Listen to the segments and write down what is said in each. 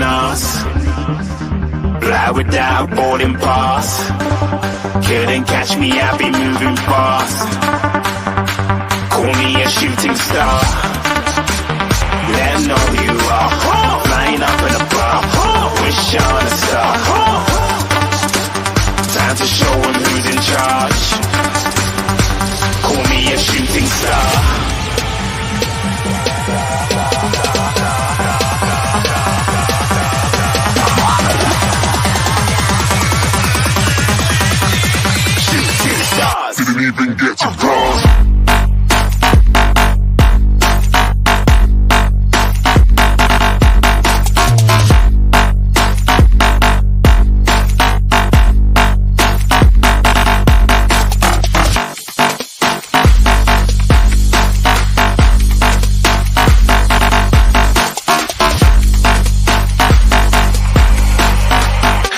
us. Fly without boarding pass. Couldn't catch me, I be moving fast. Call me a shooting star. Let 'em know who you are. Flying up in a bar. Wish on a star. Time to show 'em who's in charge. Call me a shooting star. Didn't even get to cross.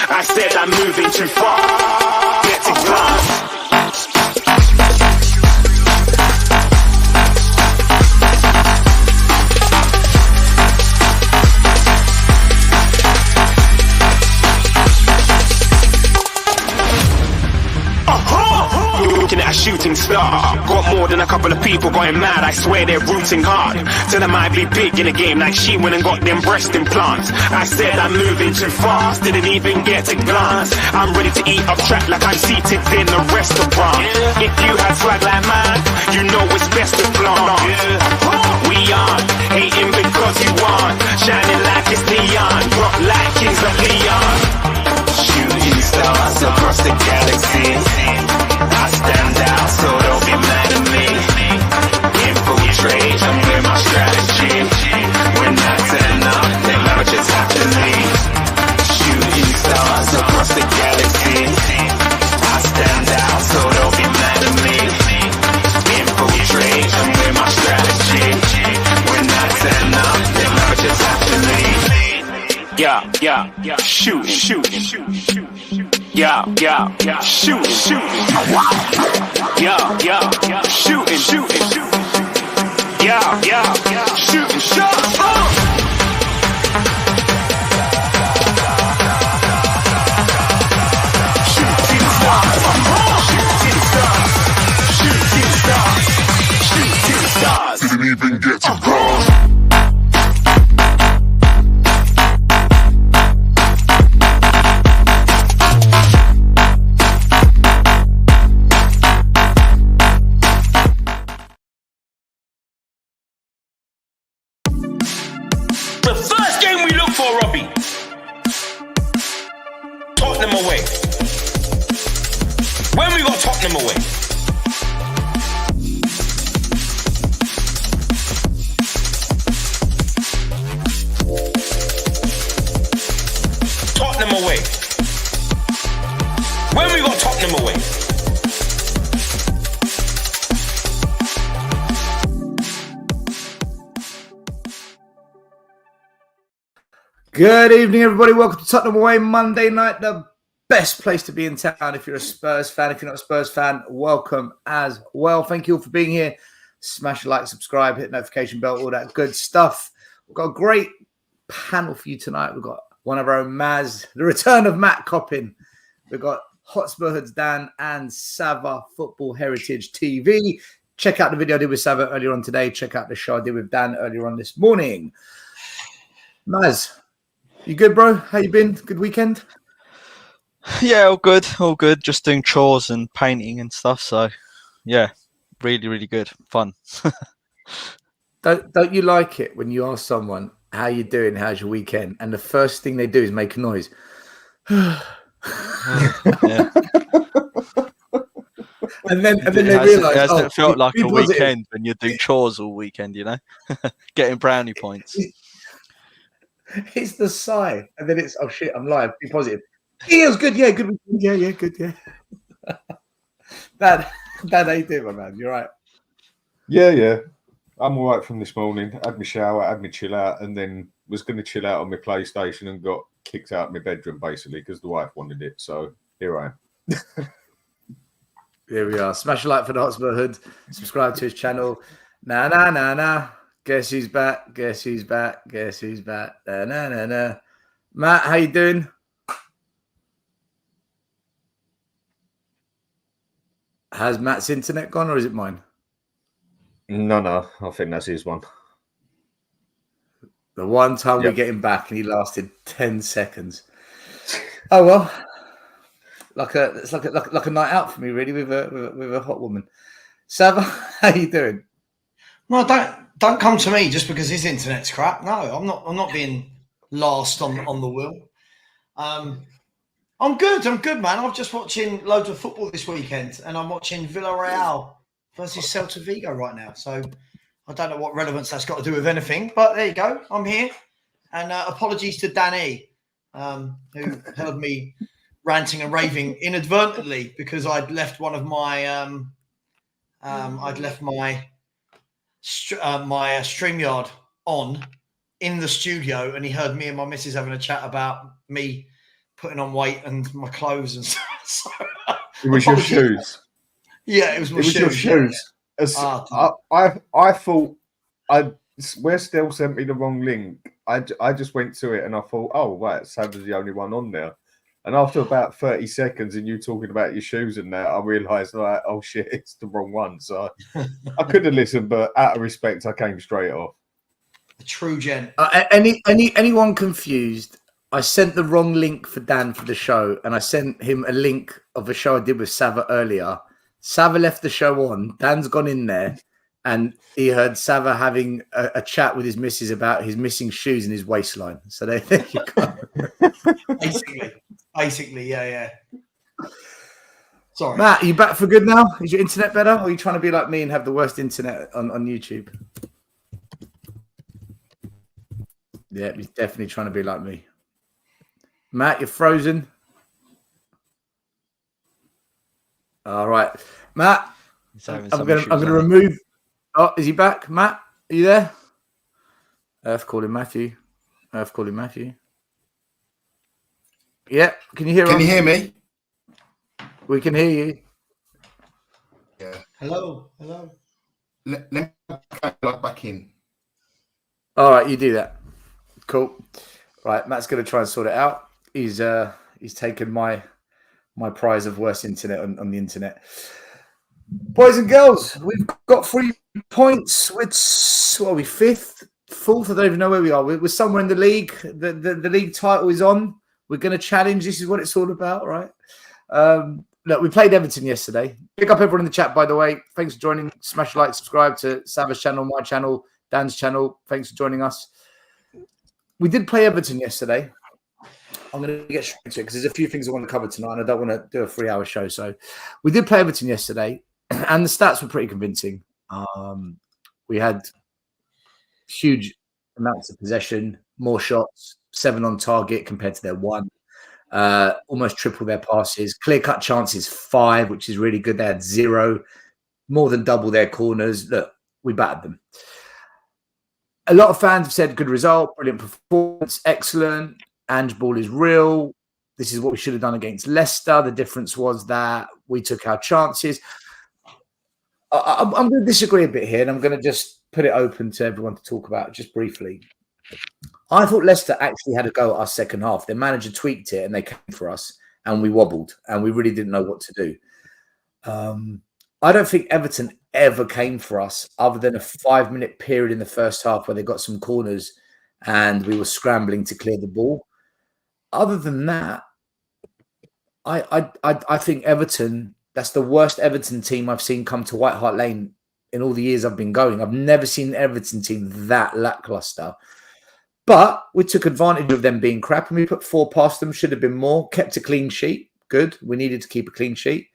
I said I'm moving too far. Get to glass. Looking at a shooting star. Got more than a couple of people going mad. I swear they're rooting hard. Tell them I be big in the game like she went and got them breast implants. I said I'm moving too fast. Didn't even get a glance. I'm ready to eat up track like I'm seated in a restaurant. If you had swag like mine, you know it's best to flaunt. We aren't hating because you want. Shining like it's neon. Rock like kings of Leon. Shooting stars across the galaxy. I stand out, so don't be mad at me. Infiltrate, I'm with my strategy. When I turn up, then I just have to leave. Shooting stars across the galaxy. I stand out, so don't be mad at me. Infiltrate, I'm with my strategy. When I turn up, then I just have to leave. Yeah, shoot, yeah, shoot, yeah, shooting, yeah, shooting, shot. Didn't even get to cross. The first game we look for, Robbie. Tottenham away. When we got Tottenham away? Tottenham away. When we got Tottenham away? Good evening, everybody. Welcome to Tottenham Away Monday night, the best place to be in town if you're a Spurs fan. If you're not a Spurs fan, welcome as well. Thank you all for being here. Smash a like, subscribe, hit notification bell, all that good stuff. We've got a great panel for you tonight. We've got one of our own Maz, the return of Matt Coppin. We've got Hotspur Hoods Dan and Sava Football Heritage TV. Check out the video I did with Sava earlier on today. Check out the show I did with Dan earlier on this morning. Maz, you good, bro? How you been? Good weekend? Yeah, all good. Just doing chores and painting and stuff. So, yeah, really good, fun. Don't you like it when you ask someone how you doing, how's your weekend, and the first thing they do is make a noise? Yeah. and then they realise it hasn't felt like a weekend when you're doing chores all weekend, you know, getting brownie points. It's the sigh, and then it's oh shit, I'm live. Be positive. Yeah, it was good. Yeah, good. Yeah, good. Yeah. Dad, how you doing, my man? You're right. Yeah. I'm all right from this morning. Had my shower, had my chill out, and then was going to chill out on my PlayStation and got kicked out of my bedroom basically because the wife wanted it. So here I am. Here we are. Smash a like for the Hotspur Hood. Subscribe to his channel. Nah. Guess who's back? Nah. Matt, how you doing? Has Matt's internet gone or is it mine? No, I think that's his one. The one time we Yep. get him back and he lasted 10 seconds. Oh well, it's like a night out for me, really, with a hot woman. Sava, how you doing? No, don't come to me just because his internet's crap. No, I'm not being last on the wheel. I'm good, man. I'm just watching loads of football this weekend, and I'm watching Villarreal versus Celta Vigo right now. So I don't know what relevance that's got to do with anything, but there you go. I'm here, and apologies to Danny, who heard me ranting and raving inadvertently because I'd left one of my my StreamYard on in the studio, and he heard me and my missus having a chat about me putting on weight and my clothes and stuff. So, It was your shoes. Yeah, it was my It was shoes. your shoes. I thought where Stell sent me the wrong link. I just went to it and I thought, oh right, Sam's the only one on there. And after about 30 seconds and you talking about your shoes and that, I realised like, oh shit, it's the wrong one. So I could have listened, but out of respect, I came straight off. A true gent. Anyone confused? I sent the wrong link for Dan for the show, and I sent him a link of a show I did with Sava earlier. Sava left the show on. Dan's gone in there, and he heard Sava having a chat with his missus about his missing shoes in his waistline. So there you go. Basically, yeah. Sorry, Matt, are you back for good now? Is your internet better, or are you trying to be like me and have the worst internet on YouTube? Yeah, he's definitely trying to be like me. Matt, you're frozen. All right, Matt. I'm gonna remove. Oh, is he back? Matt, are you there? Earth calling Matthew. Yeah, can you hear us? Can you hear me? We can hear you. Yeah. hello. Let me log back in. All right, you do that. Cool. Right, Matt's going to try and sort it out. He's taken my prize of worst internet on the internet. Boys and girls, we've got 3 points. What are we, fifth, fourth? I don't even know where we are. We're somewhere in the league. The league title is on. We're going to challenge. This is what it's all about, right? Look, we played Everton yesterday. Pick up everyone in the chat, by the way. Thanks for joining. Smash a like, subscribe to Sava's channel, my channel, Dan's channel. Thanks for joining us. We did play Everton yesterday. I'm going to get straight to it because there's a few things I want to cover tonight, and I don't want to do a 3-hour show. So we did play Everton yesterday, and the stats were pretty convincing. We had huge amounts of possession, more shots, 7 on target compared to their 1. Almost triple their passes. Clear-cut chances, 5, which is really good. They had 0, more than double their corners. Look, we battered them. A lot of fans have said good result, brilliant performance, excellent. Ange ball is real. This is what we should have done against Leicester. The difference was that we took our chances. I'm going to disagree a bit here, and I'm going to just put it open to everyone to talk about just briefly. I thought Leicester actually had a go at our second half. Their manager tweaked it, and they came for us, and we wobbled, and we really didn't know what to do. I don't think Everton ever came for us other than a 5-minute period in the first half where they got some corners and we were scrambling to clear the ball. Other than that, I think Everton, that's the worst Everton team I've seen come to White Hart Lane in all the years I've been going. I've never seen an Everton team that lackluster. But we took advantage of them being crap and we put 4 past them. Should have been more. Kept a clean sheet. Good. We needed to keep a clean sheet.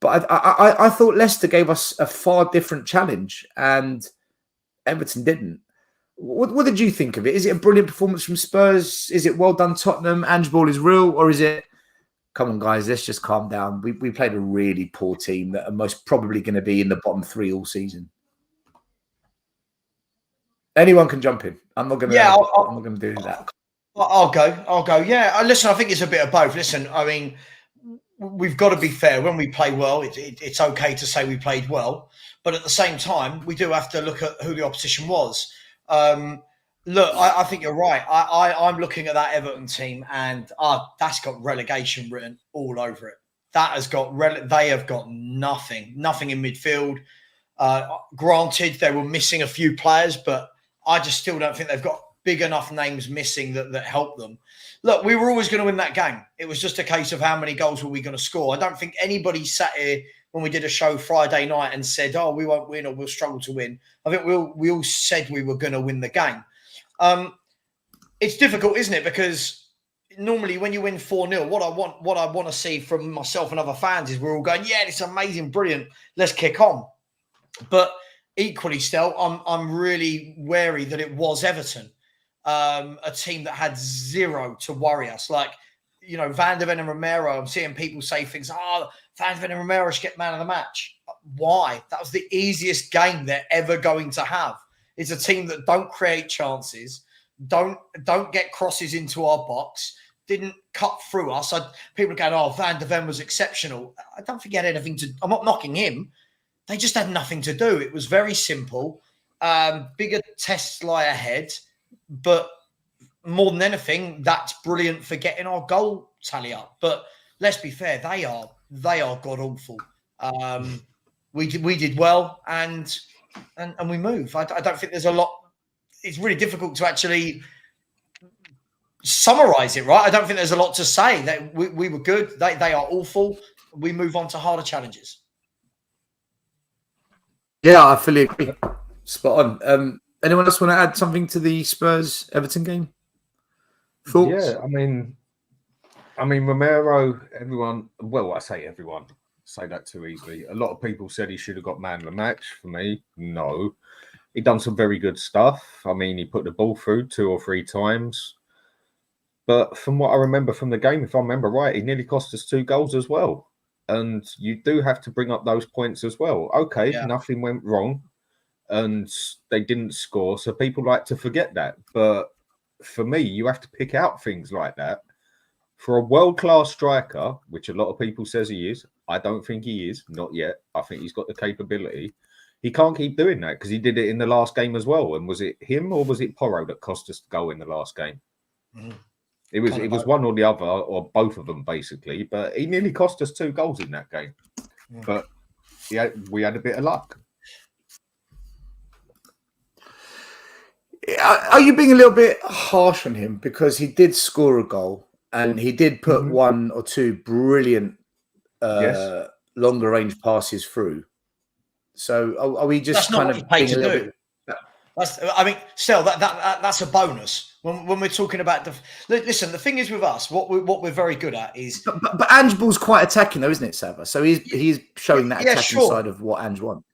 But I thought Leicester gave us a far different challenge and Everton didn't. What did you think of it? Is it a brilliant performance from Spurs? Is it well done Tottenham? Ange ball is real? Or is it, come on guys, let's just calm down. We played a really poor team that are most probably going to be in the bottom 3 all season. Anyone can jump in. I'm not going to do that. I'll go. Yeah, listen, I think it's a bit of both. Listen, I mean, we've got to be fair. When we play well, it's okay to say we played well. But at the same time, we do have to look at who the opposition was. Look, I think you're right. I'm looking at that Everton team, and that's got relegation written all over it. That has got they have got nothing in midfield. Granted, they were missing a few players, but I just still don't think they've got big enough names missing that help them. Look, we were always going to win that game. It was just a case of how many goals were we going to score. I don't think anybody sat here when we did a show Friday night and said, "Oh, we won't win or we'll struggle to win." I think we all said we were going to win the game. It's difficult, isn't it? Because normally when you win 4-0, what I want to see from myself and other fans is we're all going, yeah, it's amazing, brilliant, let's kick on. But equally still, I'm really wary that it was Everton, a team that had zero to worry us. Like, you know, Van de Ven and Romero, I'm seeing people say things, Van de Ven and Romero should get man of the match. Why? That was the easiest game they're ever going to have. It's a team that don't create chances, don't get crosses into our box, didn't cut through us. People are going, Van de Ven was exceptional. I don't think he had anything to... I'm not knocking him. They just had nothing to do. It was very simple. Bigger tests lie ahead. But more than anything, that's brilliant for getting our goal tally up. But let's be fair, they are god-awful. We did well, and we move. I don't think there's a lot. It's really difficult to actually summarize it, right? I don't think there's a lot to say. That we were good. They are awful. We move on to harder challenges. Yeah, I fully agree. Spot on. Anyone else want to add something to the Spurs Everton game? Thoughts? Yeah, I mean, Romero. Everyone. Well, I say everyone. Say that too easily. A lot of people said he should have got man of the match. For me, no. He done some very good stuff. I mean, he put the ball through 2 or 3 times. But from what I remember from the game, if I remember right, he nearly cost us 2 goals as well. And you do have to bring up those points as well. Okay, Nothing went wrong and they didn't score. So people like to forget that. But for me, you have to pick out things like that. For a world-class striker, which a lot of people says he is, I don't think he is, not yet. I think he's got the capability. He can't keep doing that because he did it in the last game as well. And was it him or was it Porro that cost us the goal in the last game? Mm. It was one or the other, or both of them, basically. But he nearly cost us 2 goals in that game. Mm. But we had a bit of luck. Are you being a little bit harsh on him? Because he did score a goal and he did put 1 or 2 brilliant longer range passes through. So are we just kind of being a little bit... Still, that's a bonus when we're talking about listen. The thing is with us, what we're very good at is. But Ange Ball's quite attacking, though, isn't it, Sava? So he's showing that attacking side of what Ange wants.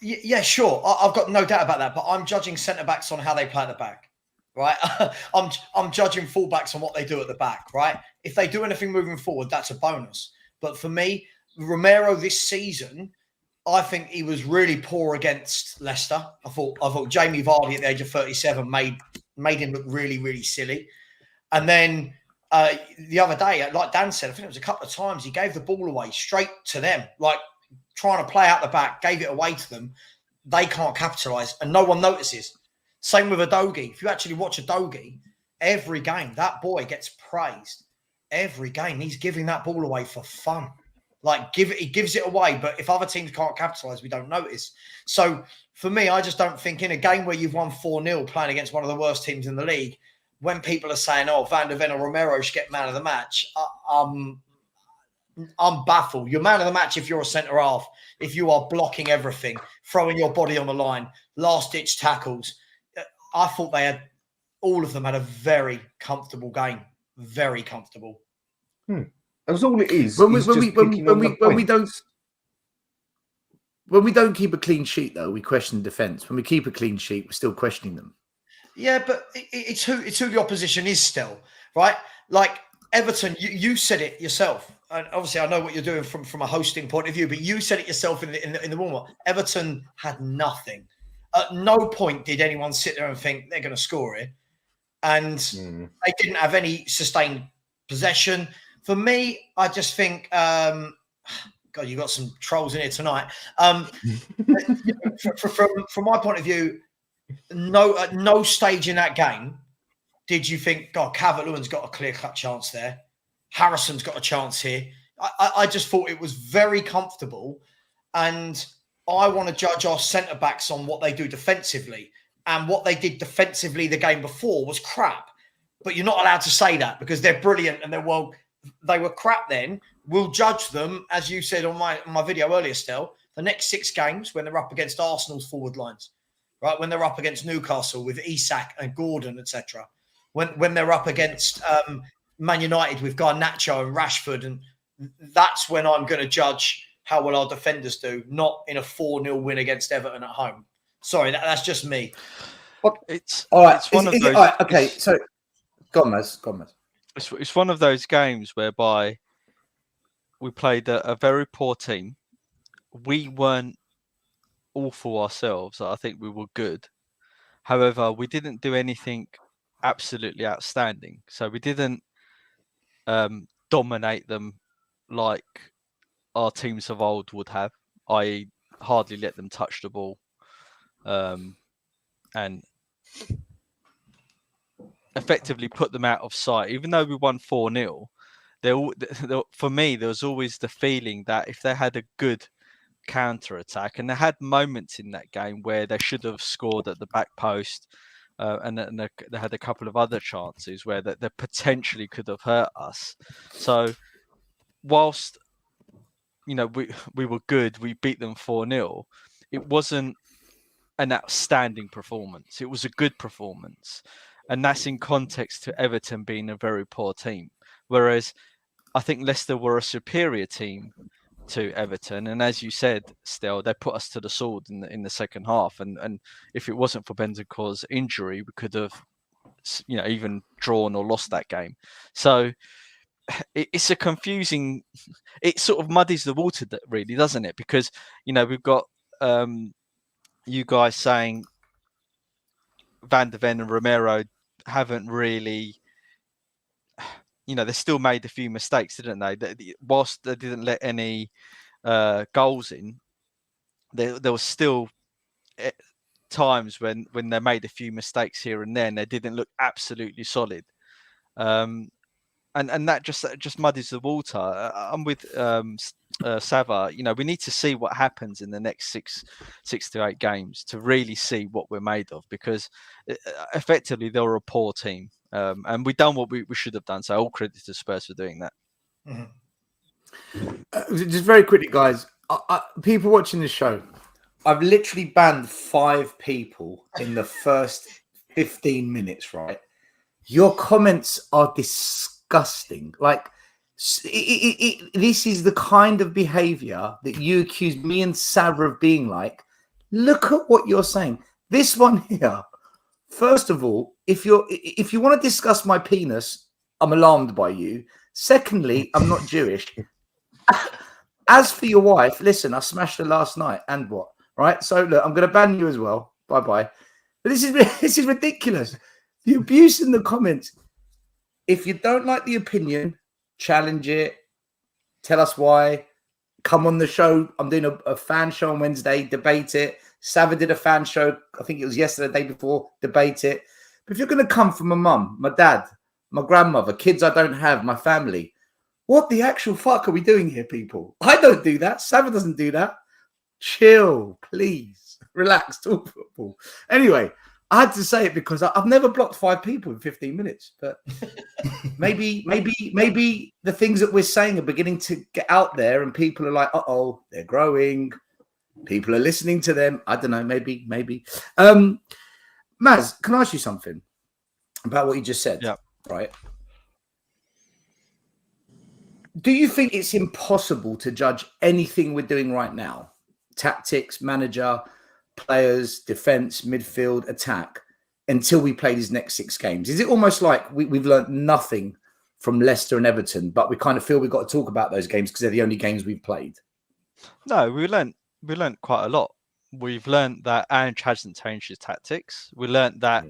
Yeah, sure. I've got no doubt about that. But I'm judging centre backs on how they play at the back, right? I'm judging fullbacks on what they do at the back, right? If they do anything moving forward, that's a bonus. But for me, Romero this season, I think he was really poor against Leicester. I thought Jamie Vardy at the age of 37 made him look really, really silly. And then the other day, like Dan said, I think it was a couple of times, he gave the ball away straight to them, like trying to play out the back, gave it away to them. They can't capitalise and no one notices. Same with Udogie. If you actually watch Udogie, every game, that boy gets praised. Every game, he's giving that ball away for fun. Like, he gives it away, but if other teams can't capitalise, we don't notice. So, for me, I just don't think in a game where you've won 4-0 playing against one of the worst teams in the league, when people are saying, Van de Ven or Romero should get man of the match, I'm baffled. You're man of the match if you're a centre-half, if you are blocking everything, throwing your body on the line, last-ditch tackles. I thought all of them had a very comfortable game. Very comfortable. That's all it is. When we don't keep a clean sheet, though, we question defence. When we keep a clean sheet, we're still questioning them. Yeah, but it's who the opposition is still, right? Like Everton, you said it yourself, and obviously I know what you're doing from a hosting point of view, but you said it yourself in the warm-up. Everton had nothing. At no point did anyone sit there and think they're going to score it, and they didn't have any sustained possession. For me, I just think, God, you got some trolls in here tonight. From my point of view, no, at no stage in that game did you think, God, Calvert-Lewin's got a clear-cut chance there. Harrison's got a chance here. I just thought it was very comfortable. And I want to judge our centre-backs on what they do defensively. And what they did defensively the game before was crap. But you're not allowed to say that because they're brilliant and they were crap then. We'll judge them, as you said on my video earlier, Stel, the next 6 games when they're up against Arsenal's forward lines, right? When they're up against Newcastle with Isak and Gordon, etc. When they're up against Man United with Garnacho and Rashford, and that's when I'm going to judge how well our defenders do, not in a 4-0 win against Everton at home. Sorry, that's just me. It's All right. It's one of those. All right, okay, so go on, Maz. It's one of those games whereby we played a very poor team. We weren't awful ourselves. I think we were good. However, we didn't do anything absolutely outstanding. So we didn't dominate them like our teams of old would have. I hardly let them touch the ball, and effectively put them out of sight. Even though we won 4-0, for me, there was always the feeling that if they had a good counter attack, and they had moments in that game where they should have scored at the back post, and they had a couple of other chances where they potentially could have hurt us. So whilst we were good, we beat them 4-0, it wasn't an outstanding performance. It was a good performance. And that's in context to Everton being a very poor team. Whereas I think Leicester were a superior team to Everton. And as you said, Stel, they put us to the sword in the second half. And if it wasn't for Bentancur's injury, we could have even drawn or lost that game. So it's a confusing, it sort of muddies the water, really, doesn't it? Because, we've got you guys saying Van de Ven and Romero haven't really, they still made a few mistakes, didn't they? Whilst they didn't let any goals in, there was still times when they made a few mistakes here and there, and they didn't look absolutely solid. And that just muddies the water. I'm with Sava. We need to see what happens in the next six to 8 games to really see what we're made of, because effectively they were a poor team, and we've done what we should have done. So all credit to Spurs for doing that. Mm-hmm. Just very quickly, guys. People watching the show, I've literally banned 5 people in the first 15 minutes. Right, your comments are disgusting. Like, this is the kind of behavior that you accuse me and Sabra of being like. Look at what you're saying. This one here. First of all, if you want to discuss my penis, I'm alarmed by you. Secondly, I'm not Jewish. As for your wife, listen, I smashed her last night, and what? Right? So look, I'm going to ban you as well. Bye bye. But this is ridiculous. The abuse in the comments. If you don't like the opinion, challenge it. Tell us why. Come on the show. I'm doing a fan show on Wednesday. Debate it. Sava did a fan show. I think it was yesterday, the day before. Debate it. But if you're going to come from my mum, my dad, my grandmother, kids I don't have, my family, what the actual fuck are we doing here, people? I don't do that. Sava doesn't do that. Chill, please. Relax. Talk football. Anyway, I had to say it because I've never blocked 5 people in 15 minutes. But maybe the things that we're saying are beginning to get out there, and people are like, uh-oh, they're growing. People are listening to them. I don't know. Maybe. Maz, can I ask you something about what you just said? Yeah. Right. Do you think it's impossible to judge anything we're doing right now? Tactics, manager, players, defense, midfield, attack, until we play these next 6 games? Is it almost like we've learned nothing from Leicester and Everton, but we kind of feel we've got to talk about those games because they're the only games we've played? No, we learned quite a lot. We've learned that Ange hasn't changed his tactics. We learned that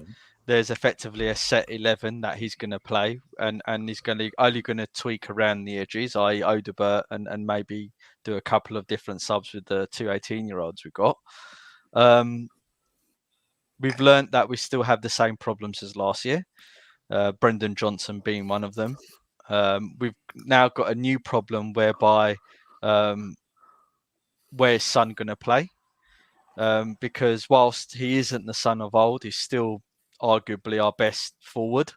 there's effectively a set 11 that he's going to play, and he's only going to tweak around the edges, i.e. Odebert, and maybe do a couple of different subs with the 2 18-year-olds we've got. We we've learned that we still have the same problems as last year. Brendan Johnson being one of them. We've now got a new problem whereby where's Son going to play? Because whilst he isn't the son of old, he's still arguably our best forward,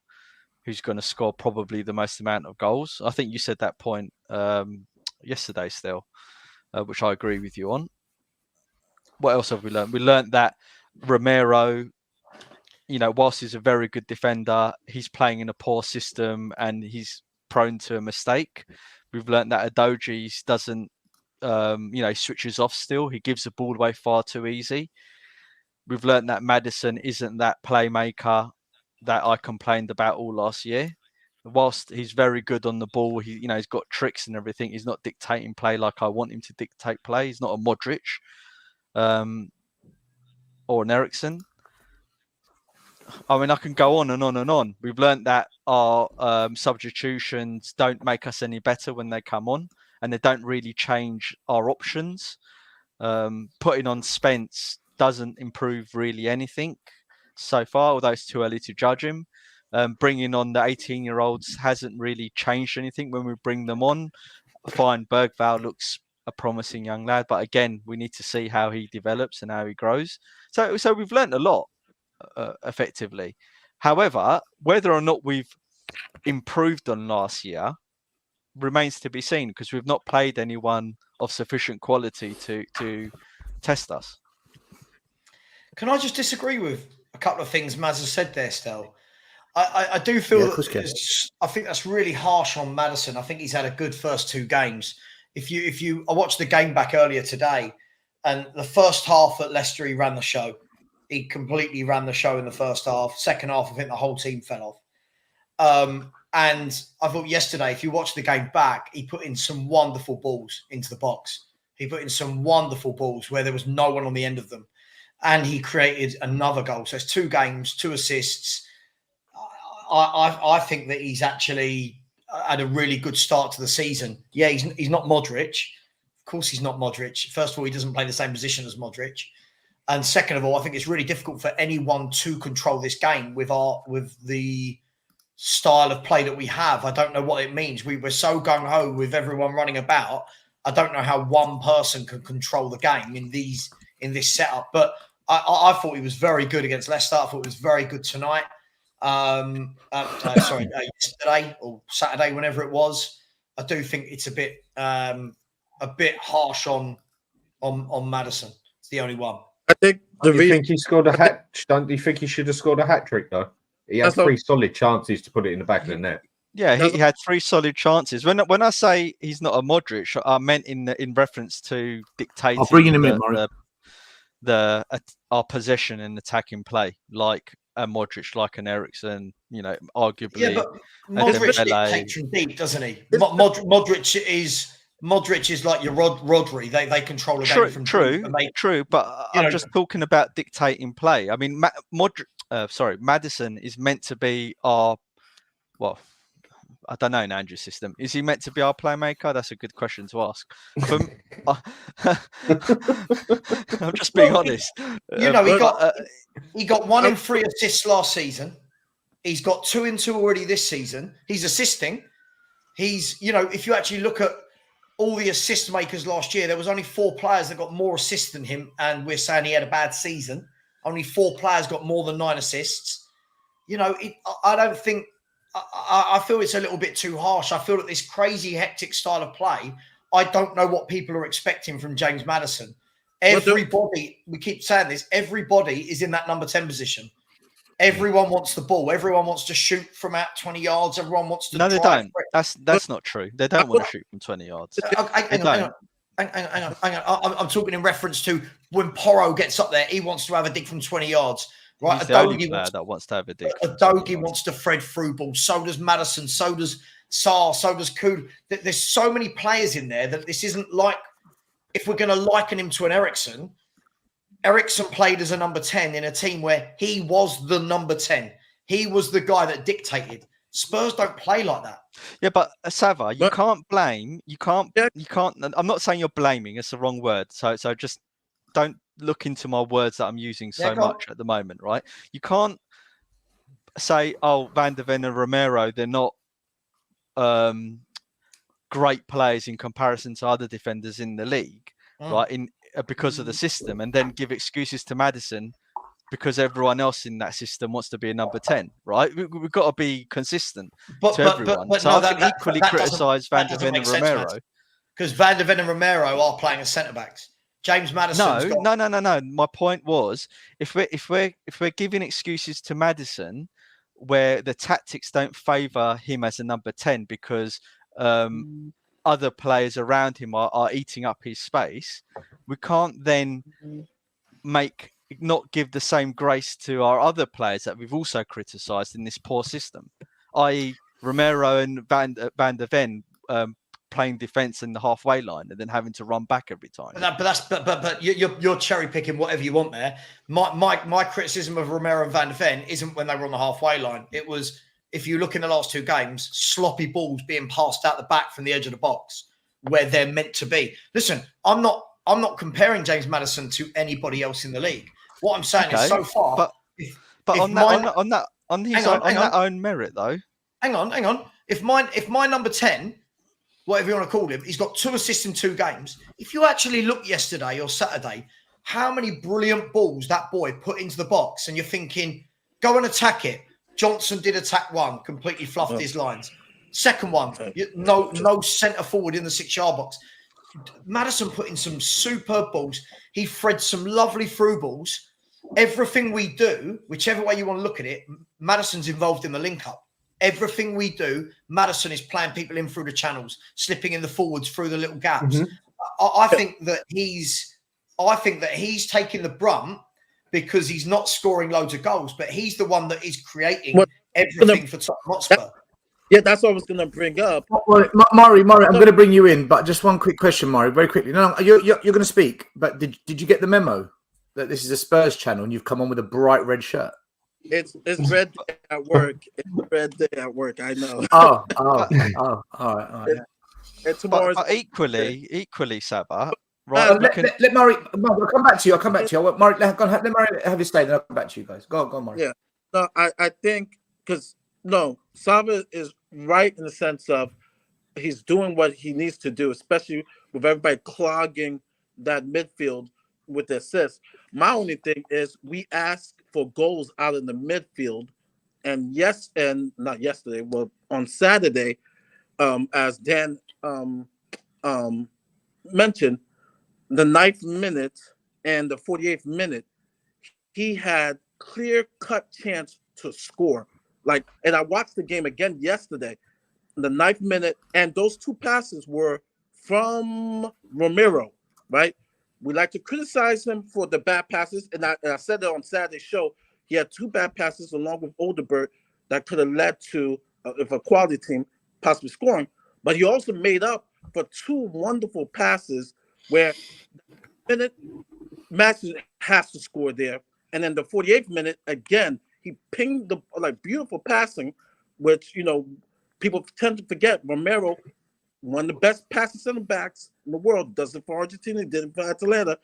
who's going to score probably the most amount of goals. I think you said that point yesterday still, which I agree with you on. What else have we learned? We learned that Romero, whilst he's a very good defender, he's playing in a poor system and he's prone to a mistake. We've learned that Adoji doesn't, he switches off still. He gives the ball away far too easy. We've learned that Maddison isn't that playmaker that I complained about all last year. Whilst he's very good on the ball, he's got tricks and everything. He's not dictating play like I want him to dictate play. He's not a Modric or an Eriksen. I mean, I can go on and on and on. We've learned that our substitutions don't make us any better when they come on, and they don't really change our options. Putting on Spence doesn't improve really anything so far, although it's too early to judge him. Bringing on the 18-year-olds hasn't really changed anything when we bring them on. Fine, Bergvall looks a promising young lad, but again, we need to see how he develops and how he grows. So we've learned a lot, effectively. However, whether or not we've improved on last year remains to be seen, because we've not played anyone of sufficient quality to test us. Can I just disagree with a couple of things Maz has said there, Stel? I do feel I think that's really harsh on Maddison. I think he's had a good first two games. I watched the game back earlier today, and the first half at Leicester, he ran the show. He completely ran the show in the first half. Second half, I think the whole team fell off. And I thought yesterday, if you watch the game back, he put in some wonderful balls into the box. He put in some wonderful balls where there was no one on the end of them. And he created another goal. So it's 2 games, 2 assists. I think that he's actually had a really good start to the season. Yeah, he's not Modric. Of course he's not Modric. First of all, he doesn't play the same position as Modric. And second of all, I think it's really difficult for anyone to control this game with the style of play that we have. I don't know what it means. We were so gung-ho with everyone running about. I don't know how one person can control the game in this setup. But I thought he was very good against Leicester. I thought he was very good tonight. Yesterday or Saturday, whenever it was. I do think it's a bit harsh on Maddison. It's the only one. I think Don't you think he scored a hat? Don't you think he should have scored a hat trick though? He had 3 solid chances to put it in the back of the net. Yeah, he had 3 solid chances. When I say he's not a Modric, I meant in reference to dictating. I'll bring him in, our possession and attacking play, like a Modric, like an Eriksen, arguably. Yeah, but Modric dictates from deep, doesn't he? Modric is like your Rodri. They control a game from deep. True. But I'm just talking about dictating play. I mean, Maddison is meant to be our, I don't know in Andrew's system. Is he meant to be our playmaker? That's a good question to ask. I'm just being honest. He got 1 in 3 assists last season. He's got 2 in 2 already this season. He's assisting. He's, if you actually look at all the assist makers last year, there was only 4 players that got more assists than him, and we're saying he had a bad season. Only 4 players got more than 9 assists. I don't think. I feel it's a little bit too harsh. I feel that this crazy, hectic style of play, I don't know what people are expecting from James Maddison. Everybody, we keep saying this, everybody is in that number 10 position. Everyone wants the ball. Everyone wants to shoot from out 20 yards. Everyone wants to. No, they don't. That's not true. They don't want to shoot from 20 yards. Hang on. I'm talking in reference to when Porro gets up there, he wants to have a dig from 20 yards. Right, Adogi wants to have a dig. Adogi wants to thread through ball. So does Maddison. So does Sarr. So does Kuhn. There's so many players in there that this isn't like. If we're going to liken him to an Eriksen played as a number 10 in a team where he was the number 10. He was the guy that dictated. Spurs don't play like that. Yeah, but Sava, you can't blame. You can't. I'm not saying you're blaming. It's the wrong word. So just don't look into my words that I'm using so go on. much at the moment, right? You can't say, oh, Van der Ven and Romero, they're not great players in comparison to other defenders in the league, right? Because of the system, and then give excuses to Maddison because everyone else in that system wants to be a number 10, right? We've got to be consistent to everyone. So no, I can equally criticise Van der Ven and Romero. Because Van der Ven and Romero are playing as centre backs. James Maddison's No. My point was, if we're giving excuses to Maddison, where the tactics don't favour him as a number 10 because other players around him are eating up his space, we can't then not give the same grace to our other players that we've also criticised in this poor system, i.e. Romero and Van der Ven playing defence in the halfway line and then having to run back every time. But you're cherry picking whatever you want there. My criticism of Romero and Van der Ven isn't when they were on the halfway line. It was, if you look in the last two games, sloppy balls being passed out the back from the edge of the box where they're meant to be. Listen, I'm not comparing James Maddison to anybody else in the league. What I'm saying is, so far, on his own merit, though. Hang on. If my number 10, whatever you want to call him, he's got 2 assists in 2 games. If you actually look yesterday or Saturday, how many brilliant balls that boy put into the box, and you're thinking, go and attack it. Johnson did attack one, completely fluffed his lines. Second one, no centre forward in the 6-yard box. Maddison put in some superb balls. He threads some lovely through balls. Everything we do, whichever way you want to look at it, Maddison's involved in the link-up. Everything we do, Maddison is playing people in through the channels, slipping in the forwards through the little gaps. I think that he's taking the brunt because he's not scoring loads of goals, but he's the one that is creating everything for Tottenham Hotspur. Yeah, that's what I was going to bring up. Murray, I'm going to bring you in, but just one quick question, Murray, very quickly. No, you're going to speak, but did you get the memo that this is a Spurs channel and you've come on with a bright red shirt? It's red day at work. It's red day at work. I know. Oh, all right. And tomorrow's equally, Sabah. Right. Let Murray. I'll come back to you. Murray, let Murray have his say, then I'll come back to you guys. Go on, Murray. Yeah. No, I think Sava is right in the sense of he's doing what he needs to do, especially with everybody clogging that midfield with the assists. My only thing is we ask for goals out in the midfield, and not yesterday, well, on Saturday, as Dan mentioned, the 9th minute and the 48th minute, he had clear-cut chance to score. And I watched the game again yesterday, the 9th minute, and those 2 passes were from Romero, right? We like to criticize him for the bad passes, and I said it on Saturday's show. He had 2 bad passes along with Odegaard that could have led to, if a quality team, possibly scoring. But he also made up for 2 wonderful passes where the minute Matthews has to score there, and then the 48th minute again. He pinged the beautiful passing, which people tend to forget. Romero, one of the best passing center backs in the world, does it for Argentina, did it for Atalanta.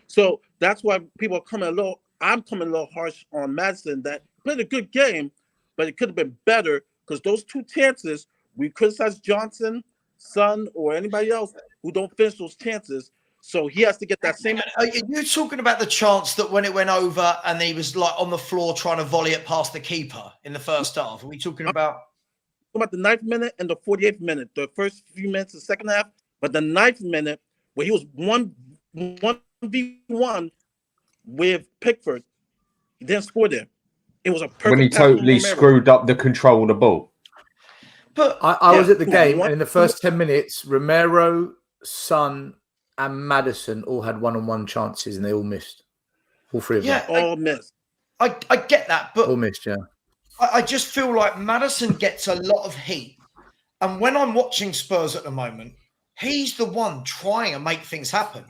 So that's why people are coming I'm coming a little harsh on Maddison that played a good game, but it could have been better because those 2 chances, we criticize Johnson, Son, or anybody else who don't finish those chances. So he has to get that same. Are you talking about the chance that when it went over and he was on the floor trying to volley it past the keeper in the first half? Are we talking about the 9th minute and the 48th minute, the first few minutes of the second half, but the 9th minute where he was 1v1 with Pickford, he didn't score there. It was a perfect when he totally screwed up the control of the ball. But I was at the game, and in the first 10 minutes, Romero, Son, and Maddison all had one-on-one chances, and they all missed. All 3 of them. All missed. I get that, but all missed. Yeah. I just feel like Maddison gets a lot of heat, and when I'm watching Spurs at the moment, he's the one trying to make things happen.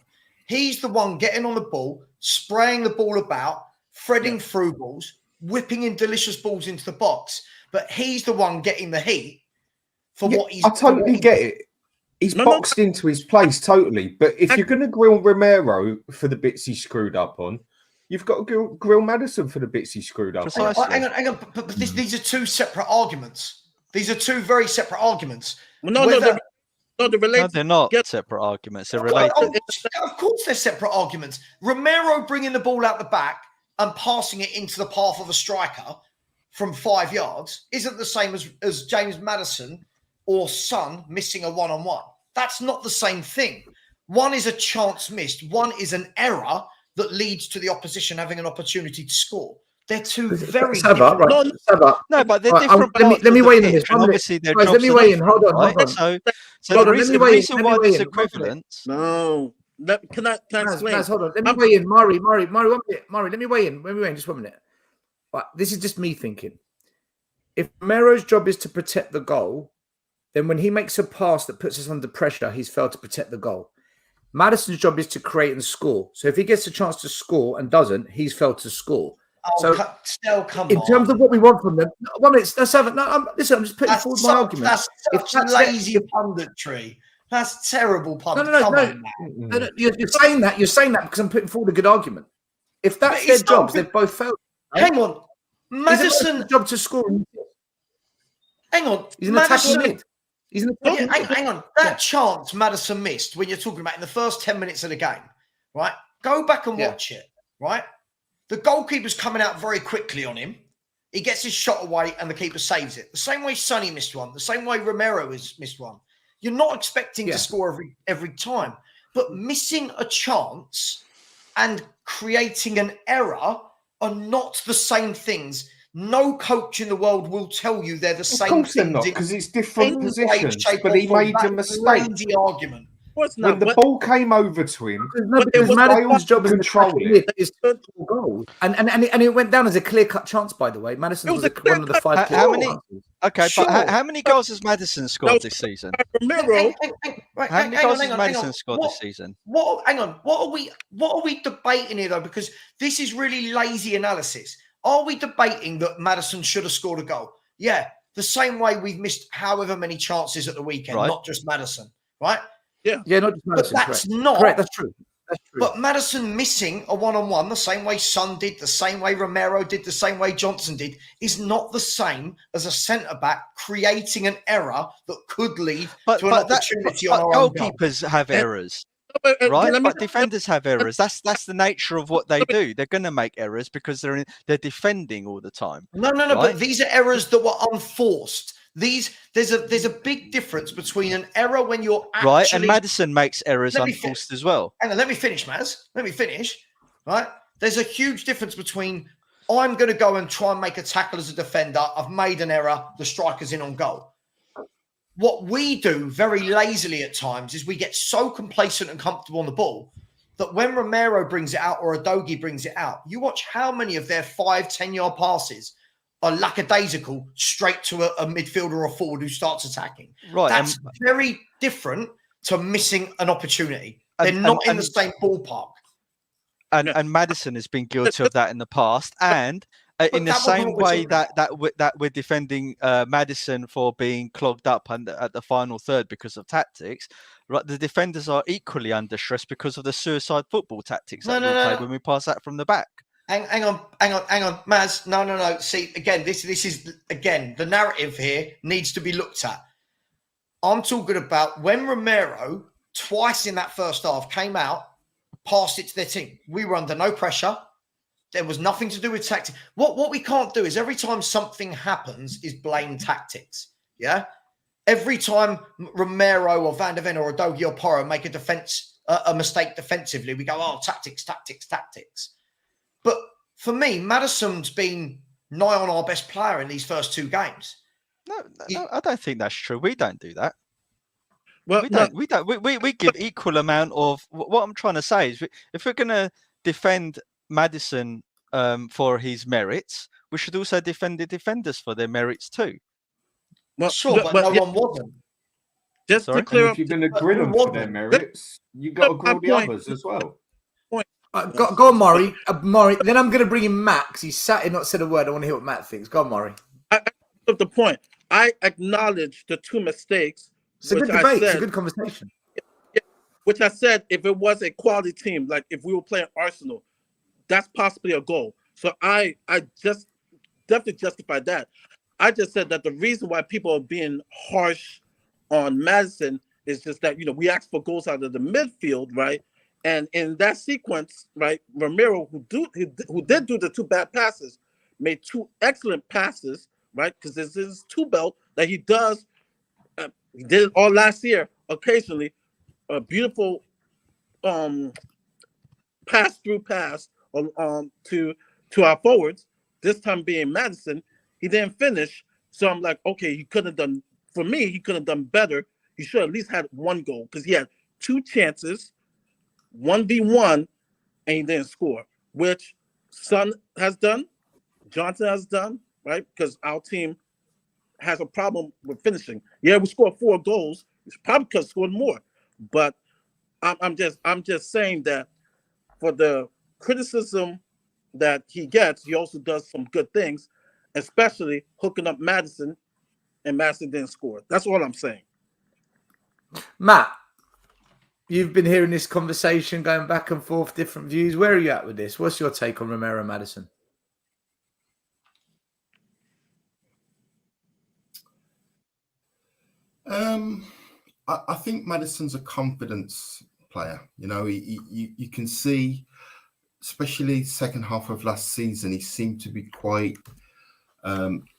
He's the one getting on the ball, spraying the ball about, threading through balls, whipping in delicious balls into the box. But he's the one getting the heat for what he's. I totally get it. He's No, boxed into his place totally. But if you're going to grill Romero for the bits he screwed up on, you've got to grill Maddison for the bits he screwed up on. Precisely. Hang on. But these are two separate arguments. These are two very separate arguments. No, they're related. No, they're not separate arguments. They're related. Of course, they're separate arguments. Romero bringing the ball out the back and passing it into the path of a striker from 5 yards isn't the same as James Maddison or Son missing a one-on-one. That's not the same thing. One is a chance missed. One is an error that leads to the opposition having an opportunity to score. They're two very different. No, but they're different. Let me weigh in on this. Obviously, their guys, let me weigh in. Hold on. So Hold on, the reason why there's equivalence. No. Can I explain? Naz, hold on. Let me weigh in. Murray, 1 minute. Murray, let me weigh in. Just 1 minute. But this is just me thinking. If Romero's job is to protect the goal, then when he makes a pass that puts us under pressure, he's failed to protect the goal. Maddison's job is to create and score. So if he gets a chance to score and doesn't, he's failed to score. In terms of what we want from them, 1 minute. Listen, I'm just putting forward my argument. That's lazy punditry. That's terrible punditry. No. You're saying that. You're saying that because I'm putting forward a good argument. If that's their jobs, they've both failed. Right? Hang on, Maddison's job to score. Hang on, he's an attacking mid. Hang on. That chance Maddison missed when you're talking about in the first 10 minutes of the game, right? Go back and watch it, right? The goalkeeper's coming out very quickly on him. He gets his shot away and the keeper saves it. The same way Sonny missed one. The same way Romero has missed one. You're not expecting to score every time. But missing a chance and creating an error are not the same things. No coach in the world will tell you they're the same things. Of course they're not, because it's different positions. But he made a mistake. The argument. When the ball came over to him, Madison's job is control is to score goals, and it went down as a clear-cut chance. By the way, Maddison was one of the 5. How many? Okay, but how many goals has Maddison scored this season? How many goals has Maddison scored this season? Hang on. What are we debating here though? Because this is really lazy analysis. Are we debating that Maddison should have scored a goal? Yeah, the same way we've missed however many chances at the weekend, not just Maddison, right? Yeah, not just Maddison. But that's not correct. That's true. But Maddison missing a one-on-one the same way Son did, the same way Romero did, the same way Johnson did, is not the same as a centre-back creating an error that could lead to an opportunity on our own goal. Goalkeepers have errors. Right, but defenders have errors. That's the nature of what they do. They're going to make errors because they're defending all the time. No. Right? But these are errors that were unforced. There's a big difference between an error when you're actually right, and Maddison makes errors unforced as well. Hang on, let me finish, Maz. Let me finish. Right, there's a huge difference between I'm going to go and try and make a tackle as a defender. I've made an error. The striker's in on goal. What we do very lazily at times is we get so complacent and comfortable on the ball that when Romero brings it out or Udogie brings it out, you watch how many of their 5-10-yard passes are lackadaisical straight to a midfielder or a forward who starts attacking. Right. That's very different to missing an opportunity. They're not in the same ballpark. And Maddison has been guilty of that in the past. And in the same way that we're defending Maddison for being clogged up at the final third because of tactics, right? The defenders are equally under stress because of the suicide football tactics that we play when we pass that from the back. Hang on, Maz. No. See, again, this is the narrative here needs to be looked at. I'm talking about when Romero twice in that first half came out, passed it to their team. We were under no pressure. There was nothing to do with tactics. What we can't do is every time something happens is blame tactics. Yeah. Every time Romero or Van der Ven or Udogie or Porro make a mistake defensively, we go, oh, tactics. But for me, Maddison's been nigh on our best player in these first 2 games. No, I don't think that's true. We don't do that. Well, we don't. We give equal amount of. What I'm trying to say is, if we're going to defend Maddison for his merits, we should also defend the defenders for their merits too. Well, sure, but no one wasn't. Just to clear up, if you're going to grill them for their merits, you've got to grill the others as well. Go on, Murray. Murray. Then I'm going to bring in Matt because he's sat here, not said a word. I want to hear what Matt thinks. Go on, Murray. The point. I acknowledge the 2 mistakes It's a good debate. It's a good conversation. Which I said, if it was a quality team, like if we were playing Arsenal, that's possibly a goal. So I just definitely justified that. I just said that the reason why people are being harsh on Madison is just that, we asked for goals out of the midfield, right? And in that sequence, right, Romero, who did do the 2 bad passes, made 2 excellent passes, right? Because this is 2 belt that he does. He did it all last year, occasionally. A beautiful pass to our forwards. This time being Madison, he didn't finish. So I'm like, okay, he could have done better. He should at least had 1 goal because he had 2 chances, 1v1, and he didn't score, which Son has done, Johnson has done, right? Because our team has a problem with finishing. Yeah, we scored 4 goals. It's probably because we scored more. But I'm just saying that for the criticism that he gets, he also does some good things, especially hooking up Madison, and Madison didn't score. That's all I'm saying. Matt, you've been hearing this conversation going back and forth, different views. Where are you at with this? What's your take on Romero Madison? I think Madison's a confidence player. You can see, especially second half of last season, he seemed to be quite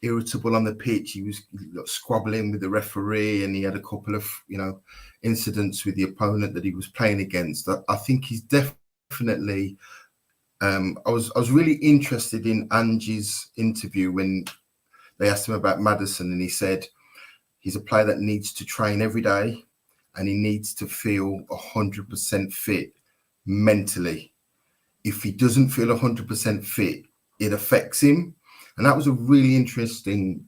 irritable on the pitch. He was squabbling with the referee, and he had a couple of incidents with the opponent that he was playing against. I think he's definitely. I was really interested in Angie's interview when they asked him about Madison, and he said he's a player that needs to train every day, and he needs to feel 100% fit mentally. If he doesn't feel 100% fit, it affects him. And that was a really interesting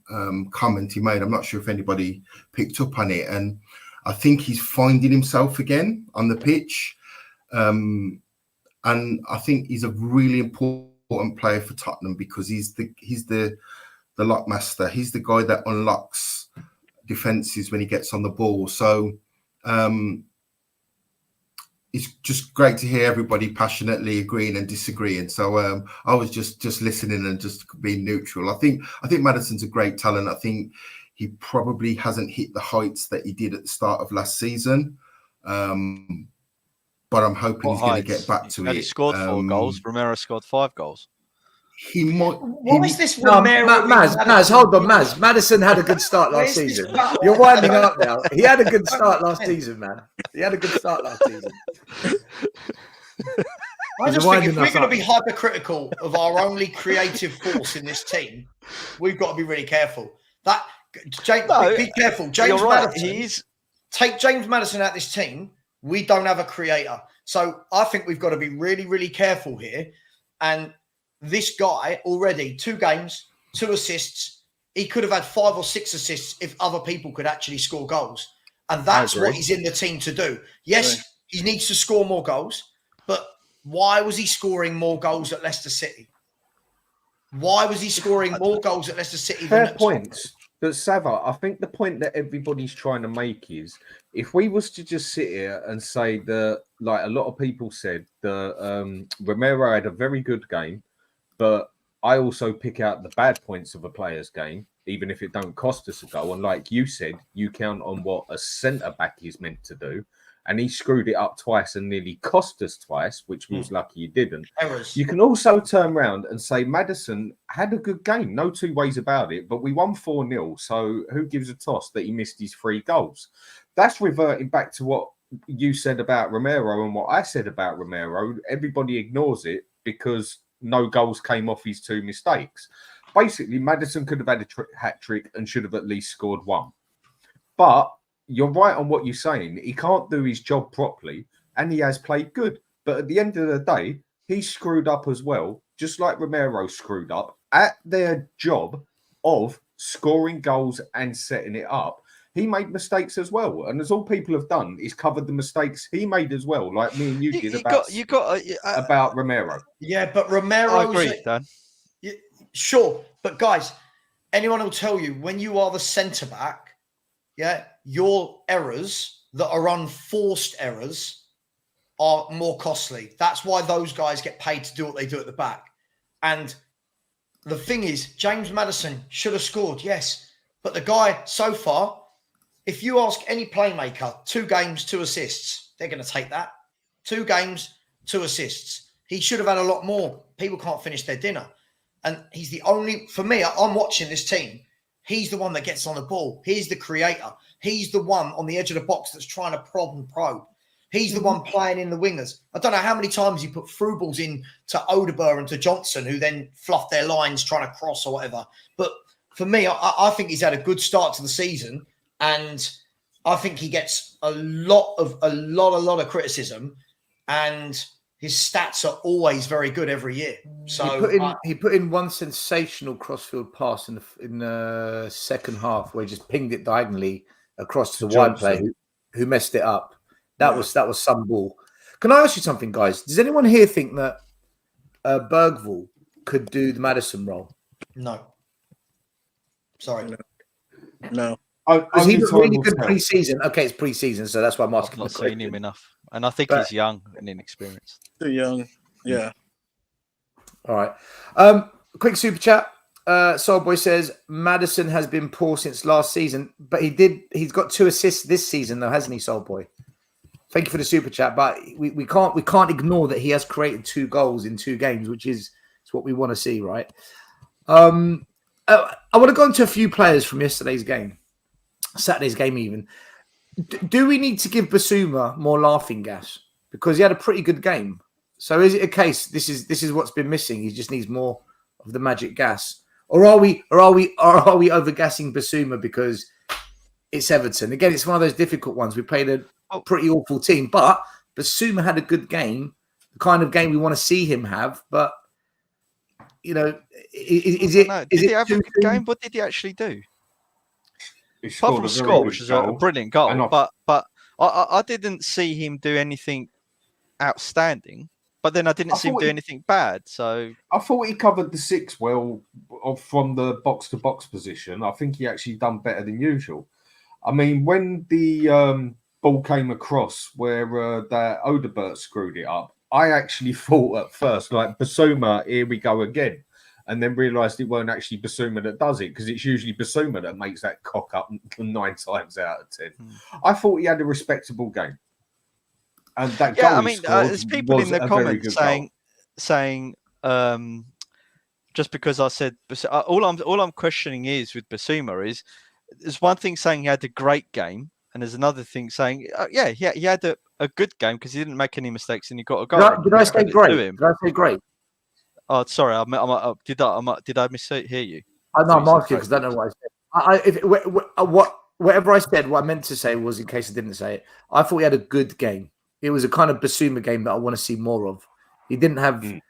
comment he made. I'm not sure if anybody picked up on it. And I think he's finding himself again on the pitch. And I think he's a really important player for Tottenham because he's the lockmaster. He's the guy that unlocks defenses when he gets on the ball. So it's just great to hear everybody passionately agreeing and disagreeing. So I was just listening and just being neutral. I think Madison's a great talent. I think he probably hasn't hit the heights that he did at the start of last season. But I'm hoping he's going to get back to it. He scored 4 goals. Romero scored 5 goals. He might. Why is this Romero? Maz, hold on, Maz. Madison had a good start last season. You're winding up now. He had a good start last season, man. He had a good start last season. I just think if we're going to be hypercritical of our only creative force in this team, we've got to be really careful. Be careful. James Madison. Take James Madison out of this team. We don't have a creator. So I think we've got to be really, really careful here. And this guy already 2 games, 2 assists. He could have had 5 or 6 assists if other people could actually score goals. And that's what he's in the team to do. Yes, he needs to score more goals, but why was he scoring more goals at Leicester City? Why was he scoring more goals at Leicester City? Fair points. But Sava, I think the point that everybody's trying to make is if we was to just sit here and say that, like a lot of people said, that Romero had a very good game, but I also pick out the bad points of a player's game, even if it don't cost us a goal. And like you said, you count on what a centre-back is meant to do. And he screwed it up twice and nearly cost us twice, which we was lucky he didn't. You can also turn around and say Maddison had a good game, no 2 ways about it, but we won 4-0. So who gives a toss that he missed his 3 goals? That's reverting back to what you said about Romero and what I said about Romero. Everybody ignores it because no goals came off his 2 mistakes. Basically, Maddison could have had a hat trick and should have at least scored 1. But you're right on what you're saying. He can't do his job properly, and he has played good. But at the end of the day, he screwed up as well, just like Romero screwed up at their job of scoring goals and setting it up. He made mistakes as well, and as all people have done is covered the mistakes he made as well, like me and you did about Romero. Yeah, but Romero. I agree, Dan. Sure, but guys, anyone will tell you when you are the centre back, your errors that are unforced errors are more costly. That's why those guys get paid to do what they do at the back. And the thing is, James Maddison should have scored, yes. But the guy so far, if you ask any playmaker, 2 games, 2 assists, they're going to take that. 2 games, 2 assists. He should have had a lot more. People can't finish their dinner. And he's the only, for me, I'm watching this team. He's the one that gets on the ball. He's the creator. He's the one on the edge of the box that's trying to prod and probe. He's the one playing in the wingers. I don't know how many times he put through balls in to Odegaard and to Johnson, who then fluffed their lines trying to cross or whatever. But for me, I think he's had a good start to the season, and I think he gets a lot of criticism, and his stats are always very good every year. So he put in one sensational crossfield pass in the second half where he just pinged it diagonally across to the wide player who messed it up. That was some ball. Can I ask you something, guys? Does anyone here think that Bergvall could do the Maddison role? No. Sorry. No. Because he was really good pre-season. Okay, it's pre-season, so that's why I'm asking. I've not seen him enough, and I think he's young and inexperienced. Too young. Yeah. All right. Quick super chat. Soulboy says Maddison has been poor since last season, but he's got 2 assists this season though, hasn't he, Soulboy? Thank you for the super chat, but we can't ignore that he has created 2 goals in 2 games, which is what we want to see, right? I want to go into a few players from yesterday's game, Saturday's game even. Do we need to give Basuma more laughing gas because he had a pretty good game? So is it a case this is what's been missing? He just needs more of the magic gas, or are we overgassing Basuma because it's Everton? Again, it's one of those difficult ones. We played a pretty awful team, but Basuma had a good game, the kind of game we want to see him have. But you know, is it? Did he have a good game? What did he actually do? Apart from score, which is a brilliant goal, but I didn't see him do anything outstanding. But then I didn't see him do anything bad. So I thought he covered the 6 well from the box to box position. I think he actually done better than usual. I mean, when the ball came across where that Odegaard screwed it up, I actually thought at first, like, Basuma, here we go again. And then realised it weren't actually Basuma that does it, because it's usually Basuma that makes that cock up 9 times out of 10. I thought he had a respectable game. And that goal there's people in the comments saying just because I said all I'm questioning is with Basuma is there's one thing saying he had a great game, and there's another thing saying he had a good game because he didn't make any mistakes and he got a goal. Did I say great? Did I say great? Oh, sorry, did I mishear you? I'm asking because I don't know what I said. Whatever I said, what I meant to say was, in case I didn't say it, I thought he had a good game. It was a kind of Basuma game that I want to see more of. He didn't have, he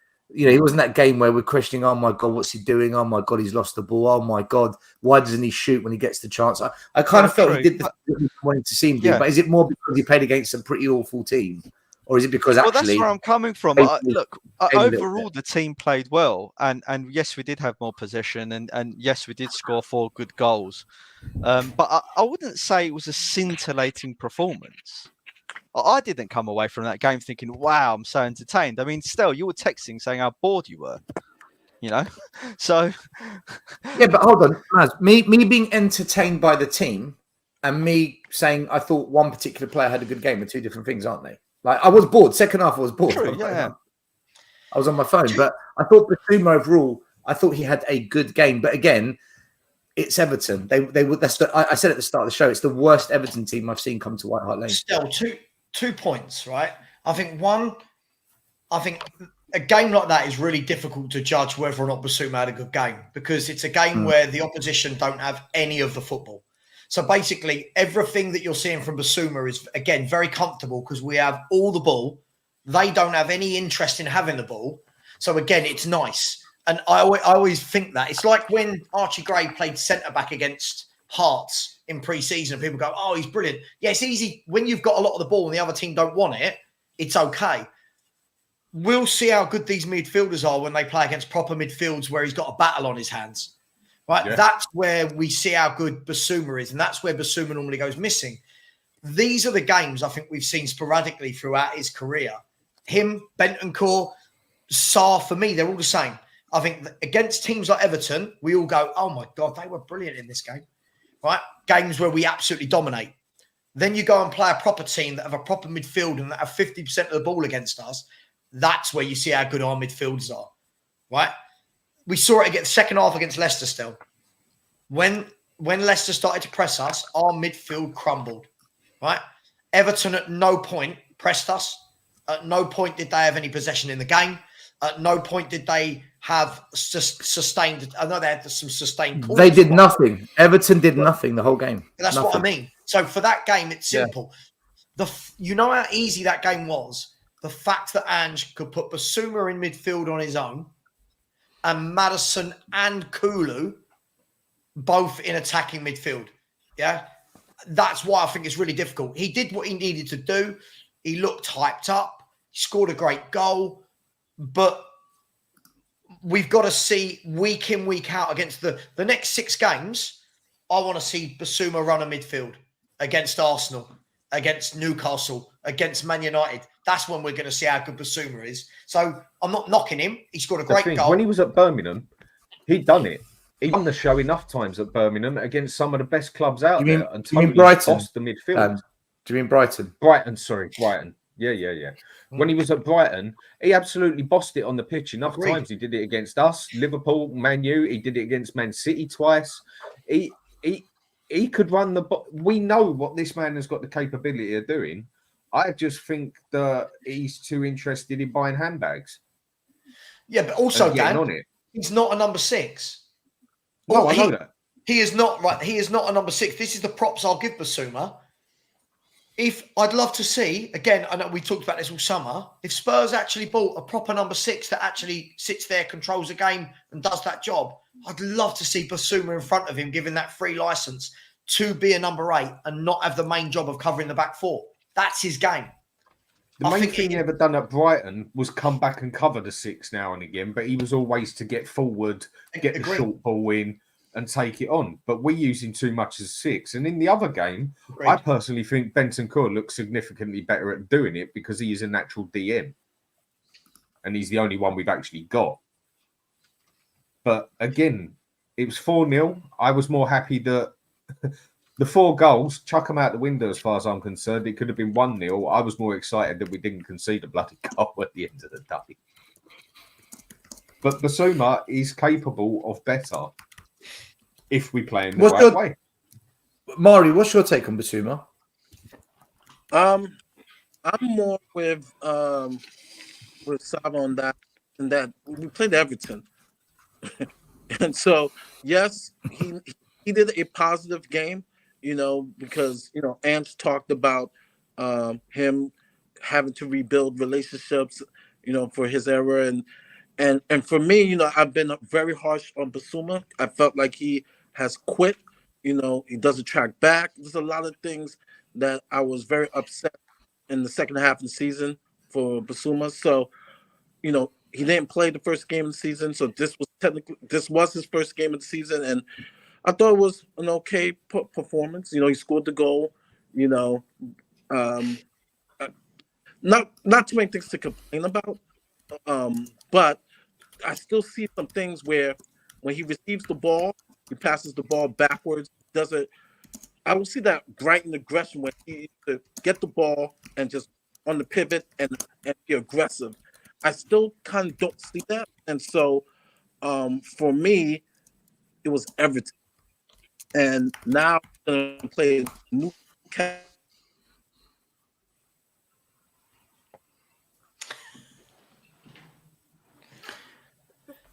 wasn't that game where we're questioning, oh my God, what's he doing? Oh my God, he's lost the ball. Oh my God, why doesn't he shoot when he gets the chance? I kind of felt he did the thing I wanted to see him do, but is it more because he played against a pretty awful team? Or is it because actually... Well, that's where I'm coming from. Overall, the team played well. And yes, we did have more possession. And yes, we did score 4 good goals. But I wouldn't say it was a scintillating performance. I didn't come away from that game thinking, wow, I'm so entertained. I mean, still, you were texting saying how bored you were, So... Yeah, but hold on. Maz, me being entertained by the team and me saying I thought one particular player had a good game are 2 different things, aren't they? Like, I was bored. Second half, I was bored. True, yeah. I was on my phone. But I thought Basuma overall, I thought he had a good game. But again, it's Everton. I said at the start of the show, it's the worst Everton team I've seen come to White Hart Lane. Still, two points, right? I think a game like that is really difficult to judge whether or not Basuma had a good game, because it's a game where the opposition don't have any of the football. So basically, everything that you're seeing from Basuma is, again, very comfortable because we have all the ball. They don't have any interest in having the ball. So again, it's nice. And I always think that. It's like when Archie Gray played centre-back against Hearts in pre-season. People go, oh, he's brilliant. Yeah, it's easy. When you've got a lot of the ball and the other team don't want it, it's okay. We'll see how good these midfielders are when they play against proper midfields where he's got a battle on his hands. right? Yeah. That's where we see how good Basuma is, and that's where Basuma normally goes missing. These are the games I think we've seen sporadically throughout his career. Him, Bentancur, Sarr, for me, they're all the same. I think against teams like Everton, we all go, oh my God, they were brilliant in this game, right? Games where we absolutely dominate. Then you go and play a proper team that have a proper midfield and that have 50% of the ball against us. That's where you see how good our midfielders are, right? We saw it against second half against Leicester still. When Leicester started to press us, our midfield crumbled. Right? Everton at no point pressed us. At no point did they have any possession in the game. At no point did they have sustained. I know they had some sustained points. They did nothing. Everton did nothing the whole game. That's nothing. what I mean. So for that game, it's simple. Yeah. You know how easy that game was? The fact that Ange could put Basuma in midfield on his own and Maddison and Kulu both in attacking midfield. Yeah. That's why I think it's really difficult. He did what he needed to do. He looked hyped up. He scored a great goal. But we've got to see week in, week out against the next 6 games. I want to see Basuma run a midfield against Arsenal, against Newcastle, against Man United. That's when we're going to see how good Basuma is. So I'm not knocking him. He scored a great goal. When he was at Birmingham, he'd done it. He won the show enough times at Birmingham against some of the best clubs out there. And you mean Brighton? Lost the midfield. Do you mean Brighton? Brighton. Yeah. When he was at Brighton, he absolutely bossed it on the pitch enough times. He did it against us, Liverpool, Man U. He did it against Man City twice. He could run the. We know what this man has got the capability of doing. I just think that he's too interested in buying handbags. Yeah, but also, Dan, on it. He's not a number 6. No, I know that. He is not right. He is not a number 6. This is the props I'll give Basuma. If I'd love to see, again, I know we talked about this all summer, if Spurs actually bought a proper number 6 that actually sits there, controls the game and does that job, I'd love to see Basuma in front of him, giving that free license to be a number 8 and not have the main job of covering the back 4. That's his game. The main thing he ever done at Brighton was come back and cover the 6 now and again, but he was always to get forward, get the short ball in and take it on. But we use him too much as 6. And in the other game, I personally think Bentancur looks significantly better at doing it because he is a natural DM. And he's the only one we've actually got. But again, it was 4-0. I was more happy that the 4 goals, chuck them out the window as far as I'm concerned. It could have been 1-0. I was more excited that we didn't concede a bloody goal at the end of the day. But Basuma is capable of better if we play in the right way. Mari, what's your take on Basuma? I'm more with Sava on that, and that we played Everton. And so, yes, he did a positive game, because, Ant talked about him having to rebuild relationships, for his era. And for me, I've been very harsh on Basuma. I felt like he has quit. He doesn't track back. There's a lot of things that I was very upset in the second half of the season for Basuma. So, he didn't play the first game of the season. So this was his first game of the season. And I thought it was an okay performance. He scored the goal, not too many things to complain about. But I still see some things where when he receives the ball, he passes the ball backwards. I will see that Brighton aggression when he to get the ball and just on the pivot and be aggressive. I still kind of don't see that. And so for me, it was Everton. And now I'm going to play Newcastle.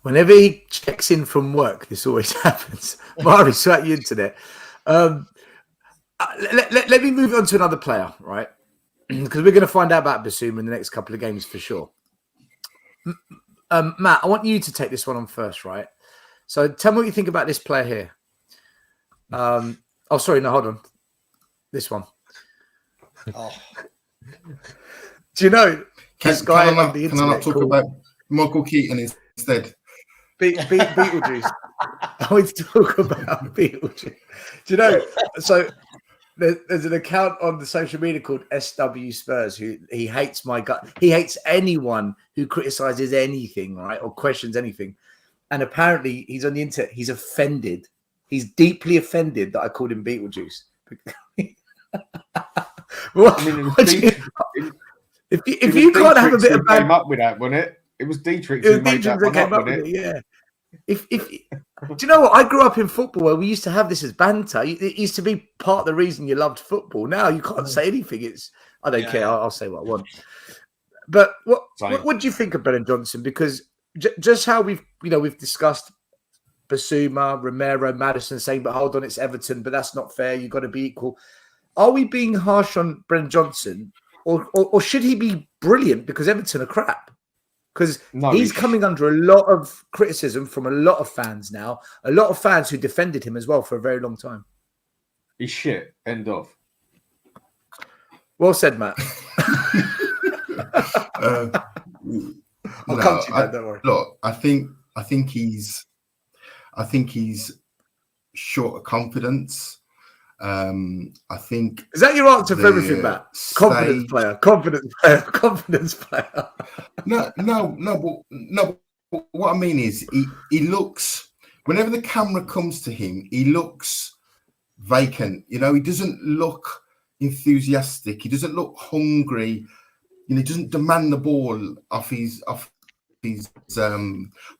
Whenever he checks in from work, this always happens. Mari, straight you internet. Let me move on to another player, right? Because we're going to find out about Basuma in the next couple of games for sure. Matt, I want you to take this one on first, right? So tell me what you think about this player here. Hold on. This one. Oh. Do you know Can I not talk about Michael Keaton instead? Beetlejuice. I want to talk about Beetlejuice. Do you know? So there's an account on the social media called SW Spurs who he hates my gut. He hates anyone who criticizes anything, right, or questions anything. And apparently, he's on the internet. He's offended. He's deeply offended that I called him Beetlejuice. If you can't have a bit of came up with that, wasn't it? It was Dietrich who made that one up, wasn't it? Yeah. Do you know what? I grew up in football where we used to have this as banter. It used to be part of the reason you loved football. Now you can't say anything. I don't care. I'll say what I want. But what do you think of Brennan Johnson? Because just how we've discussed Basuma, Romero, Maddison saying, but hold on, it's Everton, but that's not fair. You've got to be equal. Are we being harsh on Brennan Johnson, or should he be brilliant because Everton are crap? Because he's coming under a lot of criticism from a lot of fans now, a lot of fans who defended him as well for a very long time. He's shit. End of. Well said, Matt. I'll come to you, don't worry. Look, I think he's short of confidence. I think is that your answer for everything, Matt? Confidence player. No. What I mean is, he looks, whenever the camera comes to him, he looks vacant. He doesn't look enthusiastic. He doesn't look hungry. He doesn't demand the ball off his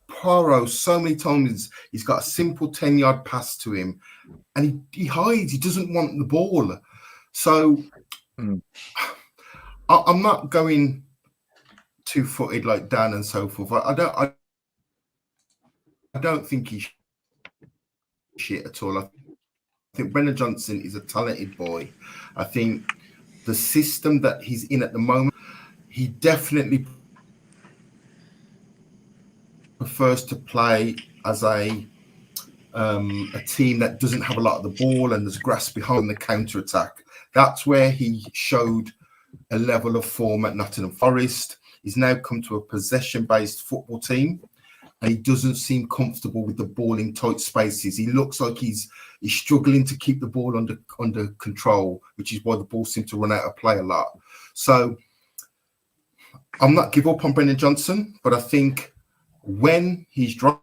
Poirot. So many times he's got a simple 10-yard pass to him, and he hides. He doesn't want the ball. So I'm not going two-footed like Dan and so forth. I don't think he's shit at all. I think Brennan Johnson is a talented boy. I think the system that he's in at the moment, he definitely prefers to play as a team that doesn't have a lot of the ball and there's grass behind the counter-attack. That's where he showed a level of form at Nottingham Forest. He's now come to a possession-based football team, and he doesn't seem comfortable with the ball in tight spaces. He looks like he's struggling to keep the ball under control, which is why the ball seems to run out of play a lot. So I'm not give up on Brennan Johnson, but I think when he's dropped,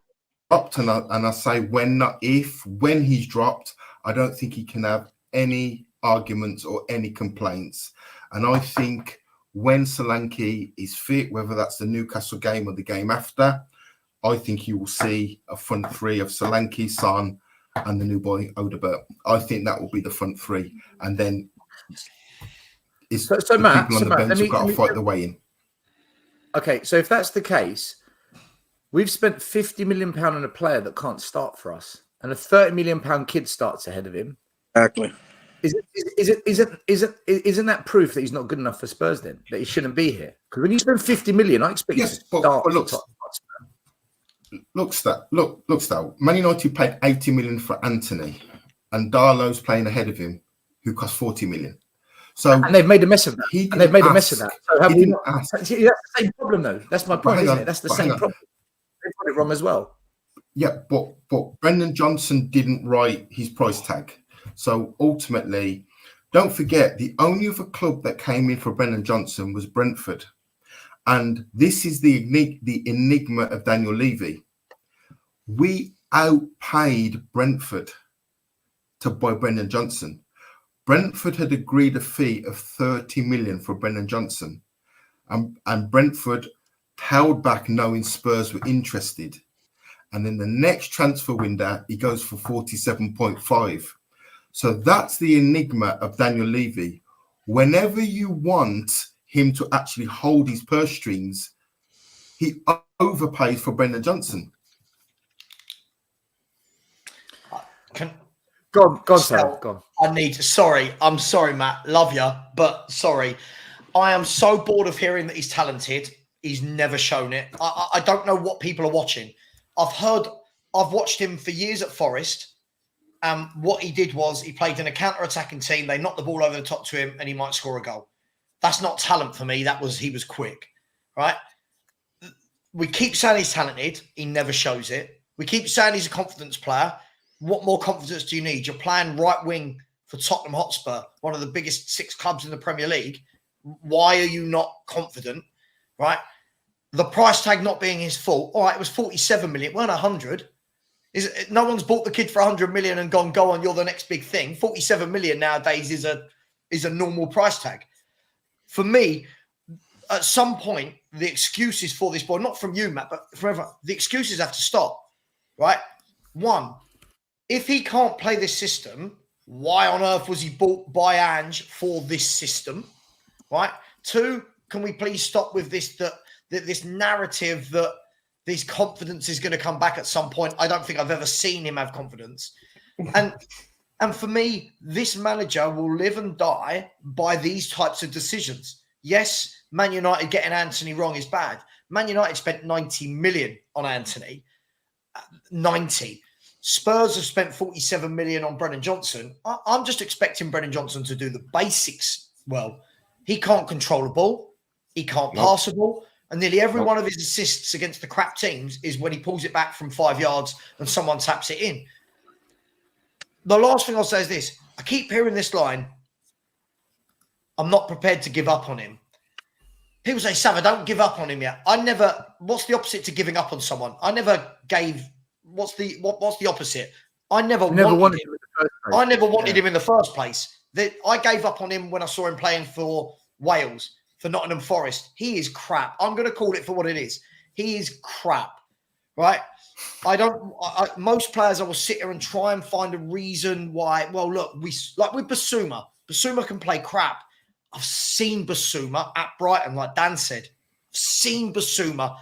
and I say when, not if, when he's dropped, I don't think he can have any arguments or any complaints. And I think when Solanke is fit, whether that's the Newcastle game or the game after, I think you will see a front three of Solanke, Son, and the new boy Odebert. I think that will be the front three, and then it's the Matt, people on the bench who've got to fight the way in. Okay, so if that's the case, we've spent £50 million on a player that can't start for us, and a £30 million kid starts ahead of him. Exactly. Isn't that proof that he's not good enough for Spurs then? That he shouldn't be here? Because when you spend 50 million, I expect you to start. Look, Man United paid 80 million for Anthony, and Darlow's playing ahead of him, who cost 40 million. So and they've made a mess of that. So have we not? Ask. That's the same problem, though. That's my point, isn't it? That's the same problem. They got it wrong as well. Yeah, but Brendan Johnson didn't write his price tag. So ultimately, don't forget, the only other club that came in for Brendan Johnson was Brentford. And this is the enigma of Daniel Levy. We outpaid Brentford to buy Brendan Johnson. Brentford had agreed a fee of 30 million for Brendan Johnson. And Brentford held back knowing Spurs were interested. And in the next transfer window, he goes for 47.5. So that's the enigma of Daniel Levy. Whenever you want him to actually hold his purse strings, he overpays for Brendan Johnson. Go on, Sarah. Go on. I'm sorry, Matt. Love you, but sorry. I am so bored of hearing that he's talented. He's never shown it. I don't know what people are watching. I've watched him for years at Forest. What he did was he played in a counter-attacking team. They knocked the ball over the top to him and he might score a goal. That's not talent for me. He was quick, right? we keep saying he's talented. He never shows it. We keep saying he's a confidence player. What more confidence do you need? You're playing right wing for Tottenham Hotspur, one of the biggest 6 clubs in the Premier League. Why are you not confident, right? The price tag not being his fault. All right, it was 47 million. It weren't 100. No one's bought the kid for 100 million and gone, go on, you're the next big thing. 47 million nowadays is a normal price tag. For me, at some point, the excuses for this boy, not from you, Matt, but from everyone, the excuses have to stop, right? One, if he can't play this system, why on earth was he bought by Ange for this system, right? Two, can we please stop with this this narrative that this confidence is going to come back at some point? I don't think I've ever seen him have confidence. And for me, this manager will live and die by these types of decisions. Yes, Man United getting Anthony wrong is bad. Man United spent 90 million on Anthony. 90. Spurs have spent 47 million on Brennan Johnson. I'm just expecting Brennan Johnson to do the basics well. He can't control the ball. He can't pass the ball. And nearly every one of his assists against the crap teams is when he pulls it back from 5 yards and someone taps it in. The last thing I'll say is this. I keep hearing this line. I'm not prepared to give up on him. People say, Sava, don't give up on him yet. What's the opposite to giving up on someone? I never gave, what's the opposite? I never wanted him. I never wanted him in the first place. I gave up on him when I saw him playing for Wales, for Nottingham Forest. He is crap. I'm going to call it for what it is. He is crap, right? Most players, I will sit here and try and find a reason why. Well, look, like with Basuma. Basuma can play crap. I've seen Basuma at Brighton, like Dan said. I've seen Basuma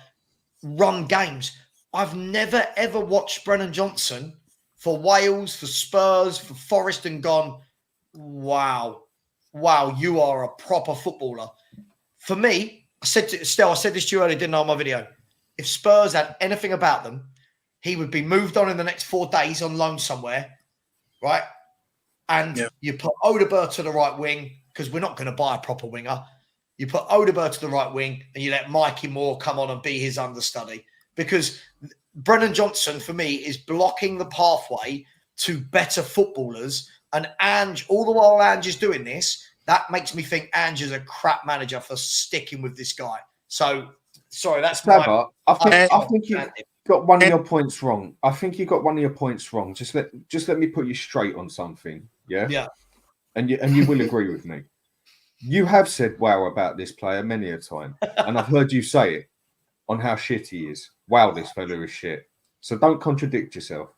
run games. I've never, ever watched Brennan Johnson for Wales, for Spurs, for Forest and gone, wow, you are a proper footballer. For me, I said this to you earlier, didn't I, on my video? If Spurs had anything about them, he would be moved on in the next 4 days on loan somewhere, right? And you put Odegaard to the right wing, because we're not going to buy a proper winger. You put Odegaard to the right wing and you let Mikey Moore come on and be his understudy. Because Brennan Johnson, for me, is blocking the pathway to better footballers. And Ange, all the while Ange is doing this, that makes me think Ange is a crap manager for sticking with this guy. So, sorry, that's my... I think you got one of your points wrong. I think you got one of your points wrong. Just let me put you straight on something. Yeah? Yeah. And you will agree with me. You have said wow about this player many a time. And I've heard you say it on how shit he is. Wow, this fellow is shit. So don't contradict yourself.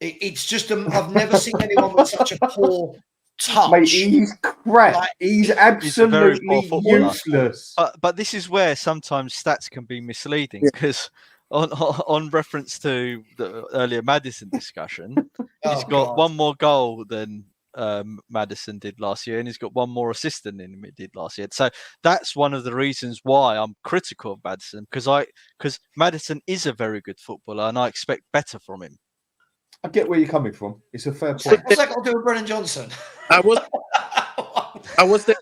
It's just, I've never seen anyone with such a poor touch. Mate, he's crap. Like, he's absolutely useless. But this is where sometimes stats can be misleading because on reference to the earlier Maddison discussion, he's got one more goal than Maddison did last year, and he's got one more assist than him did last year. So that's one of the reasons why I'm critical of Maddison, because Maddison is a very good footballer, and I expect better from him. I get where you're coming from. It's a fair point. What's that got to do with Brennan Johnson? I was there,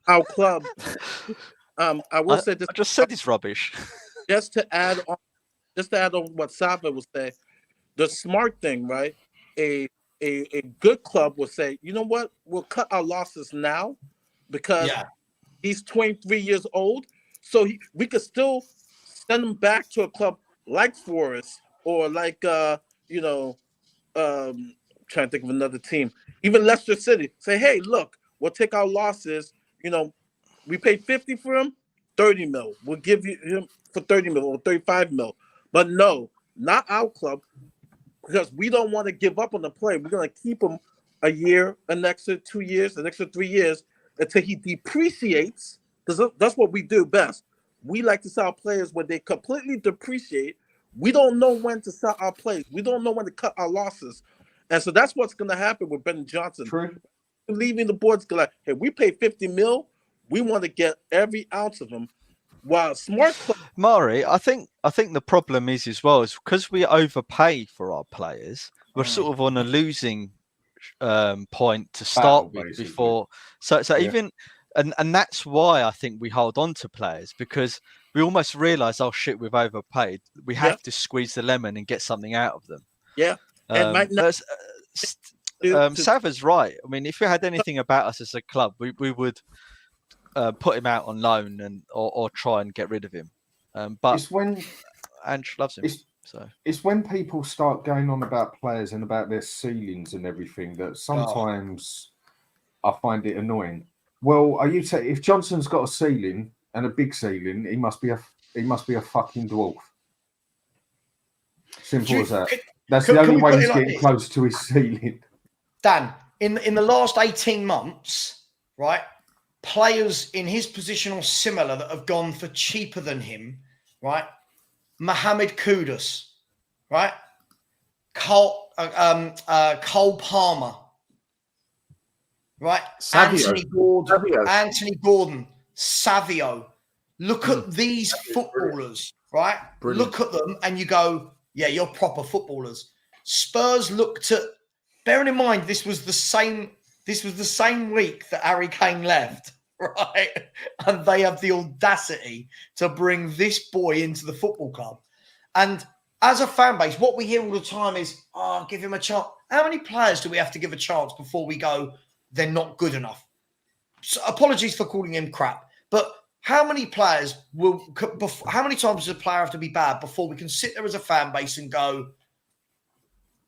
our club. I just said he's rubbish. Just to add on what Sava was saying, the smart thing, right? A good club will say, you know what? We'll cut our losses now because he's 23 years old. So we could still send him back to a club like Forest or like, trying to think of another team, even Leicester City. Say, hey, look, we'll take our losses. We paid 50 for him, 30 mil. We'll give you him for 30 mil or 35 mil. But no, not our club. Because we don't want to give up on the player. We're going to keep him a year, an extra 2 years, an extra 3 years until he depreciates. Because that's what we do best. We like to sell players when they completely depreciate. We don't know when to sell our players. We don't know when to cut our losses. And so that's what's going to happen with Brennan Johnson. True. Leaving the boards, like, hey, we pay 50 mil. We want to get every ounce of him. While smart Mari, I think the problem is as well is because we overpay for our players, we're sort of on a losing point to start with before. So even and that's why I think we hold on to players, because we almost realise, oh shit, we've overpaid. We have to squeeze the lemon and get something out of them. Yeah, and might not. Sava's right. I mean, if we had anything about us as a club, we would put him out on loan and or try and get rid of him. But It's when Ange loves him. So it's when people start going on about players and about their ceilings and everything that sometimes I find it annoying. Well, are you saying if Johnson's got a ceiling and a big ceiling, he must be a fucking dwarf? Simple as that. That's the only way he's getting close to his ceiling. Dan, in the last 18 months, right, players in his position or similar that have gone for cheaper than him, right? Mohamed Kudus, right? Cole Palmer, right? Savio. Anthony Gordon, Savio. Look at these footballers, right? Brilliant. Look at them and you go, yeah, you're proper footballers. Spurs looked at, bearing in mind this was the same week that Harry Kane left, right? And they have the audacity to bring this boy into the football club. And as a fan base, what we hear all the time is, oh, give him a chance. How many players do we have to give a chance before we go, they're not good enough? So, apologies for calling him crap, but how many times does a player have to be bad before we can sit there as a fan base and go,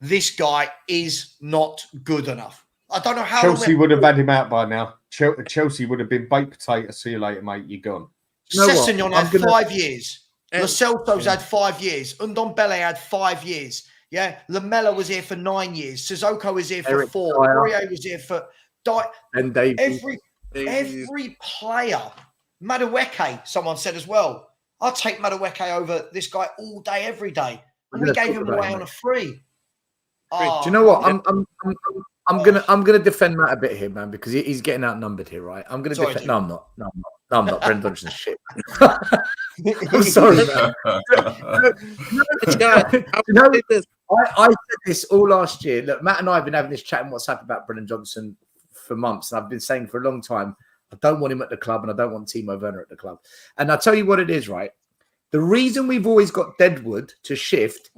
this guy is not good enough? I don't know how. Chelsea would have had him out by now. Chelsea would have been baked potato. See you later, mate. You're gone. Sessegnon had 5 years. Lo Celso's had 5 years. Ndombele had 5 years. Yeah, Lamela was here for 9 years. Sissoko was here for 4. Aurier was here for. And every player. Madueke, someone said as well. I'll take Madueke over this guy all day, every day. And we gave him away on a free. Do you know what? I'm gonna defend Matt a bit here, man, because he's getting outnumbered here, right? I'm gonna defend. No, I'm not. No, I'm not. Brendan Dodgson's shit. I'm sorry, man. I said this all last year. Look, Matt and I have been having this chat on WhatsApp about Brendan Johnson for months, and I've been saying for a long time, I don't want him at the club, and I don't want Timo Werner at the club. And I'll tell you what it is, right? The reason we've always got Deadwood to shift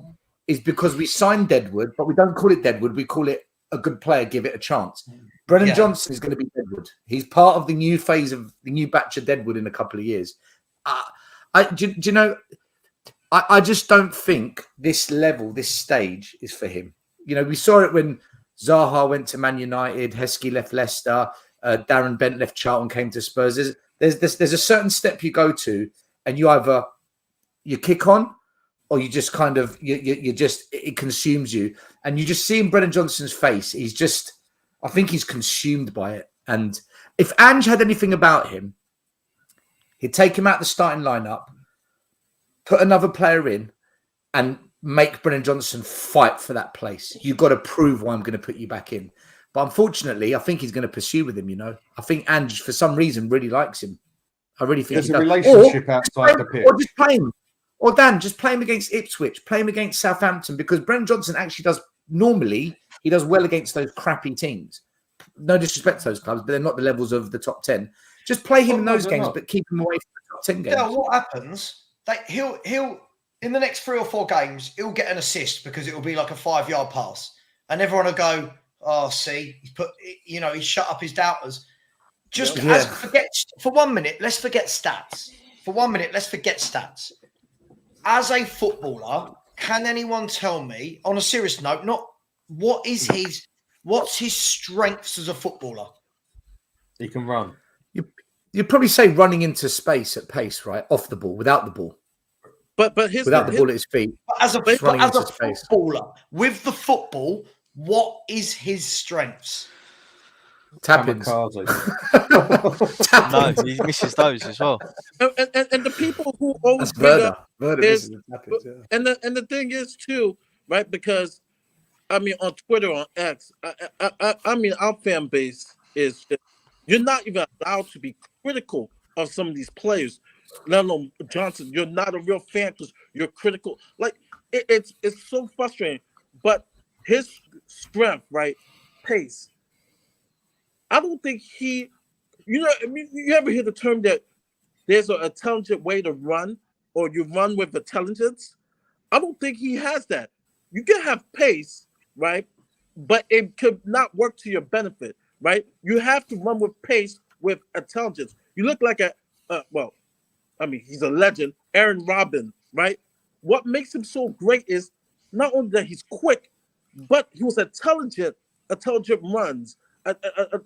is because we signed Deadwood, but we don't call it Deadwood. We call it a good player, give it a chance. Brendan Johnson is going to be Deadwood. He's part of the new phase of the new batch of Deadwood in a couple of years. Do you know, I just don't think this level, this stage is for him. You know, we saw it when Zaha went to Man United, Heskey left Leicester, Darren Bent left Charlton, came to Spurs. There's a certain step you go to, and you kick on, or you just kind of it consumes you, and you just see in Brendan Johnson's face. I think he's consumed by it. And if Ange had anything about him, he'd take him out the starting lineup, put another player in, and make Brendan Johnson fight for that place. You've got to prove why I'm going to put you back in. But unfortunately, I think he's going to pursue with him, you know. I think Ange, for some reason, really likes him. I really think there's a relationship outside the pitch. Or just play him. Or Dan, just play him against Ipswich, play him against Southampton, because Brendan Johnson actually does, normally, he does well against those crappy teams. No disrespect to those clubs, but they're not the levels of the top 10. Just play him in those games, but keep him away from the top 10 games. Yeah, what happens, he'll in the next 3 or 4 games, he'll get an assist because it will be like a 5-yard pass. And everyone will go, oh, see, he's shut up his doubters. For 1 minute, let's forget stats. For 1 minute, let's forget stats. As a footballer, can anyone tell me, on a serious note, what's his strengths as a footballer? He can run. You'd probably say running into space at pace, right? Off the ball, without the ball. But the ball at his feet. As a footballer, with the football, what is his strengths? Tap-ins. No, he misses those as well. And the people who always bring up is, and the thing is too, right? Because I mean, on Twitter, on X, I mean, our fan base is you're not even allowed to be critical of some of these players. Let alone Johnson, you're not a real fan because you're critical. Like it's so frustrating. But his strength, right? Pace. I don't think you ever hear the term that there's an intelligent way to run, or you run with intelligence. I don't think he has that. You can have pace, right? But it could not work to your benefit, right? You have to run with pace with intelligence. You look like he's a legend, Aaron Robin, right? What makes him so great is not only that he's quick, but he was intelligent runs,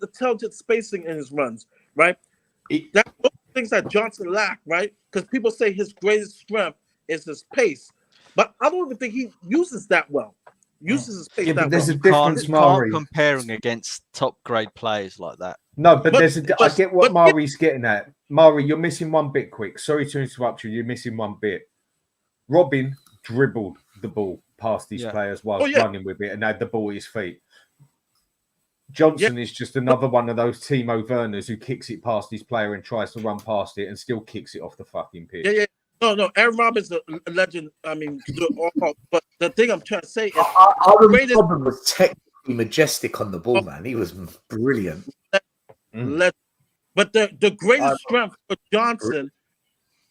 intelligent spacing in his runs, right? That's those things that Johnson lacked, right? Because people say his greatest strength is his pace, but I don't even think he uses that well. Uses his pace that there's well. a difference, Can't Mari. compare him against top grade players like that. No, but But- there's I get what but- Mari's getting at. Mari, you're missing one bit quick. Sorry to interrupt you. You're missing one bit. Robin dribbled the ball past his players whilst running with it and had the ball at his feet. Johnson is just another one of those Timo Werners who kicks it past his player and tries to run past it and still kicks it off the fucking pitch. Yeah. No. Aaron Robin's a legend. I mean, but the thing I'm trying to say is, Robin was technically majestic on the ball, man. He was brilliant. But the greatest strength for Johnson,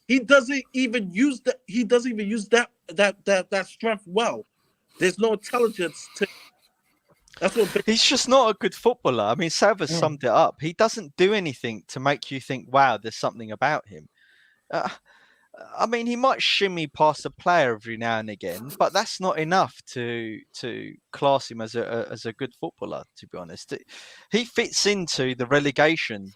he doesn't even use that. He doesn't even use that strength well. There's no intelligence to. That's what he's just not a good footballer. I mean, Savas summed it up. He doesn't do anything to make you think, "Wow, there's something about him." I mean, he might shimmy past a player every now and again, but that's not enough to class him as a good footballer. To be honest, he fits into the relegation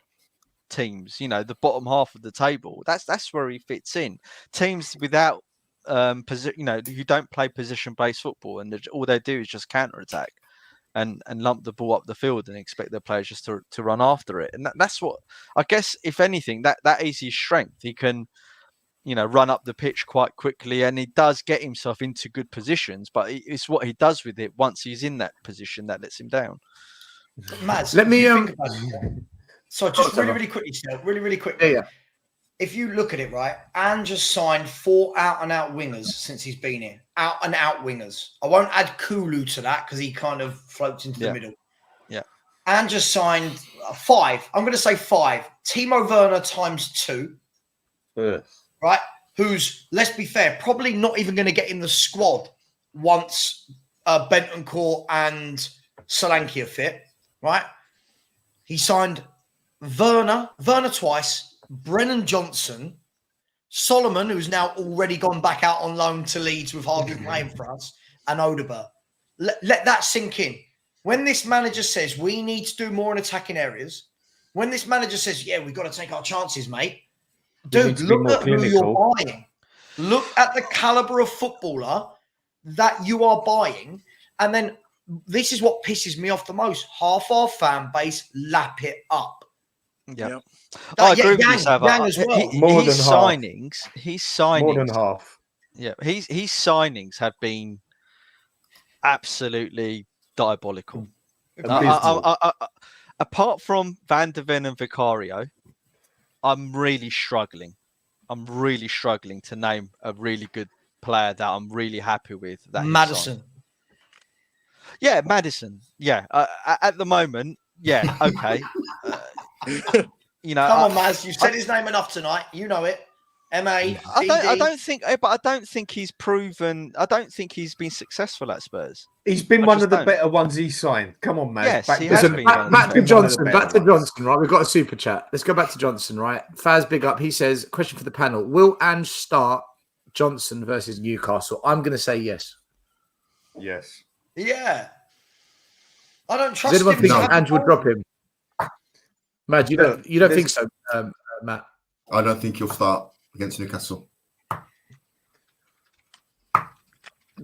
teams. You know, the bottom half of the table. That's where he fits in. Teams without who don't play position-based football, and all they do is just counter-attack and lump the ball up the field and expect their players just to run after it. And that's what I guess, if anything, that is his strength. He can, run up the pitch quite quickly, and he does get himself into good positions, but it's what he does with it once he's in that position that lets him down. Mads, let me so just really quickly, still, really quickly. Yeah. If you look at it, right, Ange just signed 4 out-and-out wingers since he's been here. Out-and-out wingers. I won't add Kulu to that because he kind of floats into the middle. Yeah. Ange just signed 5. I'm going to say 5. Timo Werner times 2. Right? Who's, let's be fair, probably not even going to get in the squad once Bentancur and Solanke are fit. Right? He signed Werner twice. Brennan Johnson, Solomon, who's now already gone back out on loan to Leeds with hardly playing for us, and Odegaard. Let that sink in. When this manager says we need to do more in attacking areas, when this manager says, yeah, we've got to take our chances, mate, dude, look at who you're buying. Look at the caliber of footballer that you are buying. And then this is what pisses me off the most. Half our fan base lap it up. Yeah. I agree with you, Sava. As well. His signings. More than half. Yeah, his signings have been absolutely diabolical. Apart from Van der Ven and Vicario, I'm really struggling to name a really good player that I'm really happy with. Maddison. Yeah, Maddison. Yeah, at the moment, yeah, okay. Come on, Maz. You've said his name enough tonight. You know it. I don't think he's proven. I don't think he's been successful at Spurs. He's been one of the better ones he signed. Come on, man. Yes, he has been. Back to Johnson. Back to Johnson, right? We've got a super chat. Let's go back to Johnson, right? Faz, big up. He says, question for the panel. Will Ange start Johnson versus Newcastle? I'm going to say yes. Yes. Yeah. I don't trust Does anyone him. think Ange would drop him? Matt, you don't think so, Matt? I don't think he'll start against Newcastle.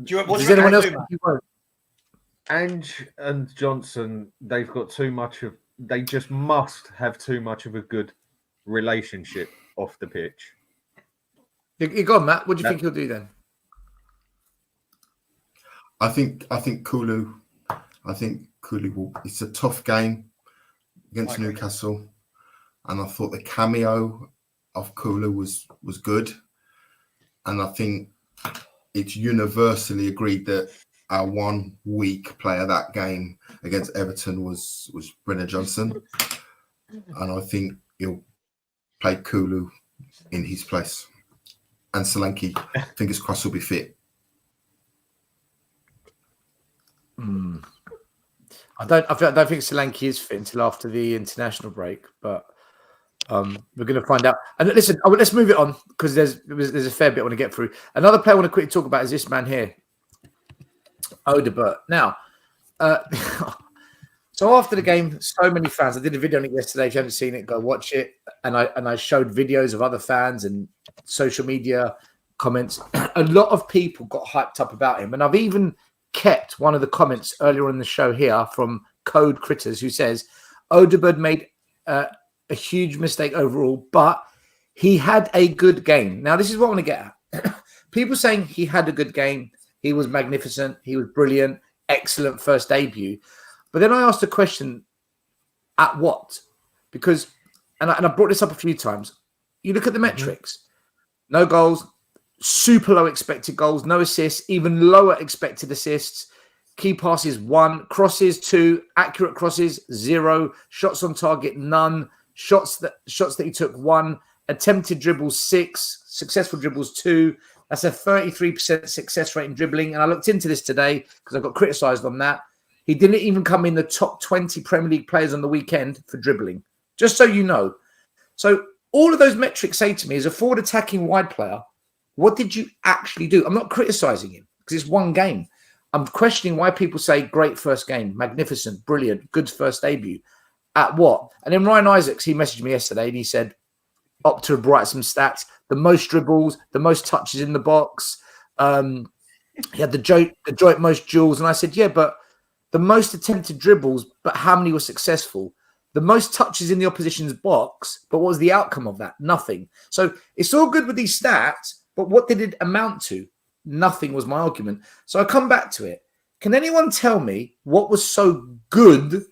Does anyone else think he won't? Ange and Johnson, they've got too much of. They just must have too much of a good relationship off the pitch. You go on, Matt. What do you think he'll do then? I think Kulu. I think Kulu will. It's a tough game against Newcastle, and I thought the cameo of Kulu was good, and I think it's universally agreed that our 1 weak player that game against Everton was Brennan Johnson, and I think he'll play Kulu in his place. And Solanke, fingers crossed, will be fit. I don't think Solanke is fit until after the international break, but we're going to find out. And listen, let's move it on because there's a fair bit I want to get through. Another player I want to quickly talk about is this man here, Odegaard. Now, so after the game, so many fans. I did a video on it yesterday. If you haven't seen it, go watch it. And I showed videos of other fans and social media comments. A lot of people got hyped up about him, and I've even kept one of the comments earlier in the show here from Code Critters, who says Odegaard made a huge mistake overall, but he had a good game. Now, this is what I want to get at. People saying he had a good game. He was magnificent. He was brilliant. Excellent first debut. But then I asked the question, at what? Because, and I brought this up a few times. You look at the metrics. No goals, super low expected goals, no assists, even lower expected assists. Key passes 1, crosses 2, accurate crosses 0, shots on target none, shots that he took 1, attempted dribbles 6, successful dribbles 2. That's a 33% success rate in dribbling. And I looked into this today because I got criticised on that. He didn't even come in the top 20 Premier League players on the weekend for dribbling. Just so you know. So all of those metrics say to me, as a forward attacking wide player, what did you actually do? I'm not criticising him because it's one game. I'm questioning why people say great first game, magnificent, brilliant, good first debut. At what? And then Ryan Isaacs, he messaged me yesterday and he said, Opta have brought out some stats, the most dribbles, the most touches in the box. He had the joint most duels. And I said, yeah, but the most attempted dribbles, but how many were successful? The most touches in the opposition's box, but what was the outcome of that? Nothing. So it's all good with these stats, but what did it amount to? Nothing was my argument. So I come back to it. Can anyone tell me what was so good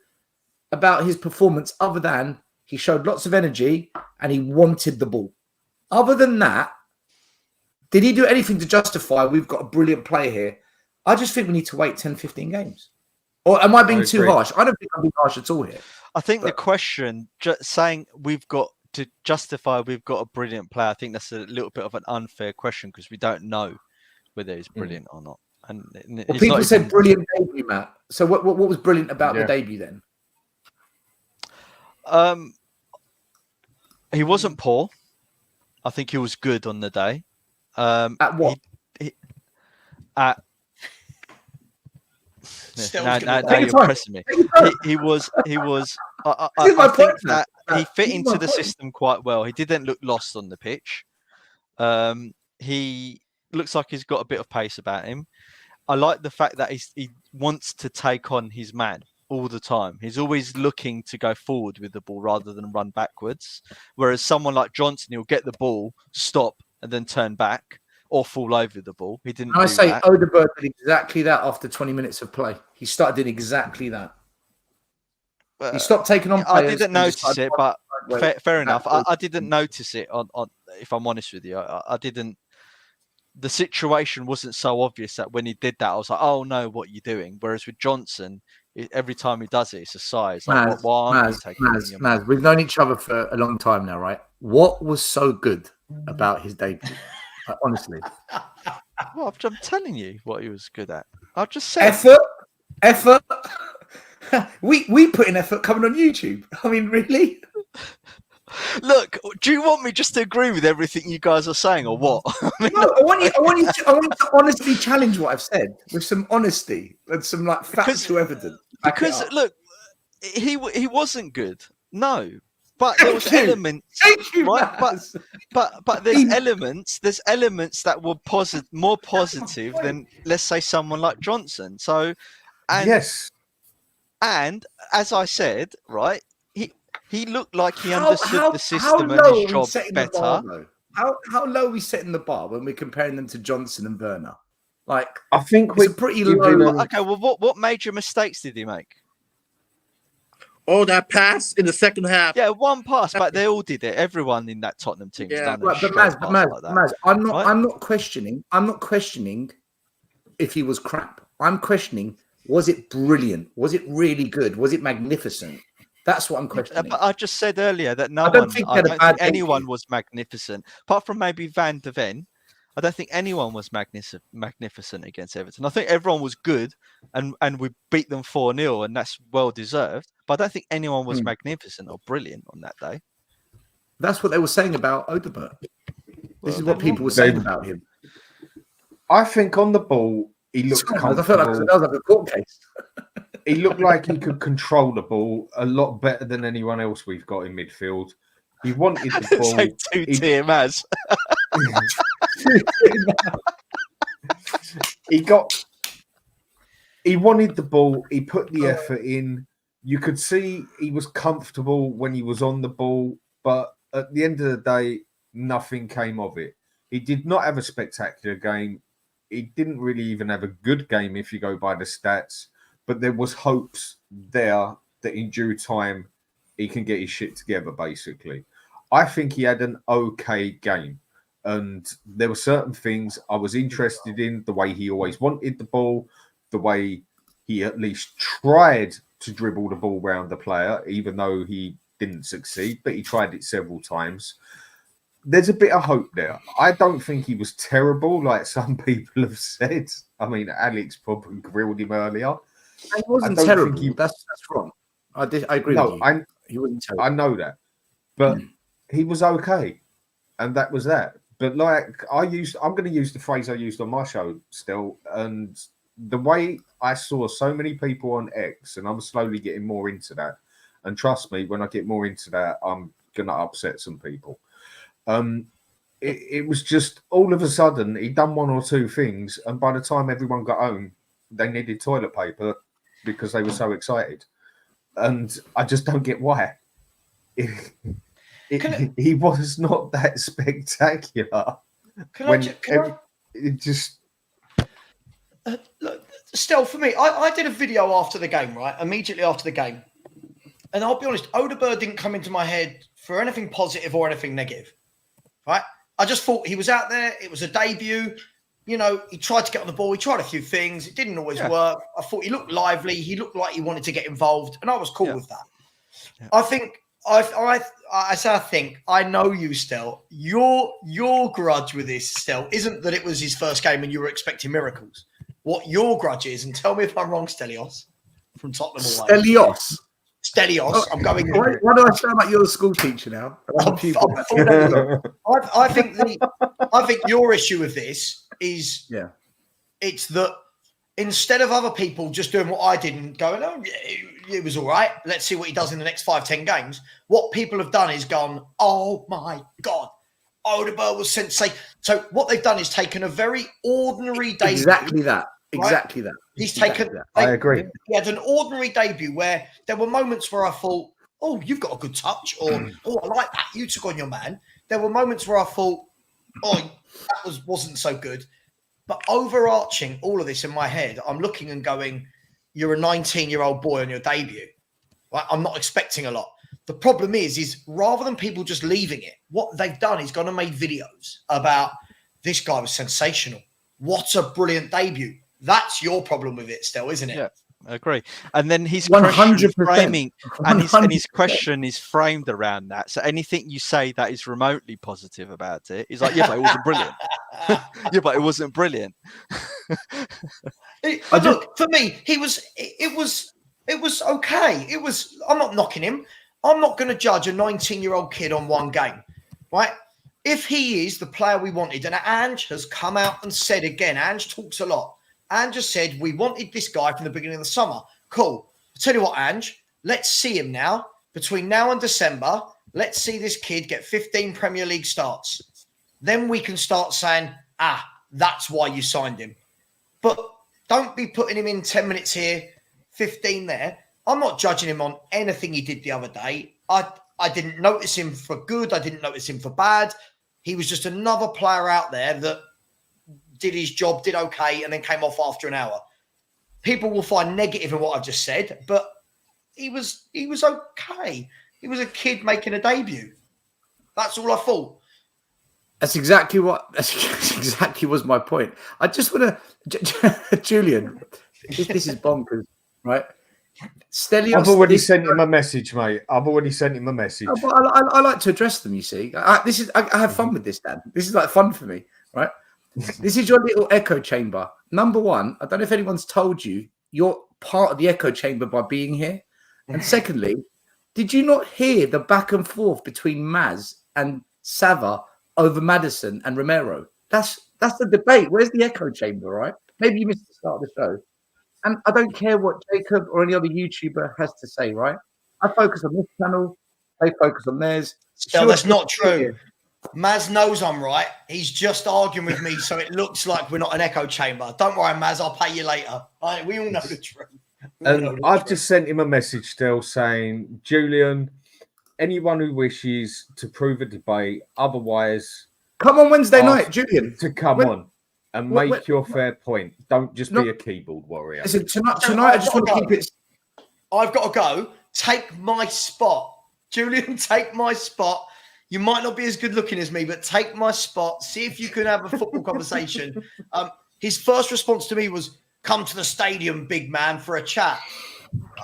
about his performance other than he showed lots of energy and he wanted the ball? Other than that, did he do anything to justify we've got a brilliant player here? I just think we need to wait 10, 15 games. Or am I being too harsh? I don't think I'm being harsh at all here. I think the question, just saying we've got to justify we've got a brilliant player, I think that's a little bit of an unfair question because we don't know whether he's brilliant or not. And well, people said brilliant debut, Matt. So what was brilliant about the debut then? He wasn't poor. I think he was good on the day. At what? Now you're pressing me. He was. I think that he fit into the system quite well. He didn't look lost on the pitch. He looks like he's got a bit of pace about him. I like the fact that he wants to take on his man all the time. He's always looking to go forward with the ball rather than run backwards. Whereas someone like Johnson, he'll get the ball, stop, and then turn back or fall over the ball. He didn't. I say Odegaard did exactly that after 20 minutes of play. He started doing exactly that. He stopped taking on players. I didn't notice it, but fair enough. I didn't notice it. On if I'm honest with you, I didn't. The situation wasn't so obvious that when he did that, I was like, "Oh no, what are you doing?" Whereas with Johnson, every time he does it, it's a size. Like, Maz, we've known each other for a long time now, right? What was so good about his debut? Honestly, well, I'm telling you what he was good at. I'll just say effort. we put in effort coming on YouTube. I mean, really? Look, do you want me just to agree with everything you guys are saying, or what? No, I want you to honestly challenge what I've said with some honesty and some factual evidence. Because look, he wasn't good. No, but there was elements. Thank you, right? But there's elements. There's elements that were more positive than, let's say, someone like Johnson. So, yes. And as I said, right, he looked like he understood the system and his job better. How low are we setting the bar when we're comparing them to Johnson and Werner? Like, I think we're pretty low. Okay, well, what major mistakes did he make? Oh, that pass in the second half. Yeah, one pass, but they all did it. Everyone in that Tottenham team. Yeah, but Maz, I'm not questioning. I'm not questioning if he was crap. I'm questioning, was it brilliant? Was it really good? Was it magnificent? That's what I'm questioning. But I just said earlier that I don't think anyone was magnificent, apart from maybe Van de Ven. I don't think anyone was magnificent against Everton. I think everyone was good, and we beat them 4-0, and that's well deserved. But I don't think anyone was magnificent or brilliant on that day. That's what they were saying about Odegaard. This is what people were saying about him. I think on the ball, he looked comfortable. I felt like that was like a court case. He looked like he could control the ball a lot better than anyone else we've got in midfield. He wanted the ball. Say two-tier Maz. He wanted the ball. He put the effort in. You could see he was comfortable when he was on the ball, but at the end of the day, nothing came of it. He did not have a spectacular game. He didn't really even have a good game if you go by the stats, but there was hopes there that in due time he can get his shit together, basically. I think he had an okay game, and there were certain things I was interested in, the way he always wanted the ball, the way he at least tried to dribble the ball around the player, even though he didn't succeed, but he tried it several times. There's a bit of hope there. I don't think he was terrible, like some people have said. I mean, Alex probably grilled him earlier. He wasn't terrible. That's wrong. I agree with you. He wasn't terrible. I know that. But he was okay. And that was that. But like I'm going to use the phrase I used on my show still. And the way I saw so many people on X, and I'm slowly getting more into that. And trust me, when I get more into that, I'm going to upset some people. It was just all of a sudden he'd done one or two things, and by the time everyone got home, they needed toilet paper because they were so excited. And I just don't get why. He was not that spectacular. Still, for me, I did a video after the game, right? Immediately after the game. And I'll be honest, Odegaard didn't come into my head for anything positive or anything negative, right? I just thought he was out there. It was a debut. You know, he tried to get on the ball. He tried a few things. It didn't always work. I thought he looked lively. He looked like he wanted to get involved. And I was cool with that. Yeah. I think, I know you, Stel. Your grudge with this, Stel, isn't that it was his first game and you were expecting miracles. What your grudge is, and tell me if I'm wrong, Stelios, from Tottenham away. Stelios. I'm going. Why do I sound like you're a school teacher now? I think your issue with this is it's that instead of other people just doing what I did and going, oh, it was all right, let's see what he does in the next 5-10 games. What people have done is gone, oh my God, Odegaard was sensational. So what they've done is taken a very ordinary debut. Exactly that. He's taken. I agree. He had an ordinary debut where there were moments where I thought, "Oh, you've got a good touch," or "Oh, I like that. You took on your man." There were moments where I thought, "Oh, that wasn't so good." But overarching all of this in my head, I'm looking and going, "You're a 19-year-old boy on your debut. Right? I'm not expecting a lot." The problem is rather than people just leaving it, what they've done is gone and made videos about this guy was sensational. What a brilliant debut. That's your problem with it still, isn't it? Yeah, I agree. And then his question framing and his question is framed around that. So anything you say that is remotely positive about it is like, yeah, but it wasn't brilliant. Yeah, but it wasn't brilliant. Look, for me, it was okay. I'm not knocking him. I'm not going to judge a 19-year-old kid on one game, right? If he is the player we wanted, and Ange has come out and said again, Ange talks a lot. Ange just said, we wanted this guy from the beginning of the summer. Cool. I'll tell you what, Ange, let's see him now. Between now and December, let's see this kid get 15 Premier League starts. Then we can start saying, that's why you signed him. But don't be putting him in 10 minutes here, 15 there. I'm not judging him on anything he did the other day. I didn't notice him for good. I didn't notice him for bad. He was just another player out there that did his job, did okay, and then came off after an hour. People will find negative in what I've just said, but he was okay. He was a kid making a debut. That's all I thought. That's exactly was my point. I just want to, Julian, this is bonkers, right? Stelios, I've already this- sent him a message, mate. I've already sent him a message. Oh, but I like to address them. You see, I have fun with this, Dan. This is like fun for me, right? This is your little echo chamber. Number one, I don't know if anyone's told you you're part of the echo chamber by being here. And secondly, did you not hear the back and forth between Maz and Sava over Maddison and Romero? That's the debate. Where's the echo chamber, right? Maybe you missed the start of the show. And I don't care what Jacob or any other YouTuber has to say, right? I focus on this channel. They focus on theirs. Still, that's not true. Maz knows I'm right. He's just arguing with me, so it looks like we're not an echo chamber. Don't worry, Maz. I'll pay you later. We all know the truth. And I've just sent him a message still saying, Julian, anyone who wishes to prove a debate, otherwise, come on Wednesday night, Julian. To come on and make your fair point. Don't just be a keyboard warrior. Listen, tonight I just want to keep it. I've got to go. Take my spot. Julian, take my spot. You might not be as good looking as me, but take my spot. See if you can have a football conversation. His first response to me was, come to the stadium, big man, for a chat.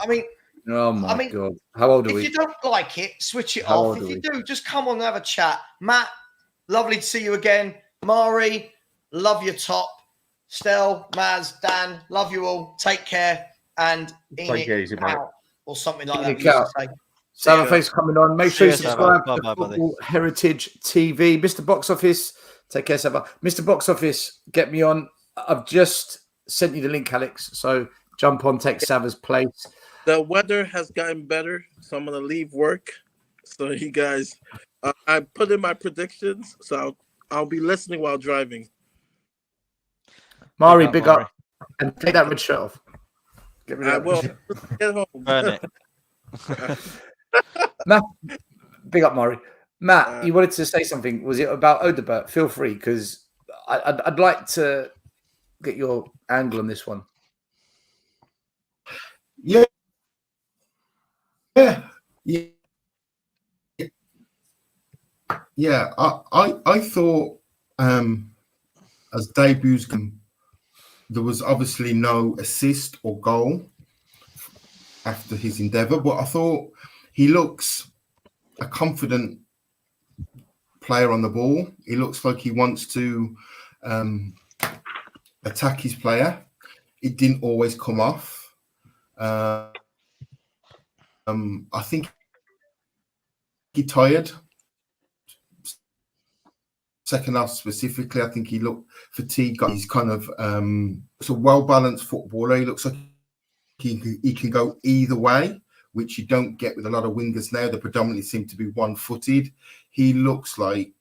I mean, oh my God. How old are we? If you don't like it, switch it off. If you do, just come on and have a chat. Matt, lovely to see you again. Mari, love your top. Stel, Maz, Dan, love you all. Take care. And take it easy, mate. Or something like that. Sava Face coming on. Make sure you subscribe to Bye, Football Heritage TV. Mr. Box Office, take care, Sava. Mr. Box Office, get me on. I've just sent you the link, Alex. So jump on, take Sava's place. The weather has gotten better, so I'm going to leave work. So you guys, I put in my predictions, so I'll be listening while driving. Mari, big up. And take that red shirt off. Get rid of it. Well, get home. Burn it. Matt, big up, Mari. Matt, you wanted to say something. Was it about Odebert? Feel free, because I'd like to get your angle on this one. Yeah. I thought as debuts, there was obviously no assist or goal after his endeavour, but I thought he looks a confident player on the ball. He looks like he wants to attack his player. It didn't always come off. I think he tired. Second half specifically, I think he looked fatigued. He's kind of it's a well-balanced footballer. He looks like he can go either way, which you don't get with a lot of wingers now. They predominantly seem to be one-footed. He looks like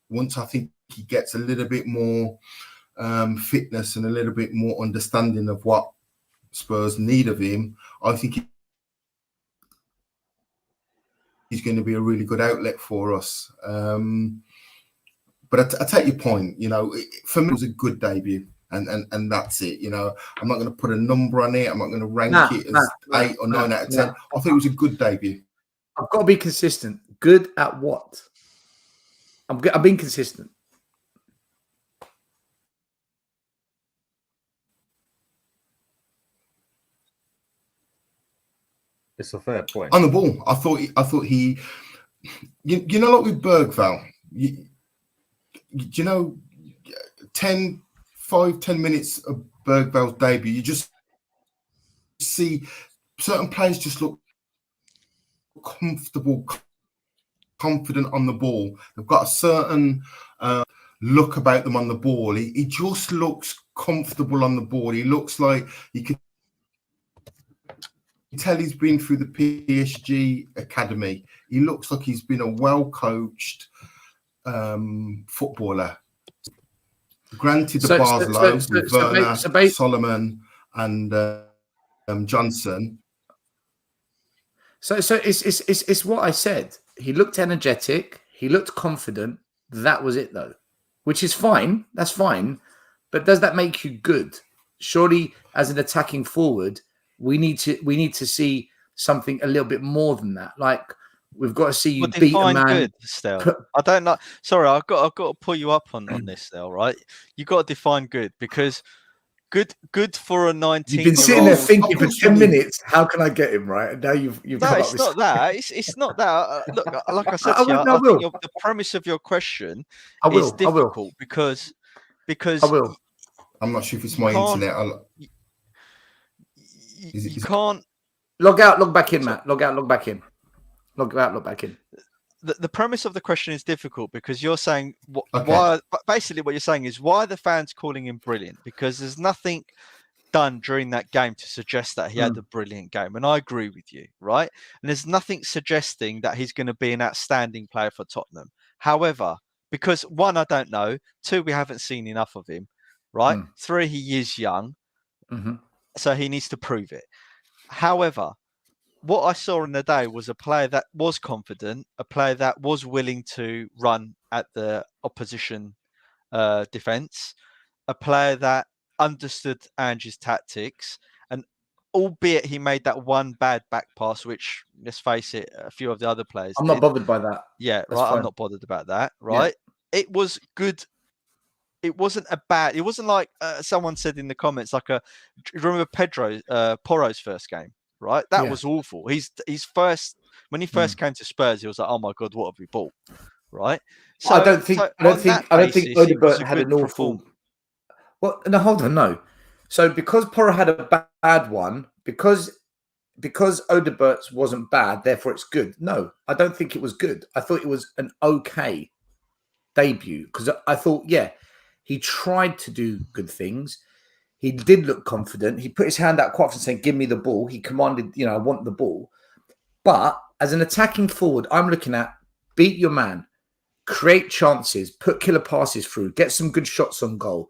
once I think he gets a little bit more fitness and a little bit more understanding of what Spurs need of him, I think he's going to be a really good outlet for us. But I take your point. You know, for me, it was a good debut, and that's it. You know, I'm not going to put a number on it. I'm not going to rank it as 8 or 9 out of 10. I think it was a good debut. I've got to be consistent. Good at what? I'm being consistent. It's a fair point. On the ball, I thought he, you know, like with Bergvall, you know, 10 minutes of Bergvall's debut, you just see certain players just look comfortable, confident on the ball. They've got a certain look about them on the ball. He just looks comfortable on the ball. He looks like you can tell he's been through the PSG academy. He looks like he's been a well-coached footballer. Granted, the bars low with Werner, Solomon, and Johnson. So it's what I said. He looked energetic. He looked confident. That was it, though, which is fine. That's fine. But does that make you good? Surely, as an attacking forward, we need to see something a little bit more than that. Like, we've got to see you beat a man. Good, Stel. I don't know. Sorry, I've got to pull you up on this, Stel. Right? You got to define good, because good for a 19. You've been sitting there Of thinking for course 10 you do. minutes, how can I get him right? And now you've No, come up it's with not that. It's not that. Look, like I said I to you, will, I I think will. the premise of your question I is will. I will. difficult because I will. I'm not sure if it's you my can't internet. you can't. Log out, log back in, So- Matt. Log out, log back in. Log out, log back in. The premise of the question is difficult because you're saying Okay. why. Basically, what you're saying is why are the fans calling him brilliant? Because there's nothing done during that game to suggest that he had a brilliant game, and I agree with you, right? And there's nothing suggesting that he's going to be an outstanding player for Tottenham. However, because one, I don't know. Two, we haven't seen enough of him, right? Three, he is young, so he needs to prove it. However, what I saw in the day was a player that was confident, a player that was willing to run at the opposition defence, a player that understood Ange's tactics, and albeit he made that one bad back pass, which, let's face it, a few of the other players I'm did. not bothered by that. Yeah, That's right. fine. I'm not bothered about that, right? It was good. It wasn't a bad. It wasn't like someone said in the comments, like do you remember Porro's first game, right? That was awful. He's first when he first came to Spurs, he was like, "Oh my god, what have we bought?" Right? So I don't think Odegaard had an awful. Well, no, hold on, no. So because Porro had a bad one, because Odegaard's wasn't bad, therefore it's good. No, I don't think it was good. I thought it was an okay debut because I thought, he tried to do good things. He did look confident. He put his hand out quite often saying, "Give me the ball." He commanded, I want the ball. But as an attacking forward, I'm looking at beat your man, create chances, put killer passes through, get some good shots on goal.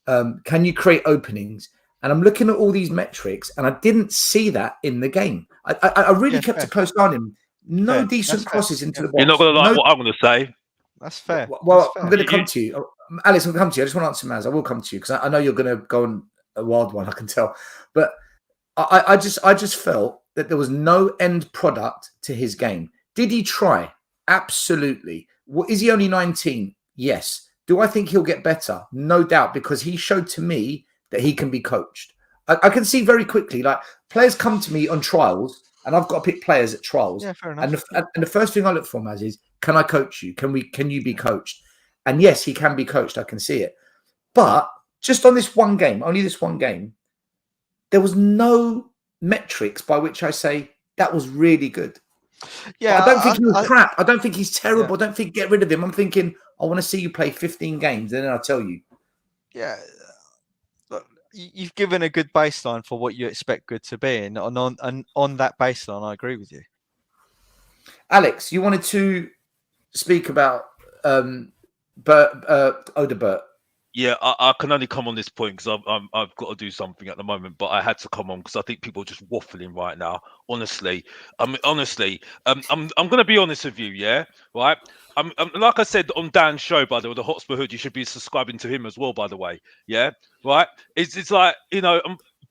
Can you create openings? And I'm looking at all these metrics, and I didn't see that in the game. I really kept a close eye on him. No decent crosses into the box. You're not going to like what I'm going to say. That's fair. Well, I'm going to come to you. Alex, I'm going to come to you. I just want to answer Maz. I will come to you because I know you're going to go on a wild one, I can tell. But I just felt that there was no end product to his game. Did he try? Absolutely. Is he only 19? Yes. Do I think he'll get better? No doubt, because he showed to me that he can be coached. I can see very quickly, like players come to me on trials, and I've got to pick players at trials. Yeah, fair enough. And the first thing I look for, Maz, is can I coach you? Can you be coached? And yes, he can be coached. I can see it. But just on this one game, only this one game, there was no metrics by which I say that was really good. Yeah, but I don't think he was crap. I don't think he's terrible. I don't think get rid of him. I'm thinking I want to see you play 15 games, and then I'll tell you. Yeah, look, you've given a good baseline for what you expect good to be, and on that baseline, I agree with you. Alex, you wanted to speak about Odegaard. Yeah, I can only come on this point because I've got to do something at the moment, but I had to come on because I think people are just waffling right now. Honestly, I'm going to be honest with you, yeah, right. Like I said on Dan's show, by the way, the Hotspur Hood, you should be subscribing to him as well, by the way, yeah, right. It's like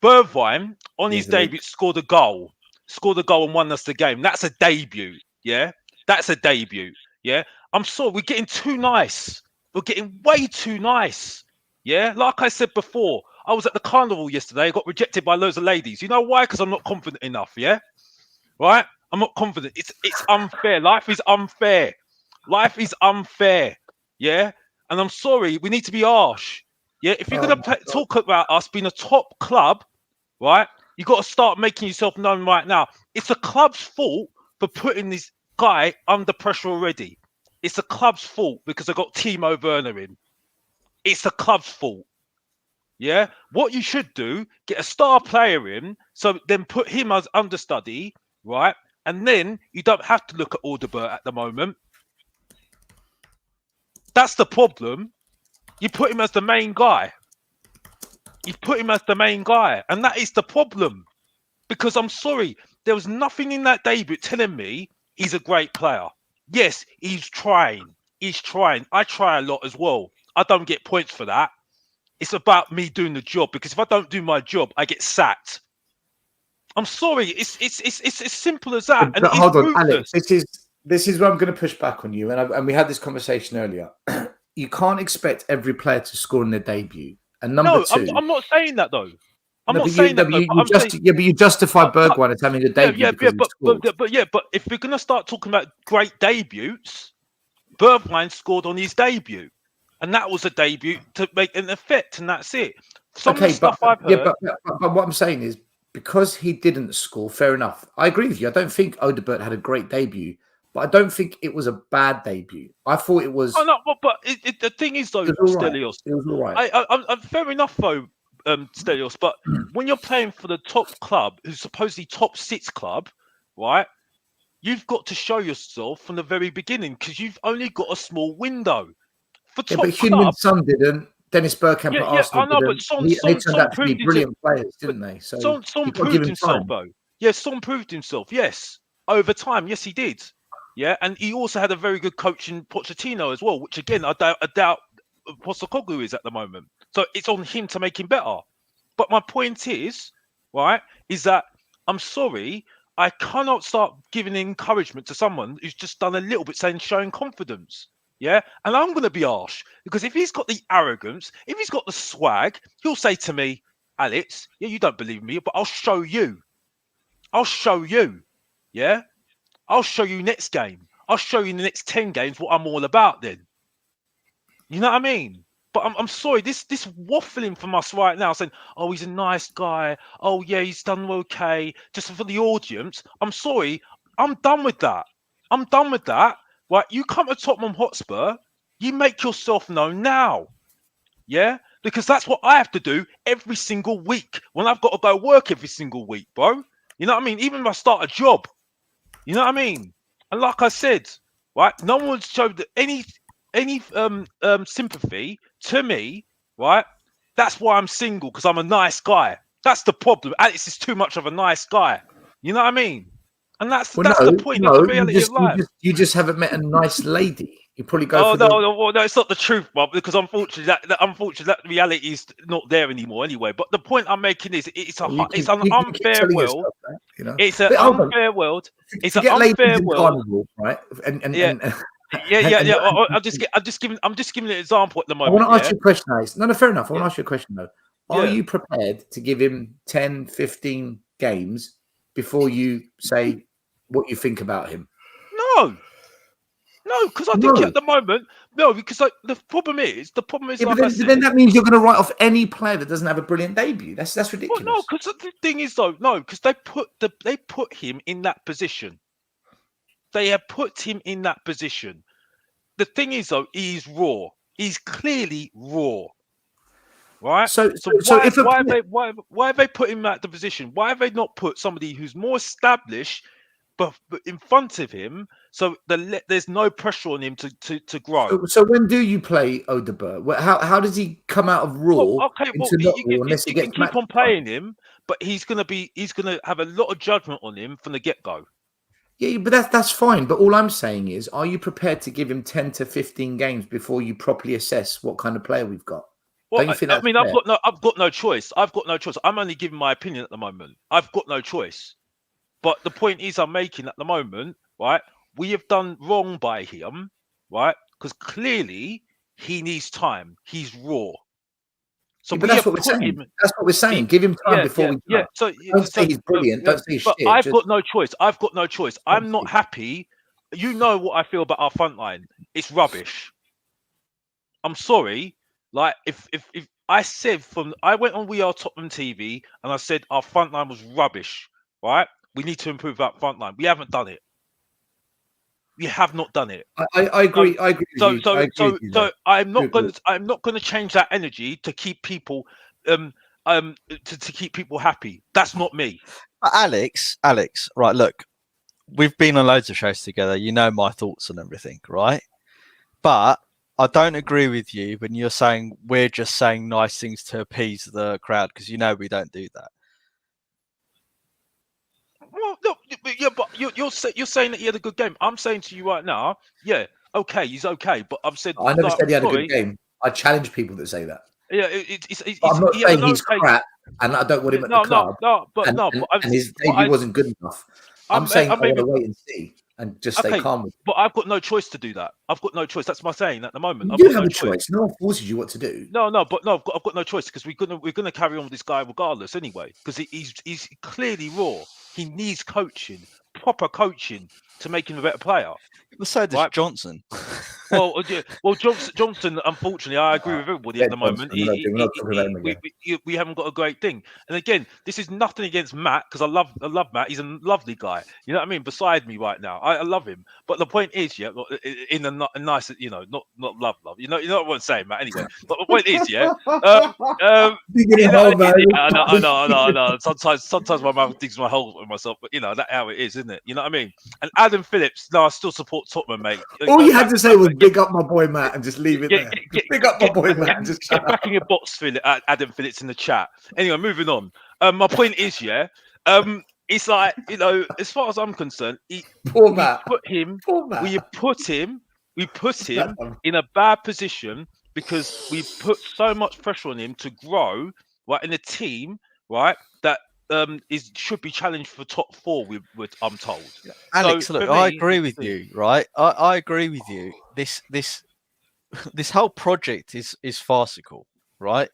Bergwijn on his debut scored a goal and won us the game. That's a debut, yeah. That's a debut, yeah. I'm sorry, we're getting too nice. We're getting way too nice. Yeah, like I said before, I was at the carnival yesterday. I got rejected by loads of ladies. You know why? Because I'm not confident enough. Yeah, right. I'm not confident. It's unfair. Life is unfair. Life is unfair. Yeah, and I'm sorry. We need to be harsh. Yeah, if you're gonna talk about us being a top club, right? You got to start making yourself known right now. It's the club's fault for putting this guy under pressure already. It's the club's fault because I got Timo Werner in. It's the club's fault. Yeah? What you should do, get a star player in, so then put him as understudy, right? And then you don't have to look at Odegaard at the moment. That's the problem. You put him as the main guy. You put him as the main guy. And that is the problem. Because I'm sorry, there was nothing in that debut telling me he's a great player. Yes, he's trying. He's trying. I try a lot as well. I don't get points for that. It's about me doing the job, because if I don't do my job, I get sacked. I'm sorry. It's as simple as that. And hold on, Alex. This is where I'm going to push back on you. And we had this conversation earlier. You can't expect every player to score in their debut. And number No, two, I'm not saying that though. I'm no, not but saying that though. But I'm saying, but you justify but, Bergwijn as having a debut because he scored. but if we're gonna start talking about great debuts, Bergwijn scored on his debut, and that was a debut to make an effect, and that's it. Some of the stuff I've heard. But what I'm saying is because he didn't score, fair enough. I agree with you. I don't think Odebert had a great debut, but I don't think it was a bad debut. I thought it was. Oh no, but the thing is though, It was all right. Stelios. It was all right. I'm fair enough though, Stelios. But when you're playing for the top club, who's supposedly top 6 club, right? You've got to show yourself from the very beginning because you've only got a small window. For top but Heung-min club, Son didn't. Dennis Bergkamp at Arsenal I know, didn't. but They turned out to be brilliant players, didn't they? So Son you've got to give proved him himself time. though. Yeah, Son proved himself. Yes, over time, yes, he did. Yeah, and he also had a very good coach in Pochettino as well, which again I doubt Postecoglou is at the moment. So it's on him to make him better. But my point is, right, is that I'm sorry, I cannot start giving encouragement to someone who's just done a little bit, showing confidence. Yeah, and I'm going to be harsh because if he's got the arrogance, if he's got the swag, he'll say to me, Alex, yeah, you don't believe me, but I'll show you. I'll show you. Yeah, I'll show you next game. I'll show you in the next 10 games what I'm all about then. You know what I mean? But I'm sorry, this waffling from us right now, saying, oh, he's a nice guy. Oh, yeah, he's done okay. Just for the audience. I'm sorry. I'm done with that. I'm done with that. Right? You come to Tottenham Hotspur, you make yourself known now. Yeah? Because that's what I have to do every single week when I've got to go work every single week, bro. You know what I mean? Even if I start a job. You know what I mean? And like I said, right, no one's showed any sympathy to me, right? That's why I'm single, because I'm a nice guy. That's the problem. Alex is too much of a nice guy. You know what I mean? And that's the point. That's the reality of life. You just haven't met a nice lady. You probably go. Oh no, it's not the truth, Bob. Because unfortunately, that reality is not there anymore anyway. But the point I'm making is, it's an unfair world. You know? It's an unfair world. It's an unfair world, right? And yeah. I'm just giving an example at the moment. I want to ask you a question, Alex. No, fair enough. I want to ask you a question though. Are Yeah. you prepared to give him 10, 15 games before you say what you think about him? No, because I think at the moment, because the problem is, but then that means you're going to write off any player that doesn't have a brilliant debut. That's ridiculous. Well, no, because the thing is though, because they put him in that position. They have put him in that position. The thing is though, he's raw. He's clearly raw. Right. So why have they put him at the position? Why have they not put somebody who's more established, but in front of him, so there's no pressure on him to grow? So when do you play Odebert? How does he come out of raw into not raw unless he gets can keep on playing him, but he's gonna have a lot of judgment on him from the get-go. Yeah, but that's fine. But all I'm saying is, are you prepared to give him 10 to 15 games before you properly assess what kind of player we've got? Well, I've got no choice. I'm only giving my opinion at the moment. I've got no choice. But the point is I'm making at the moment, right? We have done wrong by him, right? Because clearly he needs time. He's raw. So but that's what we're saying. That's what we're saying. Give him time before we. Yeah. So don't say he's brilliant. Don't say he's shit. I've got no choice. I'm not happy. You know what I feel about our front line. It's rubbish. I'm sorry. Like if I said I went on We Are Tottenham TV and I said our front line was rubbish, right? We need to improve that front line. We haven't done it. We have not done it. I agree. I agree. So I'm not going to change that energy to keep people to keep people happy. That's not me. Alex, right? Look, we've been on loads of shows together. You know my thoughts on everything, right? But I don't agree with you when you're saying we're just saying nice things to appease the crowd, because you know we don't do that. Well, look, yeah, but you're saying that he had a good game. I'm saying to you right now, yeah, okay, he's okay. But I've said I never said he had a good game. I challenge people that say that. Yeah, I'm not saying he's crap, and I don't want him at the club. But his debut wasn't good enough. I'm saying I want to wait and see. and just stay calm with it. But I've got no choice to do that. I've got no choice. That's my saying at the moment. You I've do got have no a choice. No one forces you what to do. No, but I've got no choice because we're gonna carry on with this guy regardless anyway. Because he's clearly raw. He needs coaching, proper coaching, to make him a better player. Well, so does Johnson. Well, Johnson. Unfortunately, I agree with everybody at the moment. We're not talking about him again. We haven't got a great thing. And again, this is nothing against Matt because I love Matt. He's a lovely guy. You know what I mean? Beside me right now, I love him. But the point is, yeah, in a nice, you know, not love. You know what I'm saying, Matt. Anyway, but the point is, yeah. I know. Sometimes my mouth digs my hole in myself, but you know that's how it is, isn't it? You know what I mean? And Adam Phillips, no, I still support Tottenham, mate. All you had to say was big up my boy Matt and just leave it there. Big up my boy Matt and just get back in your box, Adam Phillips in the chat. Anyway, moving on. My point is, yeah, it's like, you know, as far as I'm concerned, we put him in a bad position because we put so much pressure on him to grow, right, in a team, right, that should be challenged for top 4. I'm told. Alex, So, look, for I me, agree with you, right? I agree with you. This whole project is farcical, right?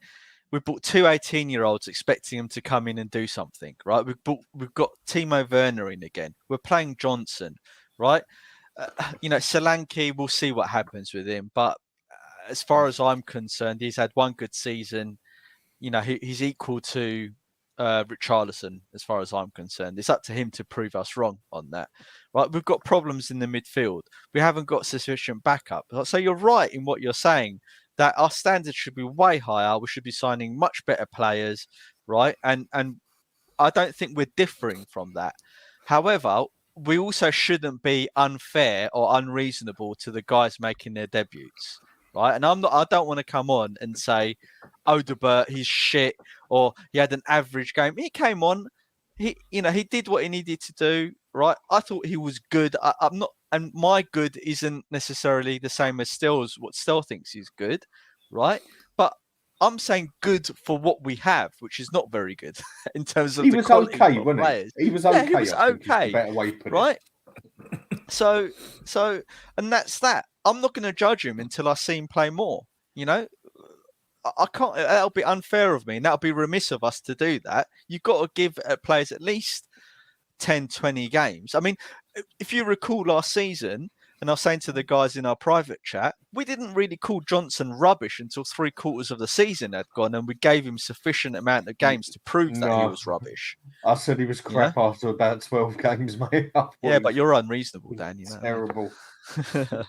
We've bought 2 18-year-olds expecting them to come in and do something, right? We've got Timo Werner in again. We're playing Johnson, right? You know, Solanke, we'll see what happens with him. But as far as I'm concerned, he's had one good season. You know, he's equal to Richarlison as far as I'm concerned. It's up to him to prove us wrong on that, right? We've got problems in the midfield. We haven't got sufficient backup. So you're right in what you're saying, that our standards should be way higher. We should be signing much better players, right? And I don't think we're differing from that. However, we also shouldn't be unfair or unreasonable to the guys making their debuts, right? And I don't want to come on and say Odebert, he's shit, or he had an average game. He came on, he did what he needed to do, right? I thought he was good. I'm not, and my good isn't necessarily the same as Still's, what Still thinks is good, right? But I'm saying good for what we have, which is not very good in terms of the quality of players. He was okay. He was okay, better way to put right? So, and that's that. I'm not going to judge him until I see him play more. You know, I can't. That'll be unfair of me, and that'll be remiss of us to do that. You've got to give players at least 10, 20 games. I mean, if you recall last season, and I was saying to the guys in our private chat, we didn't really call Johnson rubbish until 3/4 of the season had gone, and we gave him sufficient amount of games to prove that he was rubbish. I said he was crap after about 12 games, mate. Yeah, but you're unreasonable, Dan. You know, terrible.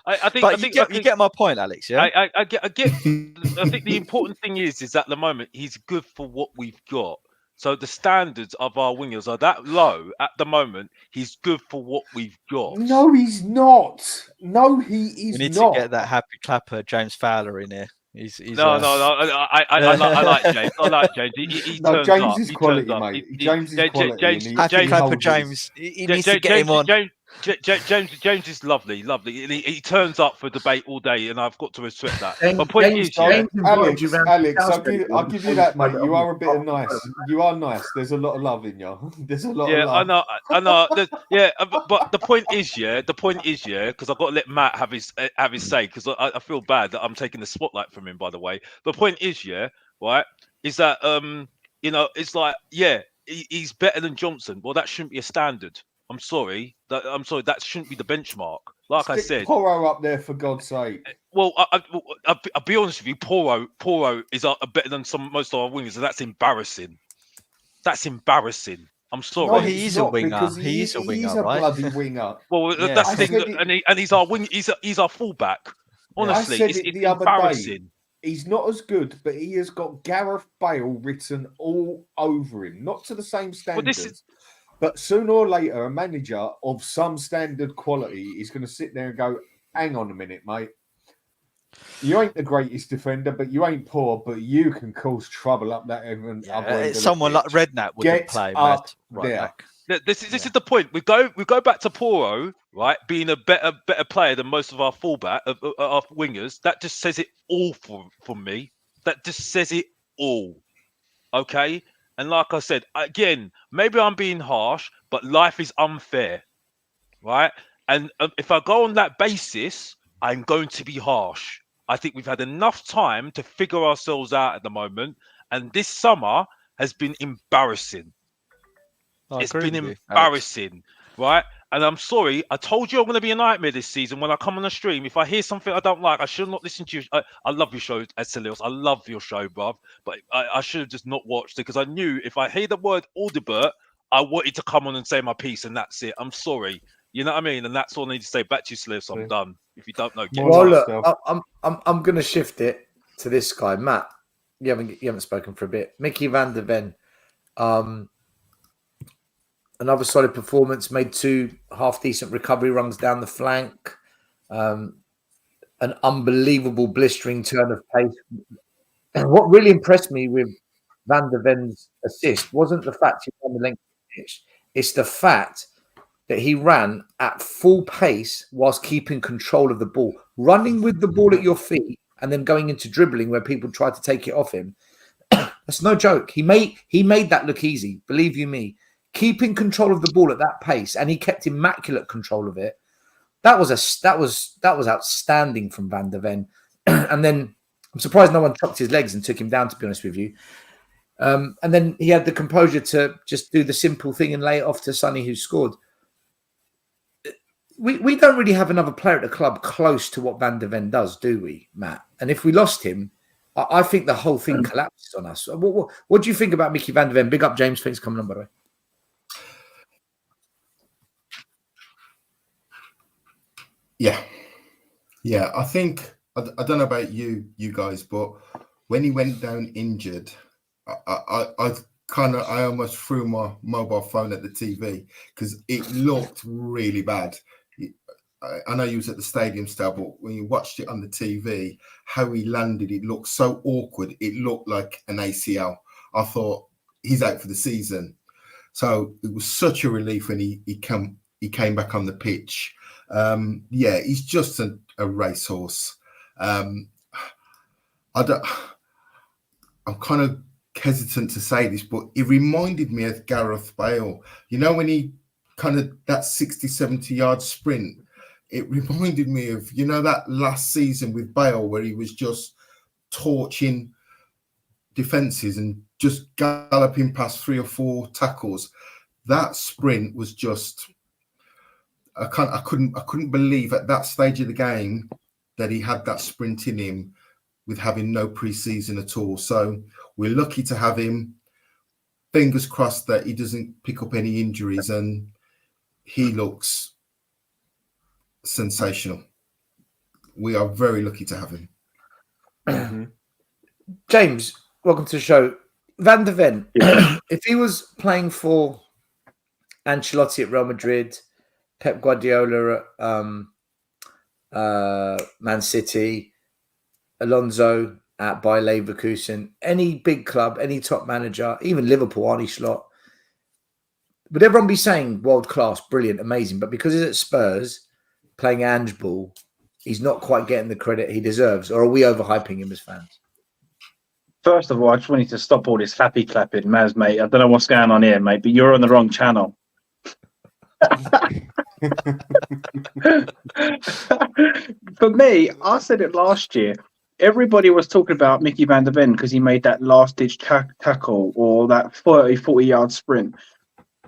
I think you get my point, Alex. Yeah, I get. I think the important thing is at the moment he's good for what we've got. So the standards of our wingers are that low at the moment. He's good for what we've got. No, he's not. No, he is not. We need to get that happy clapper James Fowler in here. He's no. I like James. I like James. He turns James up. is quality, mate. James is quality. Happy clapper James. He needs to get him on. James is lovely. He turns up for debate all day, and I've got to respect that. James, My point is, Alex, I'll give you that, mate. You are a bit of nice. You are nice. There's a lot of love in you. There's a lot of love. I know. But the point is, because I've got to let Matt have his say, because I feel bad that I'm taking the spotlight from him, by the way. The point is, right, is that it's like, he's better than Johnson. Well, that shouldn't be a standard. I'm sorry. That shouldn't be the benchmark. Like I said, Porro up there for God's sake. Well, I'll be honest with you. Porro is better than most of our wingers, and that's embarrassing. That's embarrassing. I'm sorry. No, he is a winger. He is a winger, he's a right? bloody winger. Well, that's the thing. And he's our wing. He's our fullback. Honestly, it's embarrassing. He's not as good, but he has got Gareth Bale written all over him. Not to the same standards. But sooner or later, a manager of some standard quality is going to sit there and go, hang on a minute, mate. You ain't the greatest defender, but you ain't poor, but you can cause trouble up that end. Someone like Redknapp wouldn't play Matt right back. This is the point. We go back to Porro, right, being a better player than most of our fullback, our wingers. That just says it all for me. That just says it all. Okay? And like I said, again, maybe I'm being harsh, but life is unfair, right? And if I go on that basis, I'm going to be harsh. I think we've had enough time to figure ourselves out at the moment, and this summer has been embarrassing. I It's agree been with you, Alex. embarrassing, right? And I'm sorry, I told you I'm going to be a nightmare this season when I come on the stream. If I hear something I don't like, I should not listen to you. I love your show, Eselios. I love your show, bruv. But I should have just not watched it because I knew if I hear the word Audibert, I wanted to come on and say my piece, and that's it. I'm sorry. You know what I mean? And that's all I need to say. Back to you, Slips. I'm done. If you don't know, get Well, out. look, I'm going to shift it to this guy, Matt. You haven't spoken for a bit. Mickey van der Ven. Another solid performance, made 2 half-decent recovery runs down the flank. An unbelievable blistering turn of pace. And what really impressed me with Van der Ven's assist wasn't the fact he ran the length of the pitch. It's the fact that he ran at full pace whilst keeping control of the ball. Running with the ball at your feet and then going into dribbling where people tried to take it off him. That's no joke. He made that look easy, believe you me. Keeping control of the ball at that pace, and he kept immaculate control of it. That was outstanding from Van der Ven. And then I'm surprised no one chopped his legs and took him down, to be honest with you. And then he had the composure to just do the simple thing and lay it off to Sonny, who scored. We don't really have another player at the club close to what Van der Ven does, do we, Matt? And if we lost him, I think the whole thing collapses on us. What do you think about Mickey van der Ven? Big up, James. Thanks for coming on, by the way. Yeah. I think I don't know about you guys, but when he went down injured, I almost threw my mobile phone at the TV because it looked really bad. I know you was at the stadium still, but when you watched it on the TV, how he landed, it looked so awkward. It looked like an ACL. I thought he's out for the season. So it was such a relief when he came back on the pitch. He's just a racehorse. I'm kind of hesitant to say this, but it reminded me of Gareth Bale. You know, when he kind of that 60, 70 yard sprint, it reminded me of, you know, that last season with Bale where he was just torching defenses and just galloping past 3 or 4 tackles. That sprint was just, I couldn't believe at that stage of the game that he had that sprint in him with having no pre-season at all. So we're lucky to have him. Fingers crossed that he doesn't pick up any injuries, and he looks sensational. We are very lucky to have him. James, welcome to the show. Van der Ven, if he was playing for Ancelotti at Real Madrid, Pep Guardiola at Man City, Alonso at Bayer Leverkusen, any big club, any top manager, even Liverpool, Arne Slot, would everyone be saying world class, brilliant, amazing? But because he's at Spurs playing Ange ball, he's not quite getting the credit he deserves, or are we overhyping him as fans? First of all, I just wanted to stop all this happy clapping, Maz, mate. I don't know what's going on here, mate, but you're on the wrong channel. For me, I said it last year. Everybody was talking about Mickey van der Ven because he made that last-ditch tackle or that 40-yard sprint.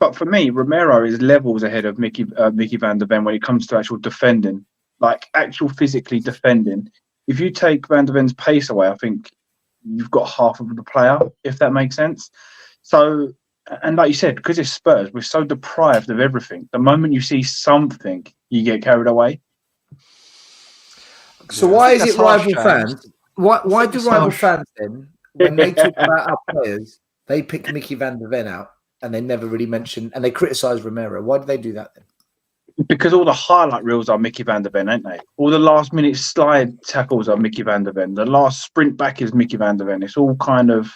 But for me, Romero is levels ahead of Mickey van der Ven when it comes to actual defending, like actual physically defending. If you take van der Ven's pace away, I think you've got half of the player, if that makes sense. So, and like you said, because it's Spurs, we're so deprived of everything. The moment you see something, you get carried away. So why is it rival fans? Why do rival fans then, when they talk about our players, they pick Mickey van der Ven out and they never really mention, and they criticise Romero? Why do they do that then? Because all the highlight reels are Mickey van der Ven, ain't they? All the last minute slide tackles are Mickey van der Ven. The last sprint back is Mickey van der Ven. It's all kind of...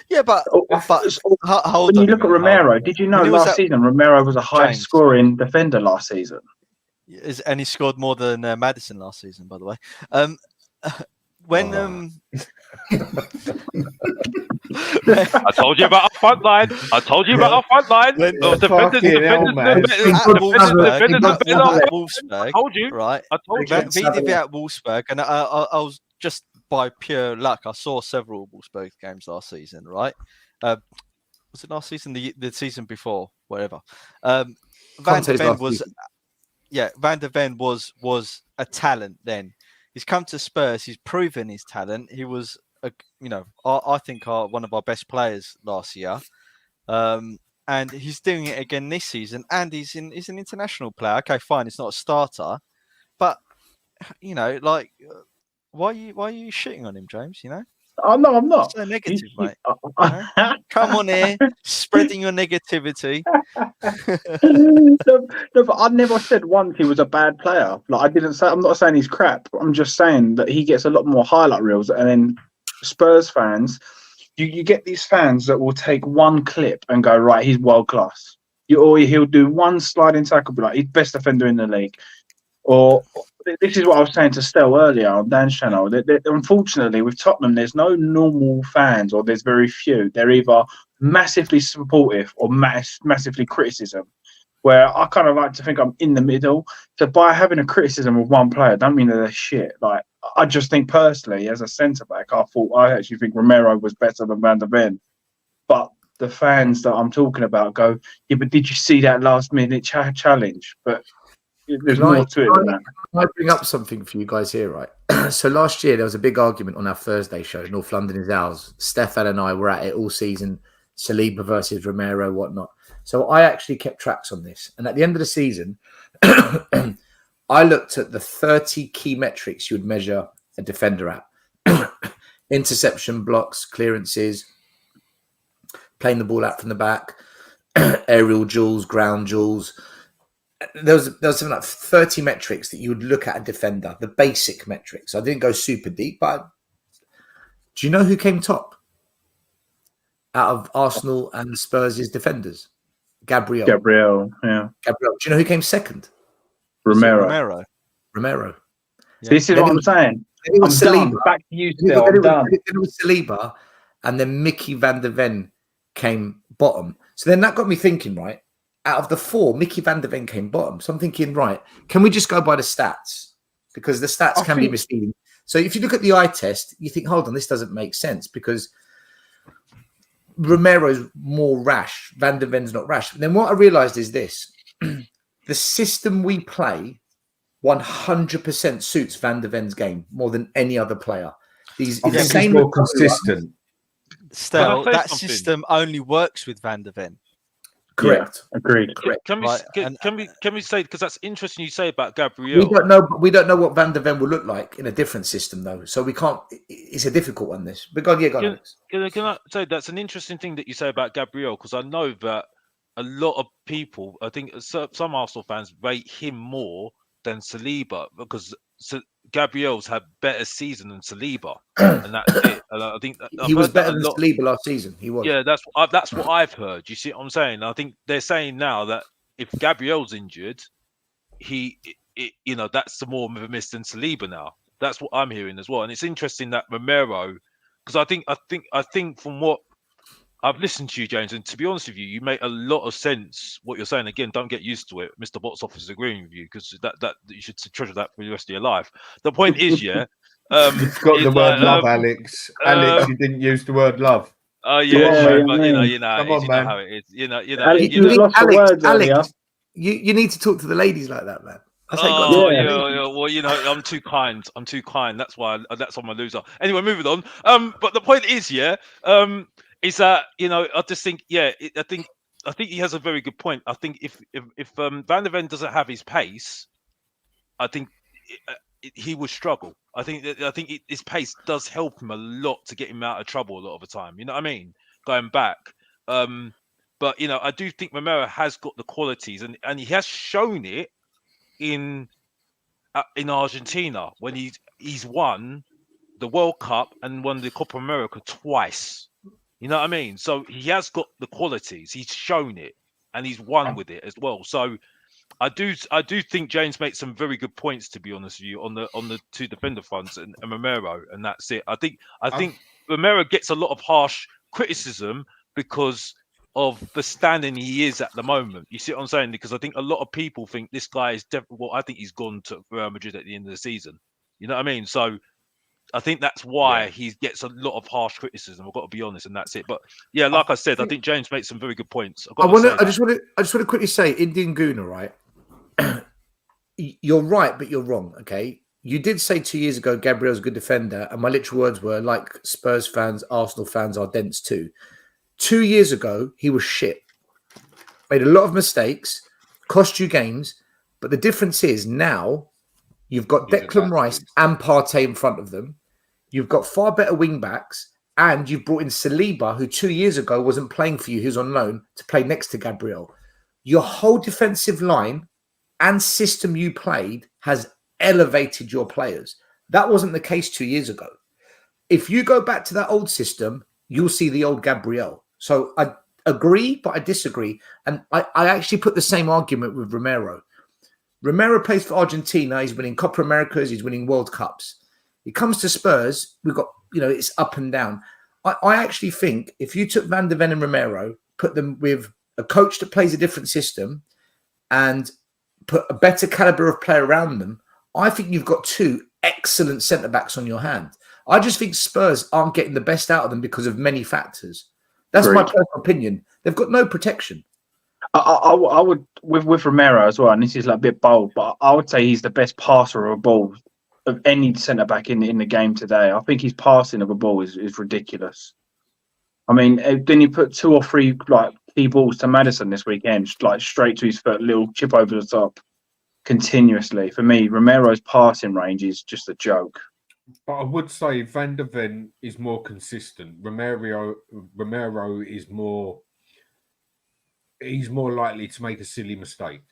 Yeah, but when you look at Romero, did you know last season Romero was a high scoring defender last season? And he scored more than Maddison last season, by the way. I told you about our front line. I told you about our front line. I told you. Right. I told you. VDV at Wolfsburg, and I was just by pure luck. I saw several Wolfsburg games last season. Right. Was it last season? The season before, whatever. Van der Ven was, Van der Ven was a talent then. He's come to Spurs. He's proven his talent. He was, I think one of our best players last year, and he's doing it again this season. And he's an international player. Okay, fine. It's not a starter, but why are you shitting on him, James? Oh no, I'm not. So negative, mate. Come on here, spreading your negativity. No, but I never said once he was a bad player. Like I didn't say. I'm not saying he's crap. I'm just saying that he gets a lot more highlight reels. And then Spurs fans, you get these fans that will take one clip and go, right, he's world class. Or he'll do one sliding tackle, be like, he's best defender in the league. Or this is what I was saying to Stel earlier on Dan's channel. Unfortunately, with Tottenham, there's no normal fans, or there's very few. They're either massively supportive or massively criticism. Where I kind of like to think I'm in the middle. So by having a criticism of one player, don't mean that they're shit. Like I just think personally, as a centre back, I actually think Romero was better than Van der Ven. But the fans that I'm talking about go, yeah, but did you see that last minute challenge? But there's more to it than that. Can I bring up something for you guys here, right? So last year there was a big argument on our Thursday show, North London is ours. Stefan and I were at it all season, Saliba versus Romero, whatnot. So I actually kept tracks on this. And at the end of the season, I looked at the 30 key metrics you would measure a defender at. Interception, blocks, clearances, playing the ball out from the back, aerial duels, ground duels. There was something like 30 metrics that you would look at a defender, the basic metrics. I didn't go super deep, but do you know who came top out of Arsenal and Spurs' defenders? Gabriel. Yeah. Gabriel. Do you know who came second? Romero. Yeah. This is what I'm saying. It was Saliba. Back to you, Stel. It was Saliba, and then Mickey van der Ven came bottom. So then that got me thinking, right? Out of the four, Mickey van der Ven came bottom. So I'm thinking, right, can we just go by the stats? Because the stats can be misleading. So if you look at the eye test, you think, hold on, this doesn't make sense because Romero's more rash. Van der Ven's not rash. Then what I realized is this. The system we play 100% suits Van der Ven's game more than any other player. He's more consistent. Still, that system only works with Van der Ven. Correct. Yeah, agreed. Correct. Can we say, because that's interesting you say about Gabriel. We don't know what Van der Ven will look like in a different system though. So we can't. It's a difficult one. This, but go on, Alex. Can I say that's an interesting thing that you say about Gabriel, because I know that a lot of people, I think some Arsenal fans rate him more than Saliba because Gabriel's had better season than Saliba, and that's it. And I think he was better than Saliba last season. He was. Yeah, that's what I've heard. You see what I'm saying? I think they're saying now that if Gabriel's injured, that's the more of a miss than Saliba now. That's what I'm hearing as well. And it's interesting that Romero, because I think from what I've listened to you, James, and to be honest with you, you make a lot of sense what you're saying. Again, don't get used to it. Mr. Box Office is agreeing with you because that you should treasure that for the rest of your life. The point is, yeah. You've got the word love, Alex. Alex, you didn't use the word love. Oh yeah, but you know how it is. Alex, you need to talk to the ladies like that, man. I'm too kind. That's why I'm a loser. Anyway, moving on. But the point is, is that I just think, I think he has a very good point. I think if Van der Ven doesn't have his pace, I think he would struggle. I think his pace does help him a lot to get him out of trouble a lot of the time. You know what I mean? Going back, but I do think Romero has got the qualities, and he has shown it in Argentina when he's won the World Cup and won the Copa America twice. You know what I mean? So he has got the qualities. He's shown it, and he's won with it as well. So I do think James makes some very good points, to be honest with you, on the two defender fronts and Romero, and that's it. I think Romero gets a lot of harsh criticism because of the standing he is at the moment. You see what I'm saying? Because I think a lot of people think this guy is definitely. Well, I think he's gone to Real Madrid at the end of the season. You know what I mean? So I think that's why he gets a lot of harsh criticism. I've got to be honest, and that's it. But yeah, like I said, I think James makes some very good points. I just want to quickly say, Indian Guna, right? You're right, but you're wrong. Okay, you did say 2 years ago Gabriel's a good defender, and my literal words were like Spurs fans, Arsenal fans are dense too. 2 years ago, he was shit. Made a lot of mistakes, cost you games, but the difference is now you've got Declan Rice and Partey in front of them. You've got far better wing backs, and you've brought in Saliba, who 2 years ago wasn't playing for you, who's on loan, to play next to Gabriel. Your whole defensive line and system you played has elevated your players. That wasn't the case 2 years ago. If you go back to that old system, you'll see the old Gabriel. So I agree, but I disagree. And I actually put the same argument with Romero. Romero plays for Argentina. He's winning Copa Americas. He's winning World Cups. He comes to Spurs. We've got, it's up and down. I actually think if you took Van de Ven and Romero, put them with a coach that plays a different system and put a better caliber of player around them, I think you've got two excellent centre-backs on your hand. I just think Spurs aren't getting the best out of them because of many factors. That's my personal opinion. They've got no protection. I would with Romero as well, and this is like a bit bold, but I would say he's the best passer of a ball of any centre back in the game today. I think his passing of a ball is ridiculous. I mean, then you put 2 or 3 like key balls to Maddison this weekend, like straight to his foot, little chip over the top, continuously. For me, Romero's passing range is just a joke. But I would say Van de Ven is more consistent. Romero is more. He's more likely to make a silly mistake.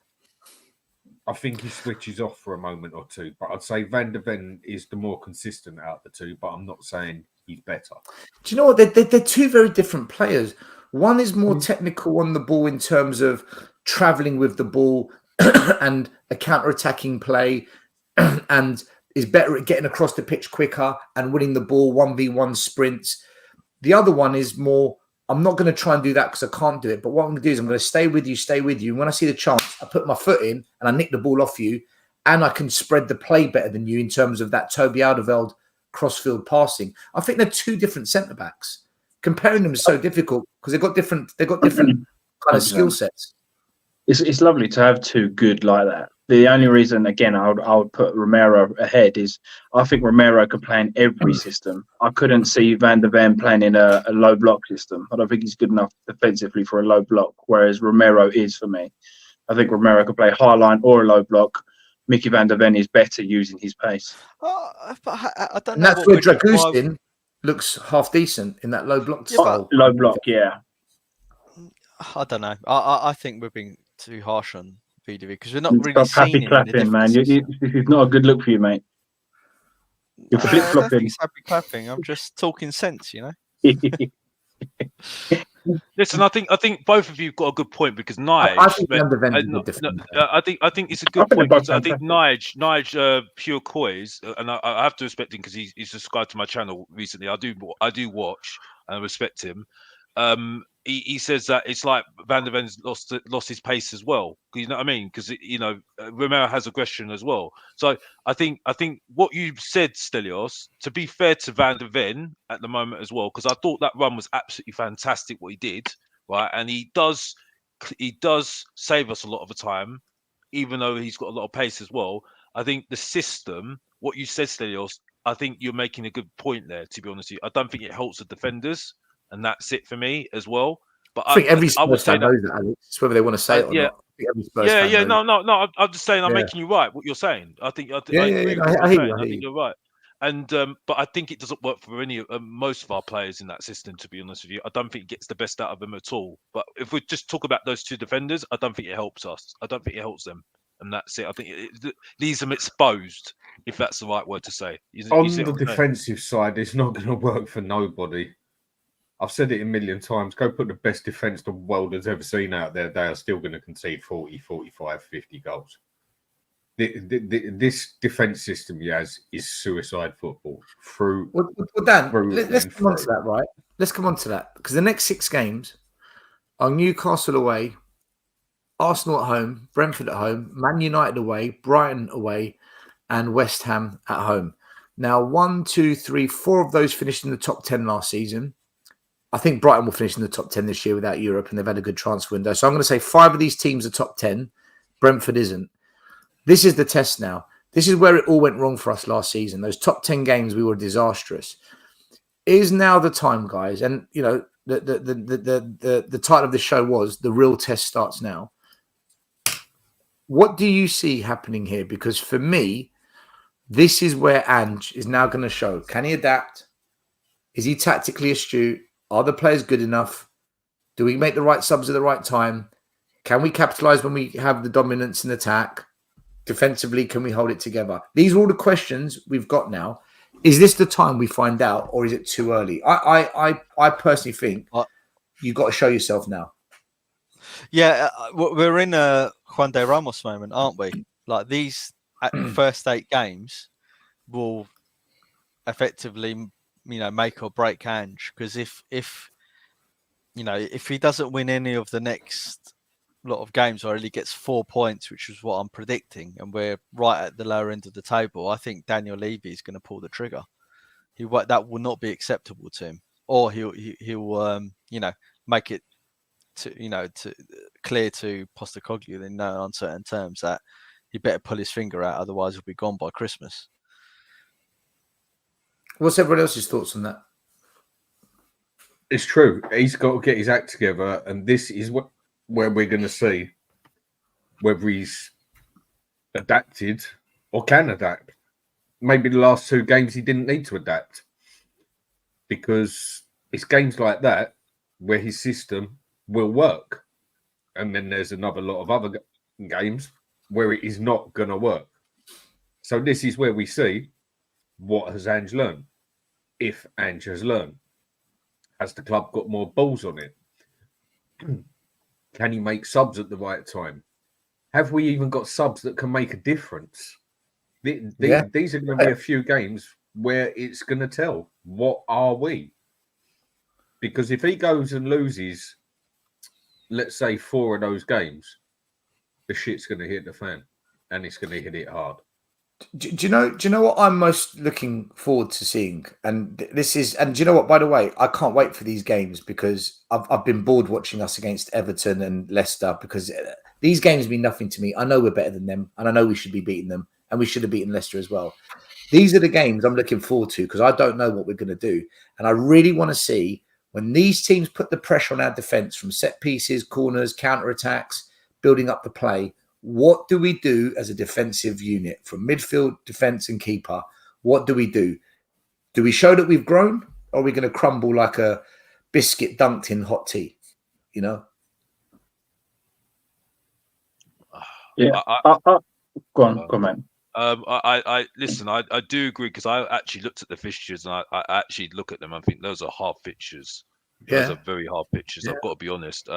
I think he switches off for a moment or two. But I'd say Van de Ven is the more consistent out of the two. But I'm not saying he's better. Do you know what? They're two very different players. One is more technical on the ball in terms of travelling with the ball and a counter-attacking play and is better at getting across the pitch quicker and winning the ball 1v1 sprints. The other one is more, I'm not going to try and do that because I can't do it. But what I'm going to do is I'm going to stay with you. And when I see the chance, I put my foot in and I nick the ball off you and I can spread the play better than you in terms of that Toby Alderweireld crossfield passing. I think they're two different centre-backs. Comparing them is so difficult because they've got different kind of skill sets. It's lovely to have two good like that. The only reason, again, I would put Romero ahead is I think Romero can play in every system. I couldn't see Van de Ven playing in a low block system. I don't think he's good enough defensively for a low block, whereas Romero is for me. I think Romero could play high line or a low block. Mickey Van de Ven is better using his pace. I don't know. And that's where Dragustin looks half decent in that low block style. Low block, yeah. I don't know. I think we're being too harsh on VDV because we're not really Stop happy seeing clapping, man. This is not a good look for you, mate. You're flip I don't think flopping. it's happy clapping. I'm just talking sense, Listen, I think both of you got a good point because Nige. I think Van de Ven is a good defender. I think it's a good point because I think Nige Pure Coys, and I have to respect him because he's subscribed to my channel recently. I do watch and I respect him. He says that it's like Van de Ven's lost his pace as well. You know what I mean? Because Romero has aggression as well. So I think what you said, Stelios, to be fair to Van de Ven at the moment as well, because I thought that run was absolutely fantastic what he did, right? And he does save us a lot of the time, even though he's got a lot of pace as well. I think the system, what you said, Stelios, I think you're making a good point there. To be honest with you, I don't think it helps the defenders. And that's it for me as well. But I think every Spurs fan knows that, Alex. It's whether they want to say it or not. No. I'm just saying, I'm making you right. What you're saying, I agree with what you're saying. I think you're right. And but I think it doesn't work for most of our players in that system. To be honest with you, I don't think it gets the best out of them at all. But if we just talk about those two defenders, I don't think it helps us. I don't think it helps them. And that's it. I think it leaves them exposed, if that's the right word to say. On the defensive side, it's not going to work for nobody. I've said it a million times. Go put the best defence the world has ever seen out there. They are still going to concede 40, 45, 50 goals. This defence system he has is suicide football. Dan, let's come on to that, right? let's come on to that, because the next 6 games are Newcastle away, Arsenal at home, Brentford at home, Man United away, Brighton away, and West Ham at home. Now, 1, 2, 3, 4 of those finished in the top 10 last season. I think Brighton will finish in the top 10 this year without Europe, and they've had a good transfer window. So I'm going to say 5 of these teams are top 10. Brentford isn't. This is the test now. This is where it all went wrong for us last season. Those top 10 games, we were disastrous. Is now the time, guys? And, you know, the title of the show was The Real Test Starts Now. What do you see happening here? Because for me, this is where Ange is now going to show. Can he adapt? Is he tactically astute? Are the players good enough? Do we make the right subs at the right time? Can we capitalize when we have the dominance in attack? Defensively, can we hold it together? These are all the questions we've got now. Is this the time we find out, or is it too early? I personally think you've got to show yourself now. Yeah, we're in a Juan de Ramos moment, aren't we? Like these first 8 games will effectively, you know, make or break Ange. Because if you know, if he doesn't win any of the next lot of games, or he gets 4 points, which is what I'm predicting, and we're right at the lower end of the table, I think Daniel Levy is going to pull the trigger. That will not be acceptable to him, or he'll you know, make it to clear to Postecoglou in no uncertain terms that he better pull his finger out, otherwise he'll be gone by Christmas. What's everyone else's thoughts on that? It's true. He's got to get his act together, and this is where we're going to see whether he's adapted or can adapt. Maybe the last 2 games he didn't need to adapt, because it's games like that where his system will work, and then there's another lot of other games where it is not going to work. So this is where we see what has Ange learned, if Ange has learned. Has the club got more balls on it? Can he make subs at the right time? Have we even got subs that can make a difference? These are going to be a few games where it's going to tell, what are we? Because if he goes and loses, let's say 4 of those games, the shit's going to hit the fan, and it's going to hit it hard. Do you know what I'm most looking forward to seeing? And this is, and do you know what, by the way, I can't wait for these games, because I've been bored watching us against Everton and Leicester, because these games mean nothing to me. I know we're better than them, and I know we should be beating them, and we should have beaten Leicester as well. These are the games I'm looking forward to, because I don't know what we're going to do. And I really want to see when these teams put the pressure on our defence from set pieces, corners, counter-attacks, building up the play. What do we do as a defensive unit from midfield, defence and keeper? What do we do? Do we show that we've grown, or are we going to crumble like a biscuit dunked in hot tea? You know? Yeah. Go on, man. I listen. I do agree, because I actually looked at the fixtures, and I actually look at them. I think those are hard fixtures. Those are very hard fixtures. I've got to be honest.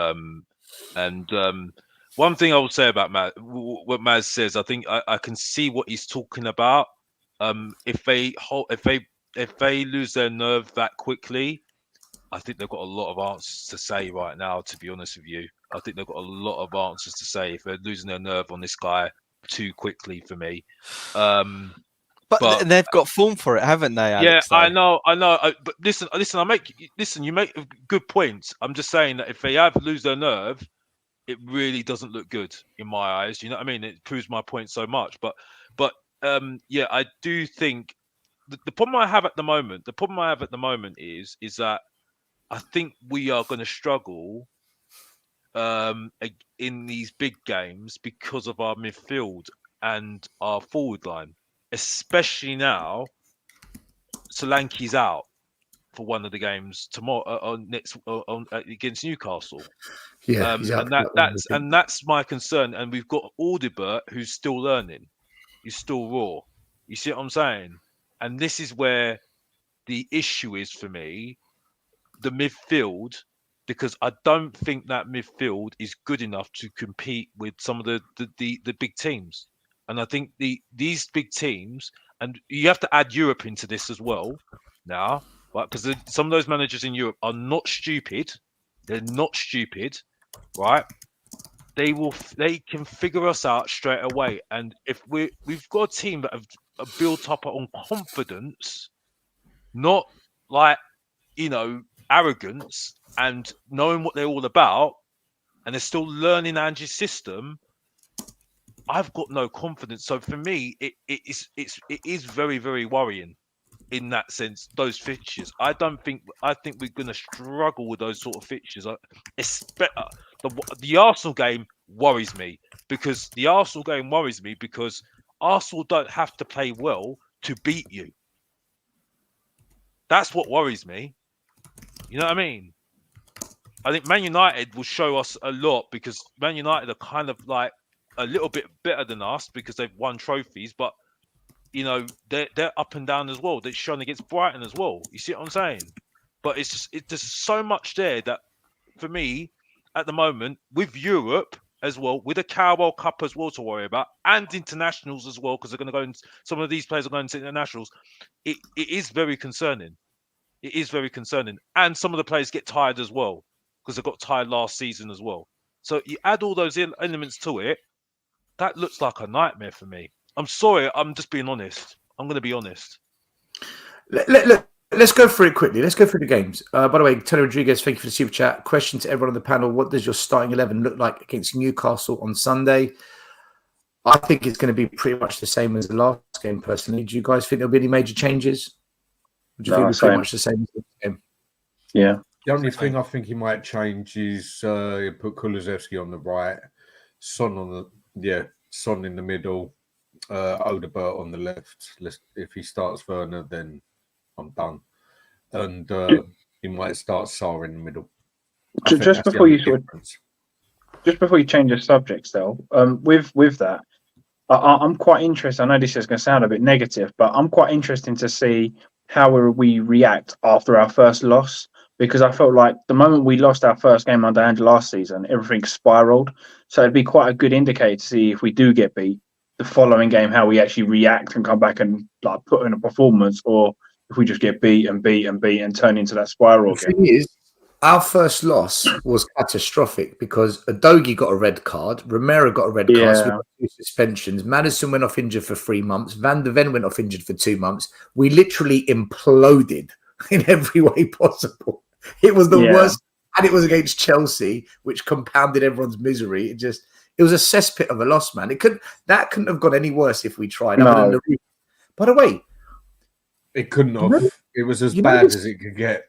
One thing I will say about what Maz says, I think I can see what he's talking about. If they lose their nerve that quickly, I think they've got a lot of answers to say right now. To be honest with you, I think they've got a lot of answers to say if they're losing their nerve on this guy too quickly for me. But they've got form for it, haven't they, Alex? Yeah, I know. But listen. You make good points. I'm just saying that if they lose their nerve, it really doesn't look good in my eyes. You know what I mean? It proves my point so much. But yeah, I do think the problem I have at the moment. The problem I have at the moment is that I think we are going to struggle in these big games because of our midfield and our forward line, especially now Solanke's out for one of the games tomorrow against Newcastle. Yeah, and that's my concern. And we've got Audibert, who's still learning. He's still raw. You see what I'm saying? And this is where the issue is for me, the midfield, because I don't think that midfield is good enough to compete with some of the big teams. And I think these big teams, and you have to add Europe into this as well now, right? Because some of those managers in Europe are not stupid. They're not stupid, right? They can figure us out straight away. And if we've got a team that have built up on confidence, not like arrogance, and knowing what they're all about, and they're still learning Angie's system, I've got no confidence. So for me, it is very, very worrying in that sense. Those fixtures, I think we're going to struggle with those sort of fixtures. The Arsenal game worries me because Arsenal don't have to play well to beat you. That's what worries me. You know what I mean? I think Man United will show us a lot because Man United are kind of like a little bit better than us because they've won trophies, but they're up and down as well. They've shown against Brighton as well. You see what I'm saying? But it's just so much there that for me at the moment, with Europe as well, with the Carabao Cup as well to worry about, and internationals as well, because they're going to go in, some of these players are going to internationals. It is very concerning. It is very concerning, and some of the players get tired as well because they got tired last season as well. So you add all those elements to it, that looks like a nightmare for me. I'm sorry, I'm just being honest. I'm going to be honest. Let's go through it quickly. Let's go through the games. By the way, Tony Rodriguez, thank you for the super chat. Question to everyone on the panel: what does your starting 11 look like against Newcastle on Sunday? I think it's going to be pretty much the same as the last game, personally. Do you guys think there'll be any major changes? Do you think it'll be pretty much the same as the game? Yeah. The only thing I think he might change is put Kulusevski on the right, Son in the middle, Odegaard on the left. If he starts Werner, then I'm done. And he might start Sarr in the middle. Just before you change the subjects, though, with that, I'm quite interested. I know this is going to sound a bit negative, but I'm quite interested to see how we react after our first loss, because I felt like the moment we lost our first game under Ange last season, everything spiraled. So it'd be quite a good indicator to see if we do get beat the following game, how we actually react and come back and like put in a performance, or if we just get beat and turn into that spiral again. The thing is, our first loss was catastrophic because Udogie got a red card, Romero got a red card, so we got 2 suspensions. Maddison went off injured for 3 months. Van der Ven went off injured for 2 months. We literally imploded in every way possible. It was the worst, and it was against Chelsea, which compounded everyone's misery. It was a cesspit of a loss, man. That couldn't have gone any worse if we tried. No. By the way, it couldn't have. It was as bad as it could get.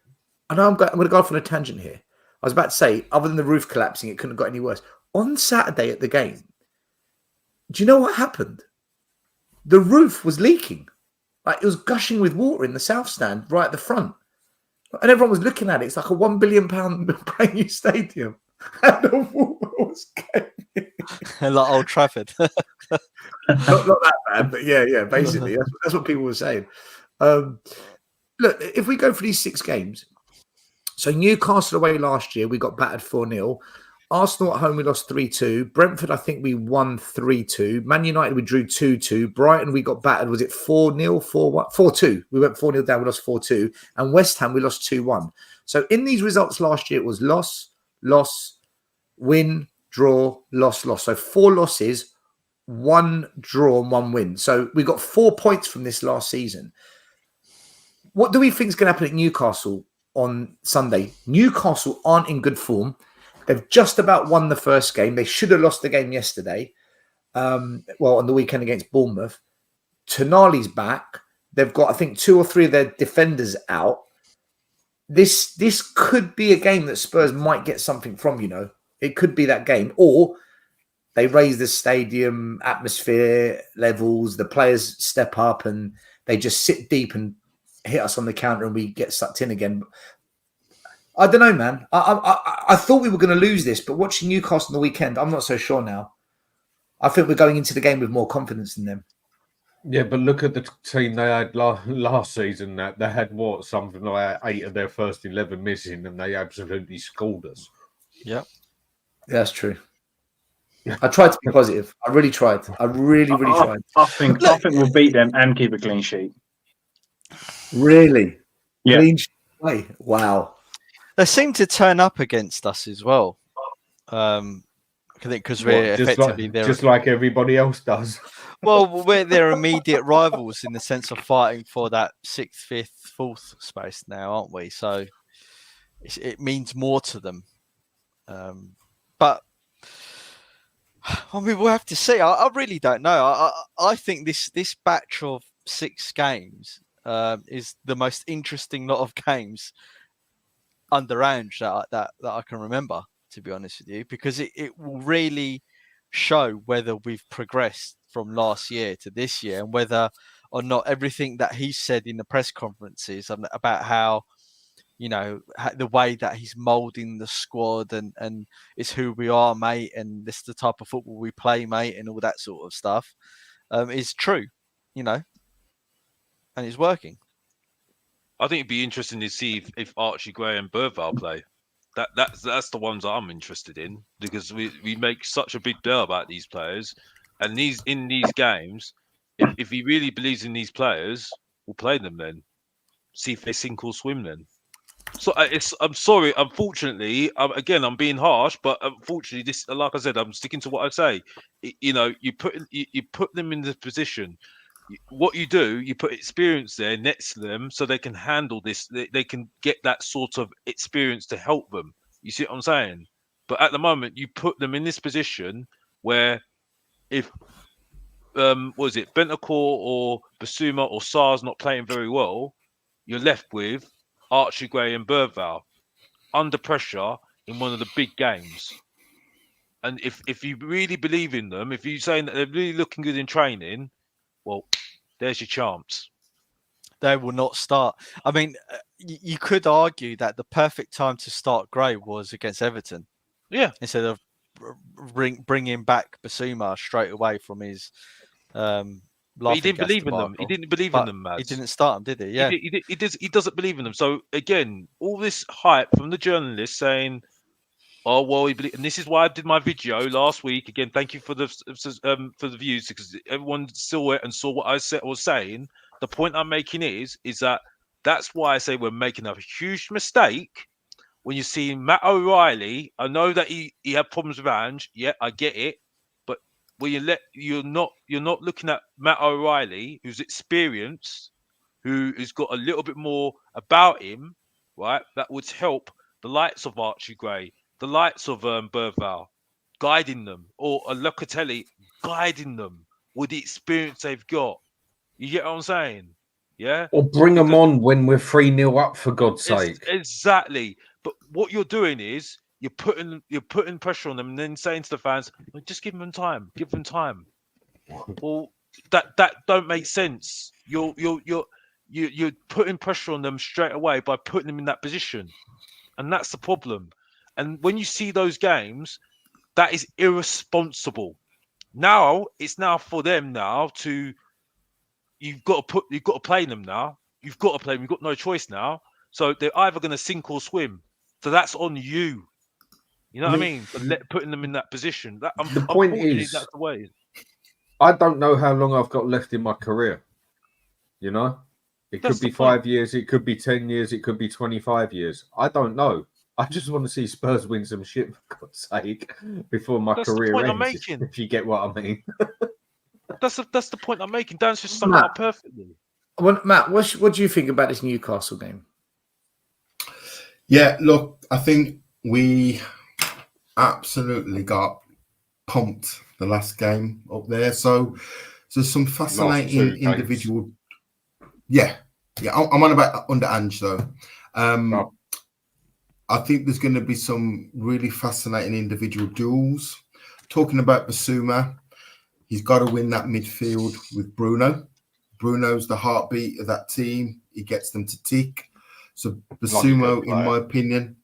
I know I'm going to go off on a tangent here. I was about to say, other than the roof collapsing, it couldn't have got any worse. On Saturday at the game, do you know what happened? The roof was leaking. Like, it was gushing with water in the south stand right at the front. And everyone was looking at it. It's like a £1 billion brand new stadium. And the water was like Old Trafford. not that bad, but yeah, basically. That's what people were saying. Look, if we go for these 6 games, so Newcastle away last year, we got battered 4-0. Arsenal at home, we lost 3-2. Brentford, I think we won 3-2. Man United, we drew 2-2. Brighton, we got battered. Was it 4-0, 4-1? 4-2. We went 4-0 down, we lost 4-2. And West Ham, we lost 2-1. So in these results last year, it was loss, win, draw, loss. So 4 losses, 1 draw and 1 win. So we got 4 points from this last season. What do we think is going to happen at Newcastle on Sunday? Newcastle aren't in good form. They've just about won the first game. They should have lost the game yesterday. On the weekend against Bournemouth. Tonali's back. They've got, I think, 2 or 3 of their defenders out. This could be a game that Spurs might get something from, It could be that game. Or they raise the stadium atmosphere levels, the players step up and they just sit deep and hit us on the counter and we get sucked in again. I don't know, man. I thought we were going to lose this, but watching Newcastle on the weekend, I'm not so sure now. I think we're going into the game with more confidence than them. Yeah, but look at the team they had last season. That they had something like 8 of their first 11 missing, and they absolutely schooled us. Yeah, that's true. I tried to be positive. I really tried. I really tried. I think we'll beat them and keep a clean sheet. Really? Yeah. Clean sheet. Hey, wow. They seem to turn up against us as well. I think because we're effectively just like everybody else does. Well, we're their immediate rivals in the sense of fighting for that 6th, 5th, 4th space now, aren't we? So it means more to them. But I mean, we'll have to see. I really don't know. I think this batch of 6 games is the most interesting lot of games under Ange that I can remember, to be honest with you, because it will really show whether we've progressed from last year to this year and whether or not everything that he said in the press conferences about how, you know, the way that he's molding the squad and it's who we are, mate, and this is the type of football we play, mate, and all that sort of stuff is true, you know, and it's working. I think it'd be interesting to see if Archie Gray and Berval play. That's the ones I'm interested in, because we make such a big deal about these players, and in these games, if he really believes in these players, we'll play them then. See if they sink or swim then. So I'm sorry. Unfortunately, again, I'm being harsh, but unfortunately, this, like I said, I'm sticking to what I say. You know, you put them in this position. What you do, you put experience there next to them so they can handle this. They can get that sort of experience to help them. You see what I'm saying? But at the moment, you put them in this position where if what is it, Bentancur or Basuma or Sarr's not playing very well, you're left with Archie Gray and Berval under pressure in one of the big games. And if you really believe in them, if you're saying that they're really looking good in training, well, there's your chance. They will not start. I mean, you could argue that the perfect time to start Gray was against Everton. Yeah. Instead of bringing back Basuma straight away from his But he didn't believe in them. He didn't believe in them, Mads. He didn't start them, did he? Yeah. He doesn't believe in them. So again, all this hype from the journalists saying, "Oh well," and this is why I did my video last week. Again, thank you for the views, because everyone saw it and saw what I was saying. The point I'm making is that that's why I say we're making a huge mistake when you see Matt O'Reilly. I know that he had problems with Ange. Yeah, I get it. But when you're not looking at Matt O'Reilly, who's experienced, who has got a little bit more about him, right? That would help the likes of Archie Gray, the likes of Berval, guiding them, or a Locatelli guiding them with the experience they've got. You get what I'm saying? Yeah. Or bring them on when we're 3-0 up, for God's sake. Exactly. But what you're doing is you're putting pressure on them and then saying to the fans, well, just give them time. Give them time. Well, that don't make sense. You're putting pressure on them straight away by putting them in that position. And that's the problem. And when you see those games, that is irresponsible. Now it's now for them now to you've got to play them now. You've got to play them. You've got no choice now. So they're either going to sink or swim. So that's on you. You know what I mean? Putting them in that position. The point is, that's the way. I don't know how long I've got left in my career. You know, it could be 5 years, it could be 10 years, it could be 25 years. I don't know. I just want to see Spurs win some shit, for God's sake, before my career ends. If you get what I mean. That's the point I'm making. Dan's just summed it up perfectly. Well, Matt, what do you think about this Newcastle game? Yeah, look, I think we absolutely got pumped the last game up there. So some fascinating individual. Yeah, I'm on about under Ange though. I think there's going to be some really fascinating individual duels. Talking about Basuma, he's got to win that midfield with Bruno. Bruno's the heartbeat of that team. He gets them to tick. So Basuma, in my opinion,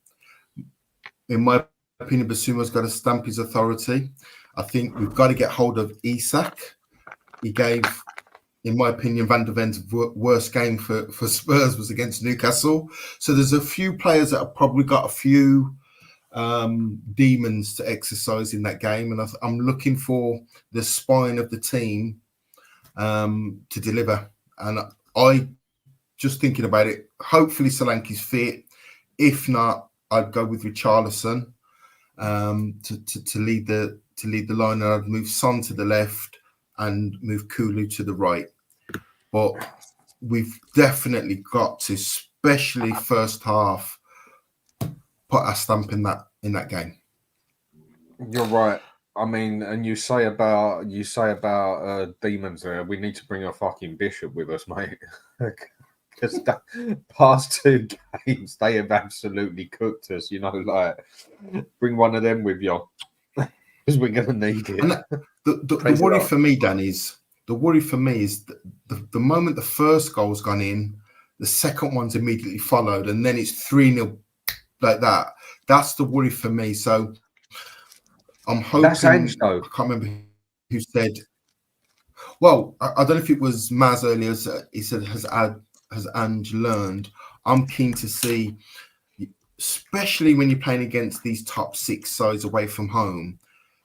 Basuma's got to stamp his authority. I think we've got to get hold of Isak. He gave, in my opinion, Van der Ven's worst game for Spurs was against Newcastle. So there's a few players that have probably got a few demons to exercise in that game, and I'm looking for the spine of the team to deliver. And I just thinking about it, hopefully Solanke's fit. If not, I'd go with Richarlison to lead the line, and I'd move Son to the left and move Kulu to the right. But we've definitely got to, especially first half, put our stamp in that game. You're right. I mean, and you say about demons there. We need to bring a fucking bishop with us, mate. Because the past 2 games, they have absolutely cooked us. You know, like bring one of them with you because we're gonna need it. And the worry for me, Dan, is the moment the first goal's gone in, the second one's immediately followed, and then it's 3-0 like that. That's the worry for me. So I'm hoping. That's Ange, though. I can't remember who said. Well, I don't know if it was Maz earlier. He said, has Ange learned? I'm keen to see, especially when you're playing against these top 6 sides away from home,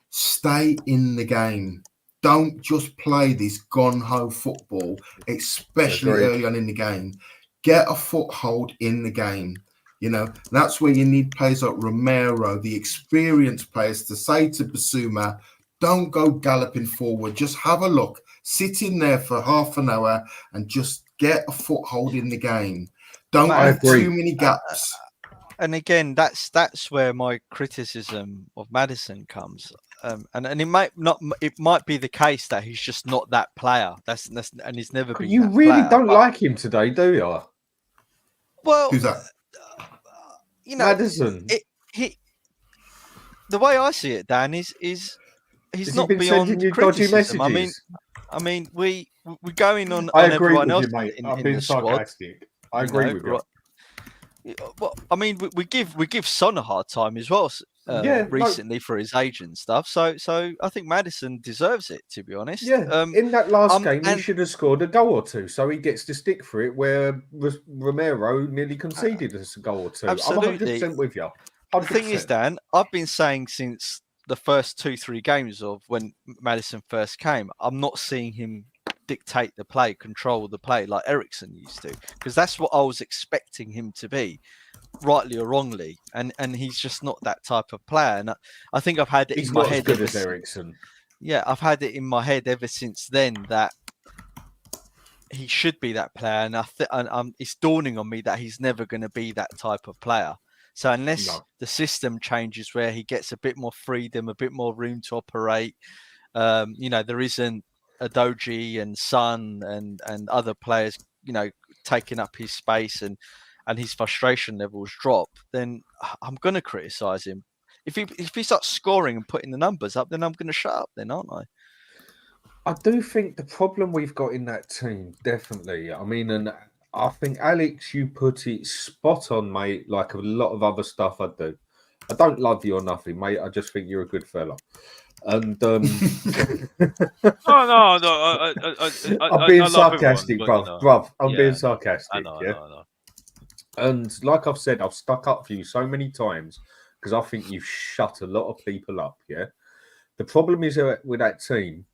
stay in the game. Don't just play this gun-ho football, especially early on in the game. Get a foothold in the game. You know, that's where you need players like Romero, the experienced players, to say to Basuma, don't go galloping forward. Just have a look. Sit in there for half an hour and just get a foothold in the game. Don't have too many gaps. And again, that's where my criticism of Maddison comes. And it might be the case that he's just not that player. That's and he's never been. You really don't like him today, do you? Well, who's that? You know, Madison. The way I see it, Dan, is he's not been beyond sending you criticism. dodgy messages? I mean, we're going on. I on agree everyone with else you, mate. in I've been the squad. sarcastic. I agree with you. Well, I mean, we give Son a hard time as well. Recently for his age and stuff. So I think Maddison deserves it, to be honest. Yeah. In that last game, he should have scored a goal or two, so he gets to stick for it. Where Romero nearly conceded us a goal or two. Absolutely. I'm 100% with you. 100%. The thing is, Dan, I've been saying since the first 2-3 games of when Maddison first came, I'm not seeing him dictate the play, control the play like Eriksen used to, because that's what I was expecting him to be, rightly or wrongly, and he's just not that type of player. And I think I've had it in my head. He's not as good as Eriksen. Yeah, I've had it in my head ever since then that he should be that player, and it's dawning on me that he's never going to be that type of player. So unless the system changes where he gets a bit more freedom, a bit more room to operate, there isn't Adoji and Son and other players, taking up his space and his frustration levels drop, then I'm going to criticise him. If he starts scoring and putting the numbers up, then I'm going to shut up then, aren't I? I do think the problem we've got in that team, definitely. I mean, and I think, Alex, you put it spot on, mate, like a lot of other stuff I do. I don't love you or nothing, mate. I just think you're a good fella. And no. I'm being sarcastic, bruv. I'm being sarcastic. I know. And like I've said, I've stuck up for you so many times because I think you've shut a lot of people up. Yeah. The problem is with that team,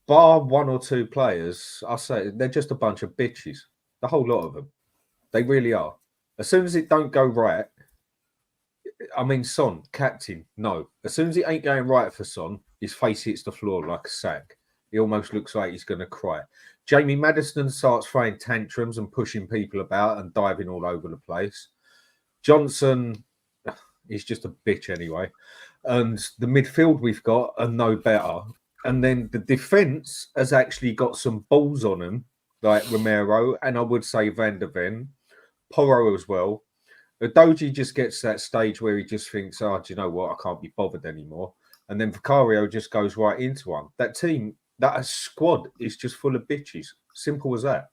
bar 1 or 2 players, I say they're just a bunch of bitches. The whole lot of them, they really are. As soon as it don't go right. I mean, Son, captain, no. As soon as it ain't going right for Son, his face hits the floor like a sack. He almost looks like he's going to cry. Jamie Maddison starts throwing tantrums and pushing people about and diving all over the place. Johnson, he's just a bitch anyway. And the midfield we've got are no better. And then the defence has actually got some balls on them, like Romero, and I would say Van der Ven, Porro as well. Doji just gets to that stage where he just thinks, do you know what? I can't be bothered anymore. And then Vicario just goes right into one. That team, that squad is just full of bitches. Simple as that.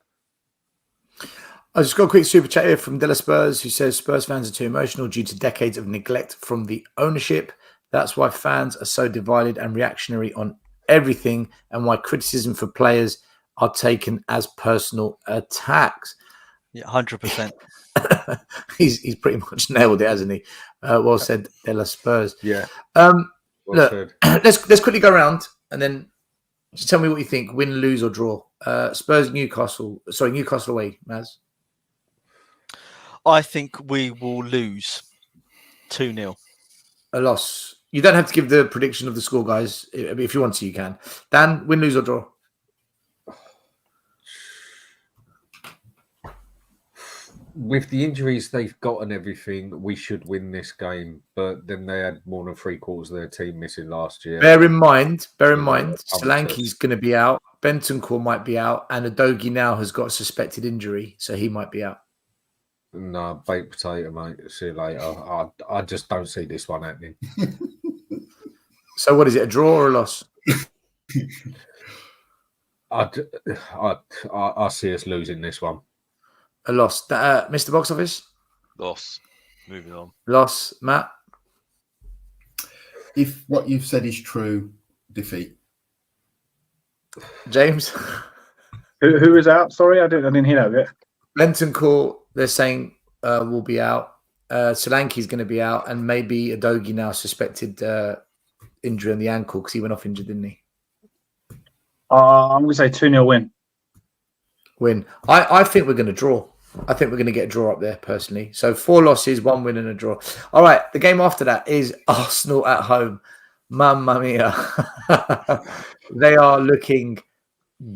I just got a quick super chat here from Della Spurs, who says Spurs fans are too emotional due to decades of neglect from the ownership. That's why fans are so divided and reactionary on everything, and why criticism for players are taken as personal attacks. Yeah, 100%. He's pretty much nailed it, hasn't he? Well said, Della Spurs. Yeah. Look, let's quickly go around, and then Just tell me what you think. Win, lose, or draw. Spurs, Newcastle. Sorry, Newcastle away, Maz. I think we will lose 2-0. A loss. You don't have to give the prediction of the score, guys. If you want to, you can. Dan, win, lose, or draw. With the injuries they've got and everything, we should win this game. But then they had more than 3/4 of their team missing last year. Bear in mind, Solanke's going to be out. Bentancur might be out, and Udogie now has got a suspected injury, so he might be out. No, baked potato, mate. See you later. I just don't see this one happening. So what is it, a draw or a loss? I see us losing this one. A loss. Mr. Box Office? Loss. Moving on. Loss. Matt? If what you've said is true, defeat. James? Who is out? Sorry, I didn't hear that bit. Bentancur, they're saying will be out. Solanke's going to be out, and maybe Udogie now suspected injury on the ankle because he went off injured, didn't he? I'm going to say 2-0 win. Win. I think we're going to draw. I think we're going to get a draw up there, personally. So 4 losses, 1 win and a draw. All right, the game after that is Arsenal at home. Mamma mia. They are looking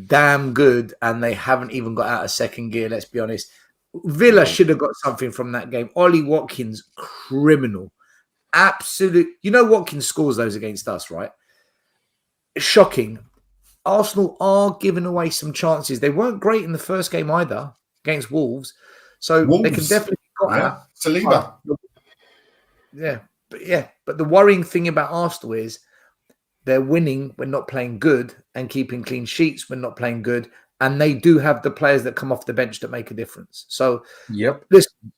damn good, and they haven't even got out of second gear, let's be honest. Villa should have got something from that game. Ollie Watkins, criminal. Absolute. You know Watkins scores those against us, right? Shocking. Arsenal are giving away some chances. They weren't great in the first game either against Wolves. So they can definitely got out. Saliba. But the worrying thing about Arsenal is they're winning when not playing good and keeping clean sheets when not playing good. And they do have the players that come off the bench that make a difference. So, listen,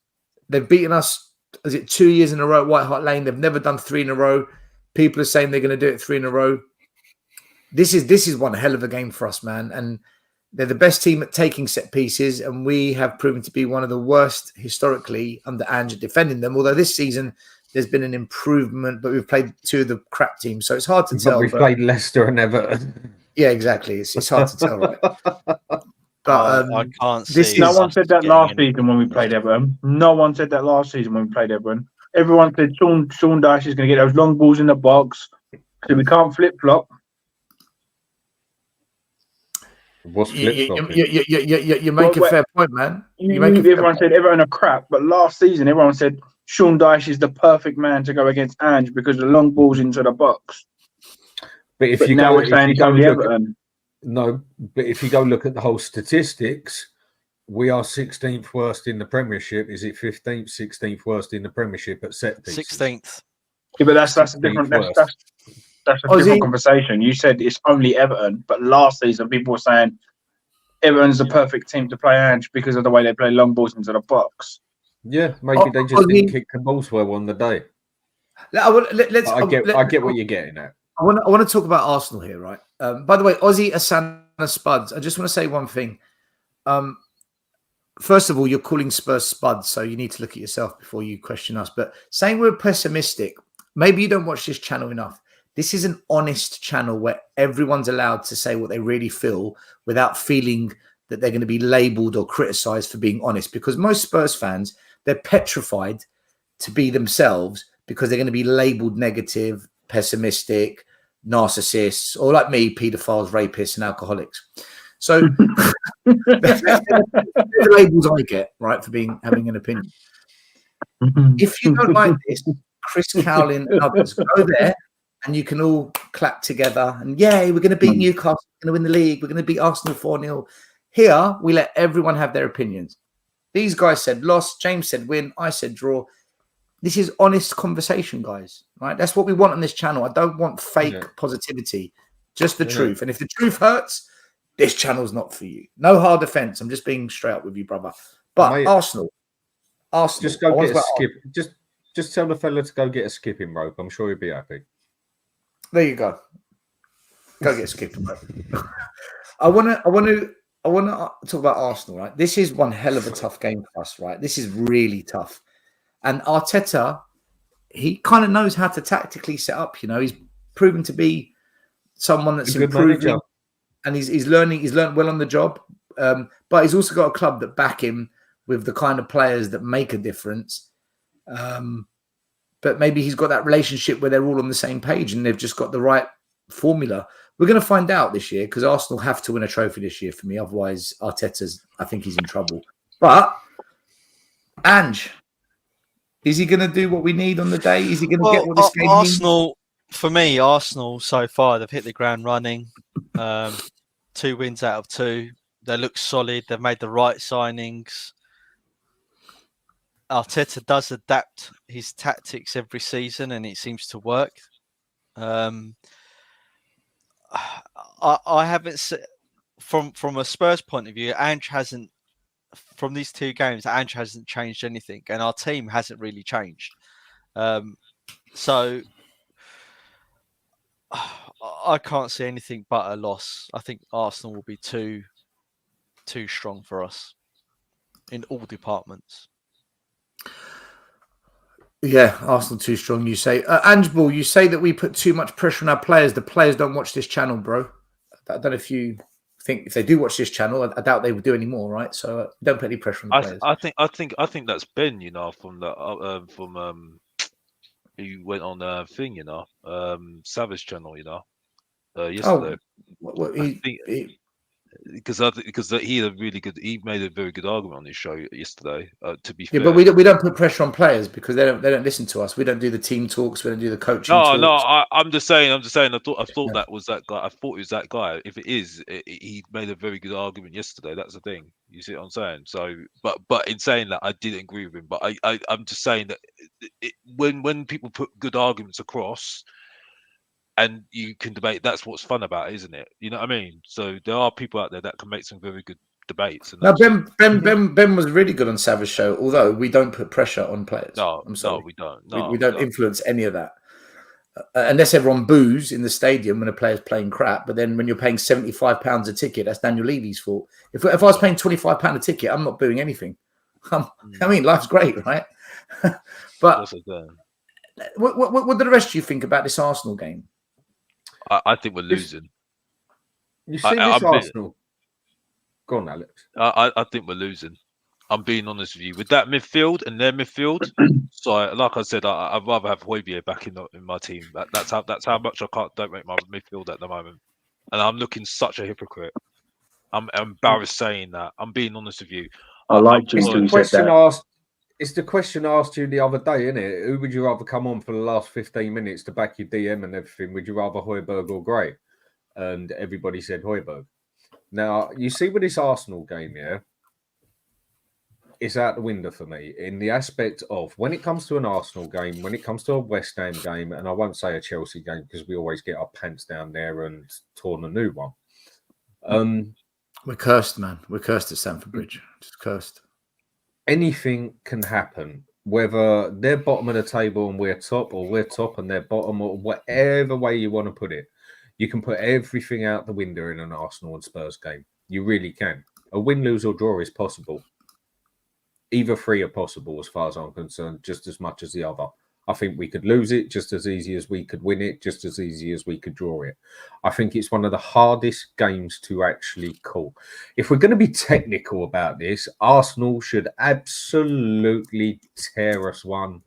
they've beaten us, is it 2 years in a row at White Hart Lane? They've never done 3 in a row. People are saying they're going to do it 3 in a row. This is one hell of a game for us, man. And they're the best team at taking set pieces, and we have proven to be one of the worst historically under Ange at defending them. Although this season there's been an improvement, but we've played 2 of the crap teams, so it's hard to tell. We've played Leicester and Everton. Yeah, exactly. It's hard to tell, right? But I can't see. No one said that last season when we played Everton. No one said that last season when we played Everton. Everyone said Sean Dyche is going to get those long balls in the box, so we can't flip flop. What's flip-flopping? You make a fair point, man. Everyone said Everton are crap, but last season everyone said Sean Dyche is the perfect man to go against Ange because of the long balls into the box. But if you go look at the whole statistics, we are 16th worst in the Premiership. Is it 15th, 16th worst in the Premiership at set pieces? 16th. Yeah, but that's a different different conversation. You said it's only Everton, but last season people were saying Everton's the perfect team to play Ange because of the way they play long balls into the box. Yeah, maybe they just didn't kick the balls well on the day. I get what you're getting at. I want to talk about Arsenal here, right? By the way, Ozzy Asana Spuds. I just want to say one thing. First of all, you're calling Spurs Spuds, so you need to look at yourself before you question us. But saying we're pessimistic, maybe you don't watch this channel enough. This is an honest channel where everyone's allowed to say what they really feel without feeling that they're going to be labelled or criticised for being honest. Because most Spurs fans, they're petrified to be themselves because they're going to be labelled negative, pessimistic, narcissists, or like me, paedophiles, rapists, and alcoholics. So the labels I get, right, for having an opinion. If you don't like this, Chris Cowlin and others, go there and you can all clap together and yay, we're going to beat Newcastle, we're going to win the league, we're going to beat Arsenal 4-0. Here, we let everyone have their opinions. These guys said loss, James said win, I said draw. This is honest conversation, guys, right? That's what we want on this channel. I don't want fake positivity, just the truth. And if the truth hurts, this channel's not for you. No hard defense. I'm just being straight up with you, brother. But mate, Arsenal. Just go get a skip. Just tell the fella to go get a skipping rope. I'm sure he'll be happy. There you go. Go get a skipping rope. I want to talk about Arsenal, right? This is one hell of a tough game for us, right? This is really tough. And Arteta, he kind of knows how to tactically set up. You know, he's proven to be someone that's improving. and he's learning. He's learned well on the job, but he's also got a club that back him with the kind of players that make a difference. But maybe he's got that relationship where they're all on the same page and they've just got the right formula. We're going to find out this year because Arsenal have to win a trophy this year for me. Otherwise, I think he's in trouble. But Ange, is he going to do what we need on the day? Is he going to get what this game Arsenal, for me, Arsenal so far, they've hit the ground running. 2 wins out of 2. They look solid. They've made the right signings. Arteta does adapt his tactics every season, and it seems to work. I haven't from a Spurs point of view, Ange hasn't. From these 2 games, Ange hasn't changed anything, and our team hasn't really changed. So I can't see anything but a loss. I think Arsenal will be too strong for us in all departments. Yeah, Arsenal too strong, you say. Ange Ball, you say that we put too much pressure on our players. The players don't watch this channel, bro. I don't know if you think if they do watch this channel, I doubt they would do any more, right? So don't put any pressure on the players. I think that's Ben, from the he went on a thing, Savage channel, yesterday. Because he had a really good. He made a very good argument on his show yesterday. To be fair, but we don't put pressure on players because they don't listen to us. We don't do the team talks. We don't do the coaching. I'm just saying. I thought that was that guy. I thought it was that guy. If it is, he made a very good argument yesterday. That's the thing. You see what I'm saying? So, but in saying that, I didn't agree with him. But I'm just saying that when people put good arguments across. And you can debate. That's what's fun about it, isn't it? You know what I mean? So there are people out there that can make some very good debates. Now, Ben was really good on Savage show. Although we don't put pressure on players. No, I'm sorry, we don't. We don't influence any of that, unless everyone boos in the stadium when a player's playing crap. But then when you're paying £75 a ticket, that's Daniel Levy's fault. If I was paying £25 a ticket, I'm not booing anything. I mean, life's great, right? But what do the rest of you think about this Arsenal game? I think we're losing. You see this Arsenal? Go on, Alex. I think we're losing. I'm being honest with you. With that midfield and their midfield, so like I said, I'd rather have Højbjerg back in my team. That's how much I don't rate my midfield at the moment. And I'm looking such a hypocrite. I'm embarrassed saying that. I'm being honest with you. I like you. It's the question asked you the other day, isn't it? Who would you rather come on for the last 15 minutes to back your DM and everything? Would you rather Højbjerg or Gray? And everybody said Højbjerg. Now, you see with this Arsenal game, yeah, it's out the window for me in the aspect of when it comes to an Arsenal game, when it comes to a West Ham game, and I won't say a Chelsea game because we always get our pants down there and torn a new one. We're cursed, man. We're cursed at Stamford Bridge. Just cursed. Anything can happen, whether they're bottom of the table and we're top, or we're top and they're bottom, or whatever way you want to put it. You can put everything out the window in an Arsenal and Spurs game. You really can. A win, lose, or draw is possible. Either 3 are possible as far as I'm concerned, just as much as the other. I think we could lose it just as easy as we could win it, just as easy as we could draw it. I think it's one of the hardest games to actually call. If we're going to be technical about this, Arsenal should absolutely tear us one.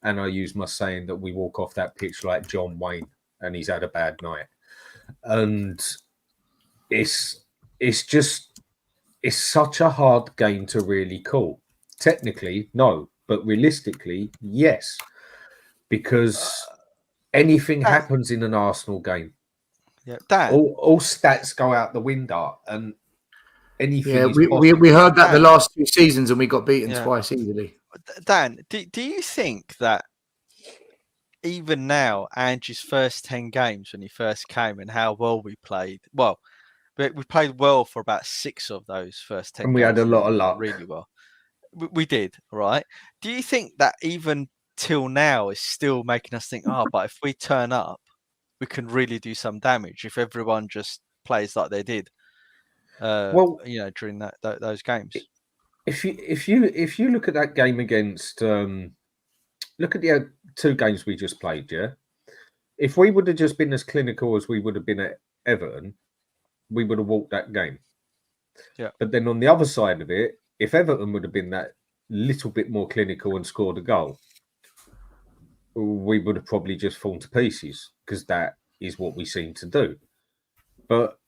And I use my saying that we walk off that pitch like John Wayne and he's had a bad night. And it's such a hard game to really call. Technically, no. But realistically, yes. Because anything happens in an Arsenal game. Yeah, Dan. All stats go out the window, and anything. Yeah, is we heard that the last 2 seasons, and we got beaten twice easily. Dan, do you think that even now, Ange's first 10 games when he first came and how well we played? Well, we played well for about 6 of those first 10 and we games. had a lot of luck. Really well. We did, right? Do you think that even till now is still making us think, but if we turn up, we can really do some damage if everyone just plays like they did, during those games? If you look at that game against, look at the 2 games we just played, yeah. If we would have just been as clinical as we would have been at Everton, we would have walked that game. Yeah. But then on the other side of it, if Everton would have been that little bit more clinical and scored a goal, we would have probably just fallen to pieces because that is what we seem to do. But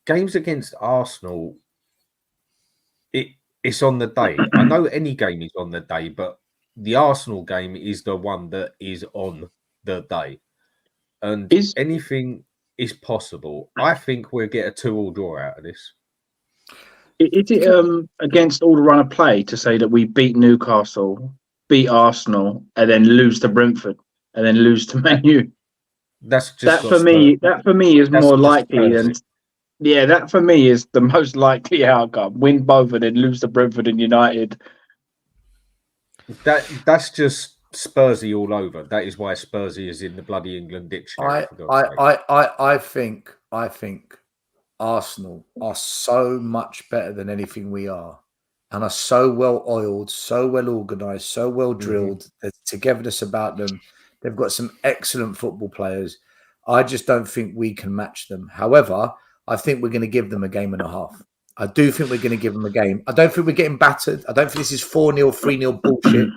games against Arsenal, it's on the day. I know any game is on the day, but the Arsenal game is the one that is on the day. And anything is possible. I think we'll get a 2-2 draw out of this. Is it against all the run of play to say that we beat Newcastle, beat Arsenal, and then lose to Brentford, and then lose to Man U? That's just that for me. That for me is more likely than. Yeah, that for me is the most likely outcome. Win both and then lose to Brentford and United. That's just Spursy all over. That is why Spursy is in the bloody England dictionary. I think Arsenal are so much better than anything we are, and are so well oiled, so well organised, so well drilled. There's togetherness about them. They've got some excellent football players. I just don't think we can match them. However, I think we're going to give them a game and a half. I do think we're going to give them a game. I don't think we're getting battered. I don't think this is 4-0, 3-0 bullshit.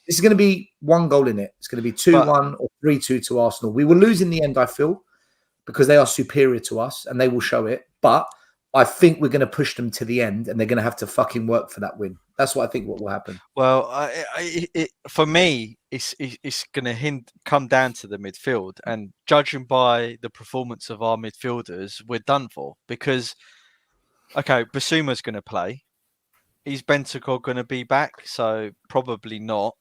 This is going to be one goal in it. It's going to be 2-1 or 3-2 to Arsenal. We will lose in the end, I feel, because they are superior to us and they will show it. But I think we're going to push them to the end and they're going to have to fucking work for that win. That's what I think what will happen. Well, for me, it's going to come down to the midfield. And judging by the performance of our midfielders, we're done for. Because, okay, Basuma's going to play. Is Bentancur going to be back? So probably not.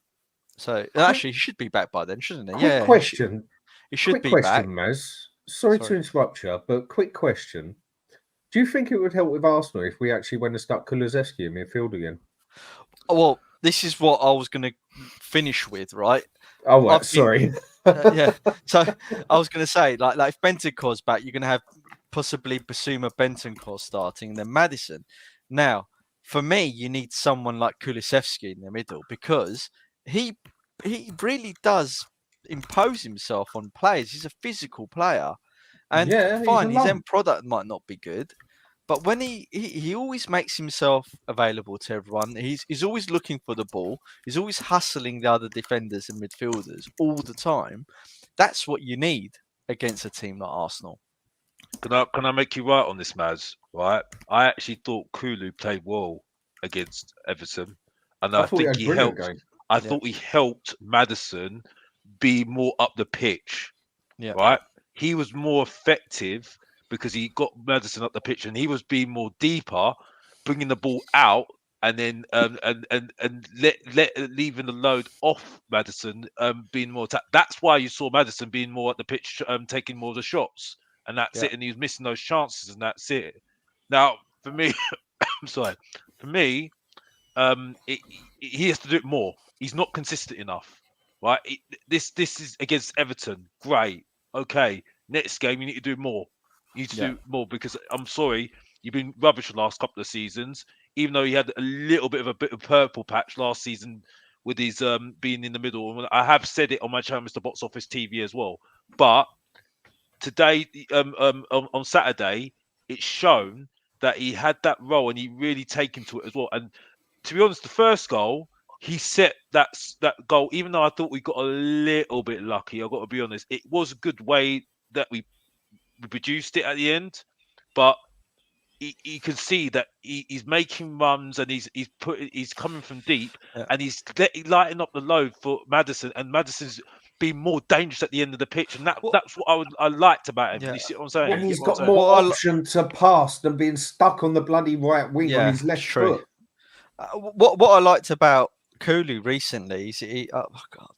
So actually, he should be back by then, shouldn't he? Quick question. He should be back. Maz. Sorry to interrupt you, but quick question. Do you think it would help with Arsenal if we actually went and stuck Kulusevski in midfield again? Well, this is what I was going to finish with, right? Oh, right, sorry. Yeah. So I was going to say, like if Bentancur's back, you're going to have possibly Basuma Bentancur starting, and then Maddison. Now, for me, you need someone like Kulusevski in the middle because he really does impose himself on players. He's a physical player. And fine, his end product might not be good, but when he always makes himself available to everyone. He's always looking for the ball. He's always hustling the other defenders and midfielders all the time. That's what you need against a team like Arsenal. Can I make you right on this, Maz? Right, I actually thought Kulu played well against Everton, and I think he helped. I thought he helped Maddison be more up the pitch. Yeah. Right. He was more effective because he got Maddison up the pitch and he was being more deeper, bringing the ball out and then leaving the load off Maddison, being more attack. That's why you saw Maddison being more at the pitch, taking more of the shots, and that's it. And he was missing those chances, and that's it. Now, for me, I'm sorry. For me, he has to do it more. He's not consistent enough, right? This is against Everton. Great. Okay, next game you need to do more. You need to do more because I'm sorry, you've been rubbish the last couple of seasons. Even though he had a little bit of purple patch last season with his being in the middle. I have said it on my channel, Mr. Box Office TV, as well. But today, on Saturday, it's shown that he had that role and he really taken to it as well. And to be honest, the first goal, he set that goal, even though I thought we got a little bit lucky. I've got to be honest. It was a good way that we produced it at the end, but you can see that he's making runs and he's coming from deep and he's lighting up the load for Maddison, and Maddison's being more dangerous at the end of the pitch, and that's what I liked about him. Yeah. You see what I'm saying? Well, he's got more option to pass than being stuck on the bloody right wing on his left foot. What I liked about Kulu recently is I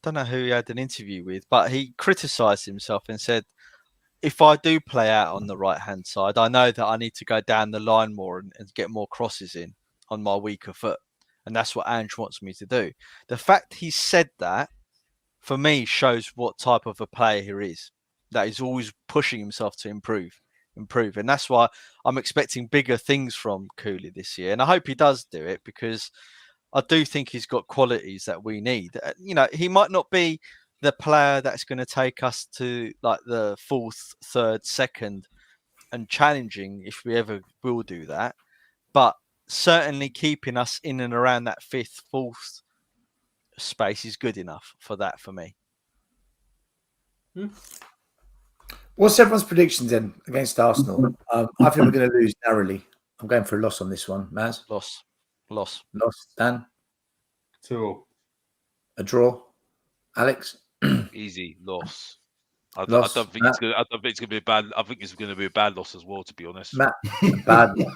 don't know who he had an interview with, but he criticised himself and said, if I do play out on the right hand side, I know that I need to go down the line more and get more crosses in on my weaker foot, and that's what Ange wants me to do. The fact he said that, for me, shows what type of a player he is. That he's always pushing himself to improve, and that's why I'm expecting bigger things from Kulu this year, and I hope he does do it because I do think he's got qualities that we need. You know, he might not be the player that's going to take us to like the fourth, third, second and challenging if we ever will do that. But certainly keeping us in and around that 5th, 4th space is good enough for that for me. What's everyone's predictions then against Arsenal? I think we're going to lose narrowly. I'm going for a loss on this one. Maz? Loss. Dan? 2-2. A draw? Alex? Easy loss. I Loss. don't think it's going. I don't think it's going to be a bad. I think it's going to be a bad loss as well. To be honest, Matt, bad loss.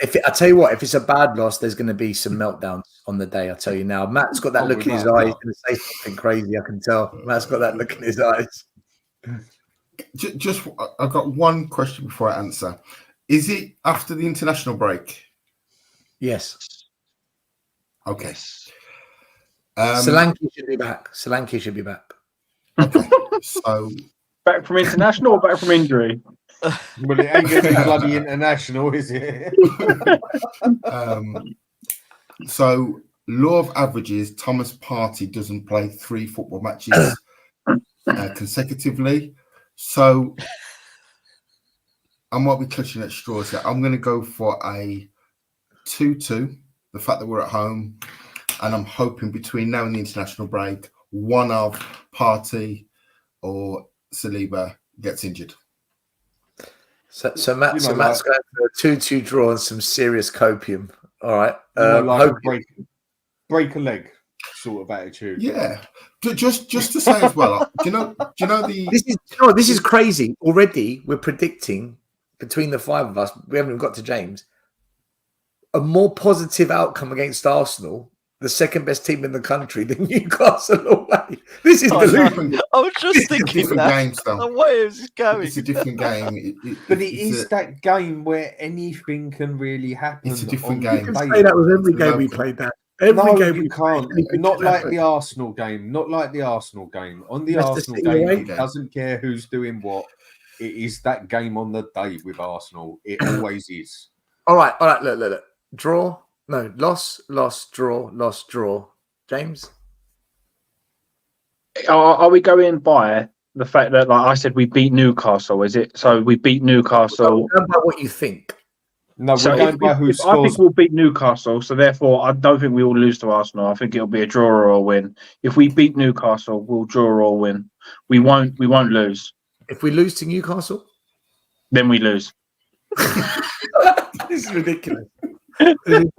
I tell you what, if it's a bad loss, there's going to be some meltdowns on the day. I tell you now. Matt's got that look in his eye. He's going to say something crazy. I can tell. Matt's got that look in his eyes. Just, I've got one question before I answer. Is it after the international break? Yes. Okay. Solanke should be back. Solanke should be back. Okay. So back from international or back from injury? Well, it ain't going to be bloody international, is it? So, law of averages, Thomas Partey doesn't play 3 football matches consecutively. So, I might be clutching at straws here. I'm going to go for a 2-2, the fact that we're at home. And I'm hoping between now and the international break, one of Partey or Saliba gets injured. So Matt's going for a 2-2 draw and some serious copium. All right. Break a leg sort of attitude. Yeah. Just to say as well, do you know the this is crazy. Already we're predicting between the 5 of us, we haven't even got to James, a more positive outcome against Arsenal, the second best team in the country, than Newcastle away. This is I was just thinking that. The way it was going. It's a different game. But it is that game where anything can really happen. It's a different game. You can say that with every game we played that. Every game you we can't. Not like the Arsenal game. Not like the Arsenal game. On the Arsenal game, it doesn't care who's doing what. It is that game on the day with Arsenal. It always is. All right. Look. Draw. No, loss, draw. James? Are we going by the fact that, like I said, we beat Newcastle? Is it so? We beat Newcastle. Go by what you think. No, we're going by who scores. I think we'll beat Newcastle, so therefore I don't think we will lose to Arsenal. I think it'll be a draw or a win. If we beat Newcastle, we'll draw or win. We won't lose. If we lose to Newcastle, then we lose. This is ridiculous. Fucking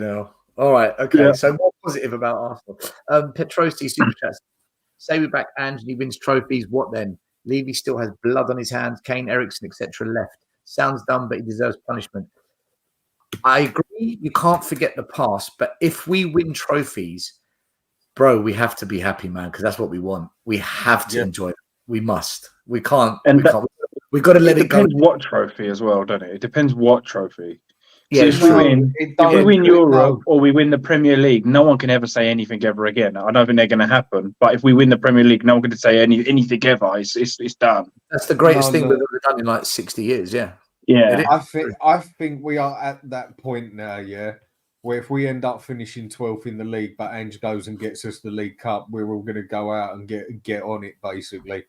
hell. All right, okay. Yeah. So more positive about Arsenal. Petrosi super chats. Say we back Anthony wins trophies. What then? Levy still has blood on his hands. Kane, Ericsson, etc. left. Sounds dumb, but he deserves punishment. I agree. You can't forget the past, but if we win trophies, bro, we have to be happy, man, because that's what we want. We have to enjoy it. We must. We can't. We've got to let it go. It depends what trophy as well, doesn't it? It depends what trophy. Yeah, so if we win Europe or we win the Premier League, no one can ever say anything ever again. I don't think they're going to happen. But if we win the Premier League, no one can say anything ever. It's done. That's the greatest thing we've ever done in like 60 years. Yeah. Yeah. I think we are at that point now. Yeah. Where if we end up finishing 12th in the league, but Ange goes and gets us the League Cup, we're all going to go out and get on it basically.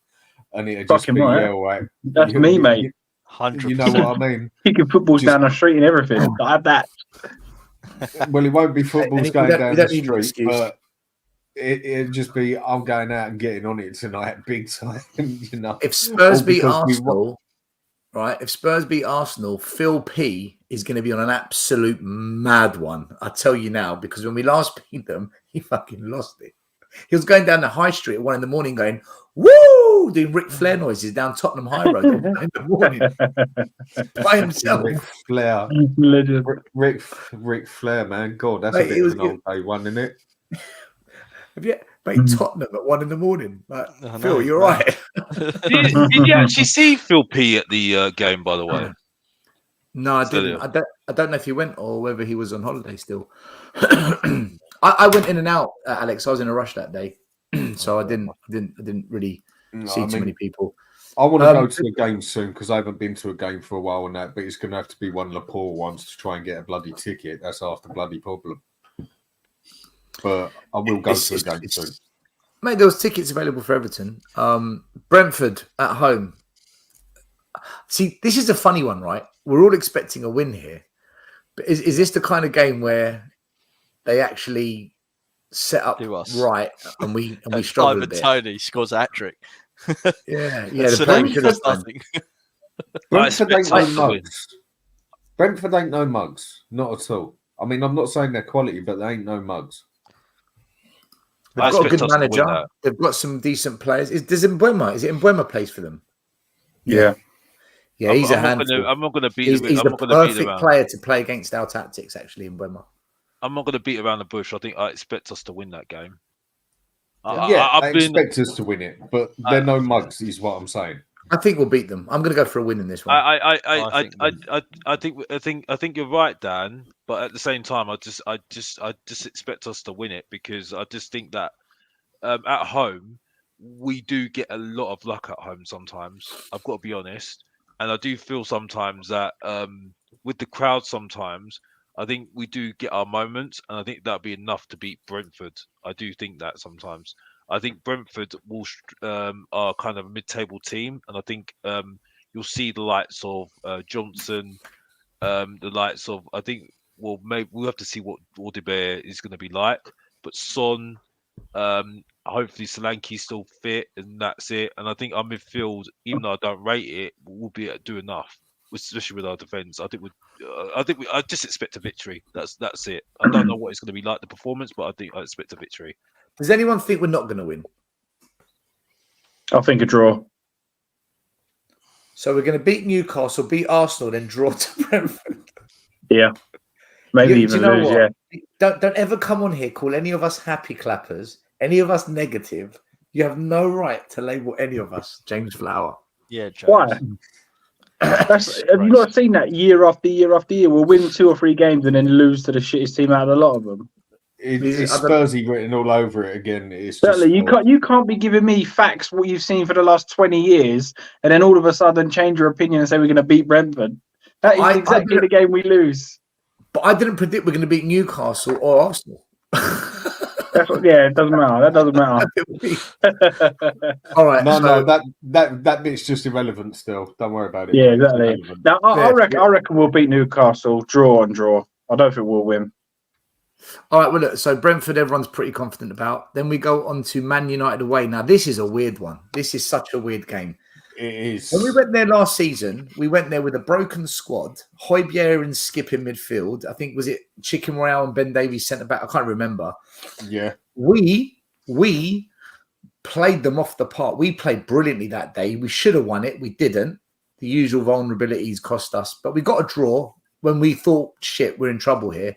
And it'll just be right. That's me, mate. 100%. You know what I mean? Kicking footballs down the street and everything. I have that. Well, it won't be footballs going down the street, but it'll just be I'm going out and getting on it tonight, big time. You know, if Spurs beat Arsenal, right? If Spurs beat Arsenal, Phil P is going to be on an absolute mad one. I tell you now, because when we last beat them, he fucking lost it. He was going down the high street at 1 a.m. going, woo, doing Ric Flair noises down Tottenham High Road at 1 a.m. by himself. Ric Flair. Ric Flair, man. God, that's a bit of an old day one, isn't it? Have you Tottenham at 1 a.m? Like, Phil, you're right. Did you actually see Phil P at the game, by the way? No, I didn't. I don't know if he went or whether he was on holiday still. I went in and out, Alex. I was in a rush that day, so I didn't really see too many people. I want to go to a game soon because I haven't been to a game for a while and that, but it's going to have to be one of the poor ones to try and get a bloody ticket. That's half the bloody problem. But I will go to a game soon. Mate, there was tickets available for Everton. Brentford at home. See, this is a funny one, right? We're all expecting a win here, but is this the kind of game where they actually set up Do us. right and we And struggle a Ivan bit? Tony scores a hat trick. Yeah, And the Solanke Brentford does done. nothing. Brentford ain't expect us no to win. mugs. Brentford ain't no mugs, not at all. I mean, I'm not saying they're quality, but they ain't no mugs. They've I got a expect good us to win manager. that. They've got some decent players. Is it Mbeumo plays for them? Yeah. Yeah, he's a I'm not handful. gonna beat. He's I'm the not gonna beat perfect around. player to play against our tactics, actually, Mbeumo. I'm not gonna beat around the bush. I expect us to win that game. Yeah, I I've been. expect us to win it, but they're no mugs, is what I'm saying. I think we'll beat them. I'm going to go for a win in this one. I think you're right, Dan. But at the same time, I just expect us to win it because I just think that at home we do get a lot of luck at home sometimes. I've got to be honest, and I do feel sometimes that with the crowd sometimes I think we do get our moments, and I think that'll be enough to beat Brentford. I do think that sometimes. I think Brentford are kind of a mid-table team, and I think you'll see the likes of Johnson, the likes of I think maybe we'll have to see what Audibert is going to be like, but Son, hopefully Solanke's still fit, and that's it. And I think our midfield, even though I don't rate it, will be able to do enough, especially with our defence. I just expect a victory. That's it. I don't know what it's going to be like the performance, but I think I expect a victory. Does anyone think we're not going to win? I think a draw. So we're going to beat Newcastle, beat Arsenal, then draw to Brentford. Yeah. Maybe even lose, yeah. Don't ever come on here, call any of us happy clappers, any of us negative. You have no right to label any of us James Flower. Yeah, James. Why? Have you not seen that year after year after year? We'll win 2 or 3 games and then lose to the shittest team out of a lot of them. It's Spursy written all over it again. It's certainly you can't be giving me facts what you've seen for the last 20 years and then all of a sudden change your opinion and say we're going to beat Brentford. That is exactly the game we lose. But I didn't predict we're going to beat Newcastle or Arsenal. It doesn't matter. That doesn't matter. All right. No, that bit's just irrelevant still. Don't worry about it. Yeah, exactly. Now I reckon we'll beat Newcastle, draw. I don't think we'll win. All right, well, look, so Brentford, everyone's pretty confident about. Then we go on to Man United away. Now, this is a weird one. This is such a weird game. It is. When we went there last season, we went there with a broken squad. Højbjerg and Skip in midfield. I think, was it Chicken Royale and Ben Davies centre back? I can't remember. Yeah. We played them off the park. We played brilliantly that day. We should have won it. We didn't. The usual vulnerabilities cost us. But we got a draw when we thought, shit, we're in trouble here.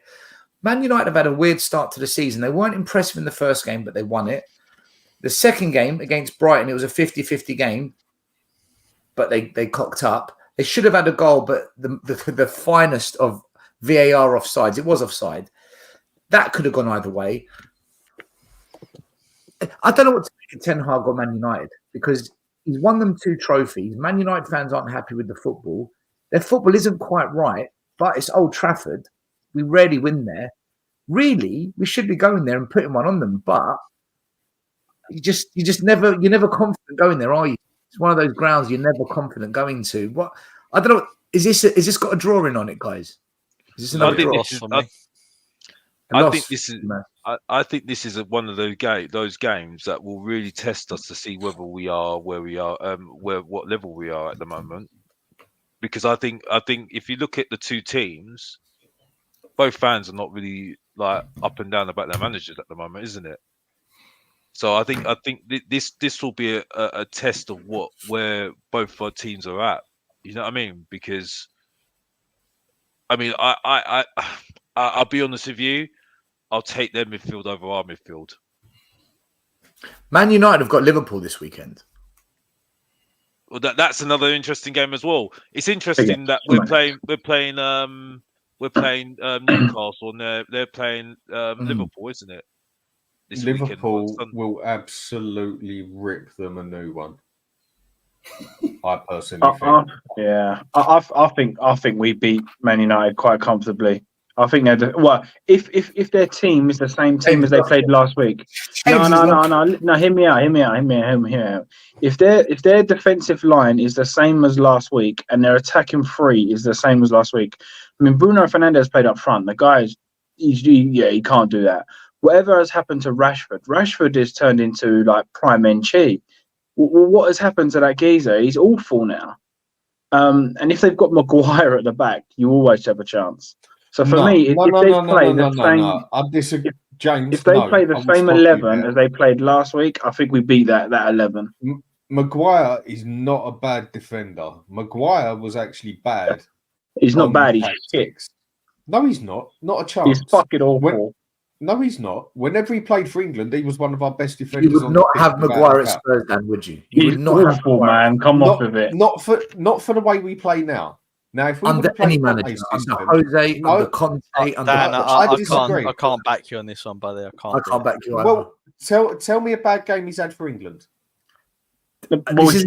Man United have had a weird start to the season. They weren't impressive in the first game, but they won it. The second game against Brighton, it was a 50-50 game, but they cocked up. They should have had a goal, but the finest of VAR offsides, it was offside. That could have gone either way. I don't know what to make of Ten Hag or Man United because he's won them 2 trophies. Man United fans aren't happy with the football. Their football isn't quite right, but it's Old Trafford. We rarely win there. Really, we should be going there and putting one on them, but you're never confident going there, are you? It's one of those grounds you're never confident going to. What I don't know. Is this got a drawing on it, guys? Is this another draw for me? I think this is one of those games that will really test us to see whether we are where we are, what level we are at the moment. Because I think if you look at the 2 teams, both fans are not really like up and down about their managers at the moment, isn't it? So I think this will be a test of where both our teams are at. You know what I mean? Because I mean I'll be honest with you, I'll take their midfield over our midfield. Man United have got Liverpool this weekend. Well, that's another interesting game as well. It's interesting that we're playing Newcastle and they're playing Liverpool, isn't it? Liverpool will absolutely rip them a new one. I personally think. I think we beat Man United quite comfortably. I think they're if their team is the same team as they played last week. No. Hear me out. If their defensive line is the same as last week and their attacking three is the same as last week, I mean Bruno Fernandes played up front. The guy he can't do that. Whatever has happened to Rashford is turned into like prime Chi. What has happened to that geezer? He's awful now. And if they've got Maguire at the back, you always have a chance. So for me, if they play the same, I disagree, James. If they play the same 11 as they played last week, I think we beat that 11. Maguire is not a bad defender. Maguire was actually bad. He's not bad. He's shit. No, he's not. Not a chance. He's fucking awful. No, he's not. Whenever he played for England, he was one of our best defenders. You would not have Maguire at Spurs, Dan, would you? He's would not awful, man. Come off of it. Not for the way we play now. Now, if we under any manager, under Jose, under Conte, Dan, I can't back you on this one, buddy. I can't back you. Well, tell me a bad game he's had for England. We're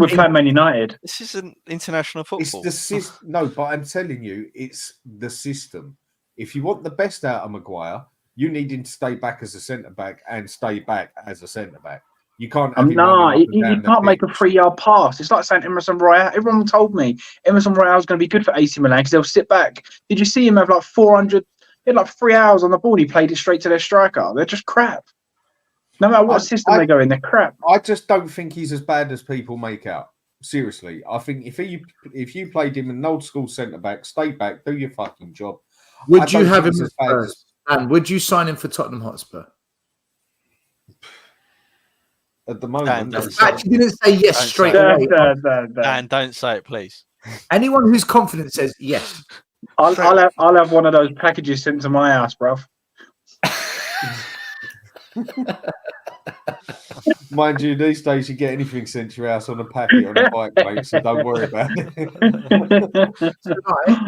playing Man United. This isn't international football. It's the no, but I'm telling you, it's the system. If you want the best out of Maguire, you need him to stay back as a centre back and stay back as a centre back. You can't. You can't make a 3-yard pass. It's like saying Emerson Royale. Everyone told me Emerson Royale is going to be good for AC Milan because they'll sit back. Did you see him have like 400? He had like 3 hours on the ball. He played it straight to their striker. They're just crap. No matter what system they go in, they're crap. I just don't think he's as bad as people make out. Seriously, I think if you played him an old school centre back, stay back, do your fucking job. Would you have him as Spurs? And would you sign him for Tottenham Hotspur? At the moment, you didn't say yes straight away. Dan, don't say it, please. Anyone who's confident says yes. I'll have one of those packages sent to my house, bruv. Mind you, these days you get anything sent to your house on a packet on a bike, mate, so don't worry about it.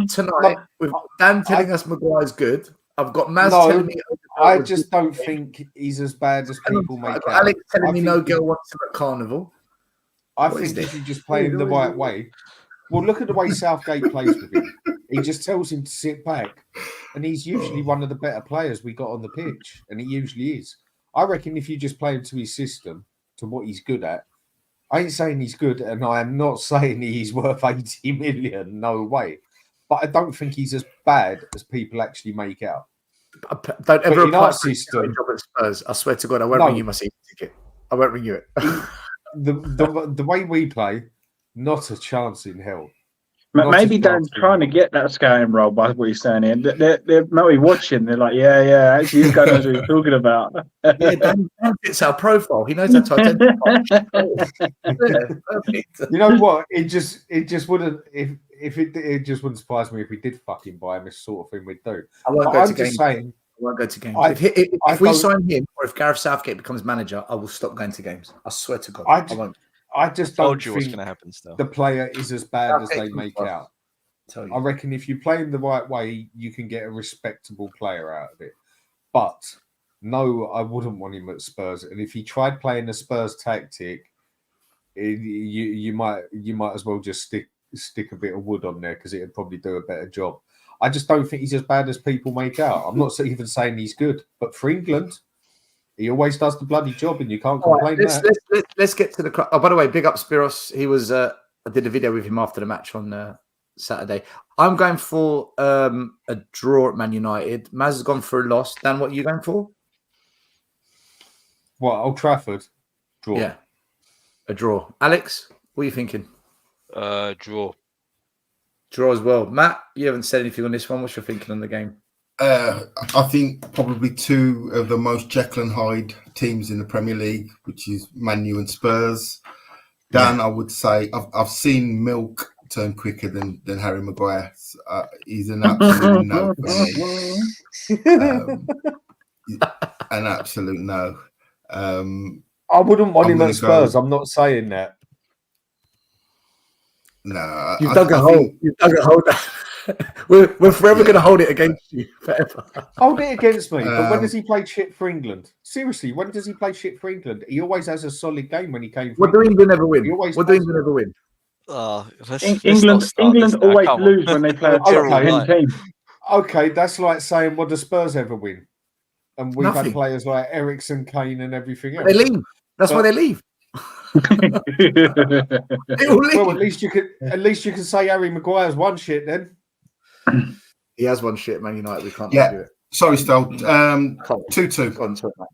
Tonight, with Dan telling us Maguire's good, I've got Maz telling me. I just don't think he's as bad as people make out. Alex telling me no girl wants him at Carnival. I think if you just play him the right way. Well, look at the way Southgate plays with him. He just tells him to sit back, and he's usually one of the better players we got on the pitch, and he usually is. I reckon if you just play him to his system, to what he's good at, I ain't saying he's good, and I am not saying he's worth 80 million. No way. But I don't think he's as bad as people actually make out. Don't ever apply for a job at Spurs. I swear to God, I won't ring you my season ticket. I won't ring you it. The way we play, not a chance in hell. Maybe Dan's trying to get that scouting role by what he's saying here. They're maybe watching. They're like, yeah, actually, this guy knows what he's talking about. Yeah, Dan fits our profile. He knows how to identify. You know what? It just wouldn't. It just wouldn't surprise me if we did fucking buy him. This sort of thing we'd do. I won't go to games. I won't go to games. If we sign him, or if Gareth Southgate becomes manager, I will stop going to games. I swear to God, I won't. I just don't think what's going to happen still. The player is as bad as they make out. I reckon if you play him the right way, you can get a respectable player out of it. But no, I wouldn't want him at Spurs. And if he tried playing a Spurs tactic, you might as well just stick a bit of wood on there because it'd probably do a better job. I just don't think he's as bad as people make out. I'm not even saying he's good, but for England, he always does the bloody job, and you can't complain. Let's get to the. Oh, by the way, big up Spiros. He was. I did a video with him after the match on Saturday. I'm going for a draw at Man United. Maz has gone for a loss. Dan, what are you going for? What, Old Trafford? Draw. Yeah, a draw. Alex, what are you thinking? Draw. Draw as well. Matt, you haven't said anything on this one. What's your thinking on the game? I think probably two of the most Jekyll and Hyde teams in the Premier League, which is Man U and Spurs. Dan, I would say I've seen Milk turn quicker than Harry Maguire. He's an absolute no for me. An absolute no. I wouldn't want him at Spurs. I'm not saying that. No, you've dug a hole. You've dug a hole. We're forever going to hold it against you. Forever. Hold it against me. But when does he play shit for England? Seriously, when does he play shit for England? He always has a solid game when he came. What do England ever win? What do England ever win? England always lose when they play a terrible team. okay, that's like saying, "What do Spurs ever win?" And we've Nothing. had players like Ericsson, Kane, and everything else. They leave. That's why they leave. They all leave. Well, at least you can say Harry Maguire's one shit then. He has one shit, Man United. We can't Yeah. argue it. Sorry, Stel. 2-2. Go on, sorry, mate.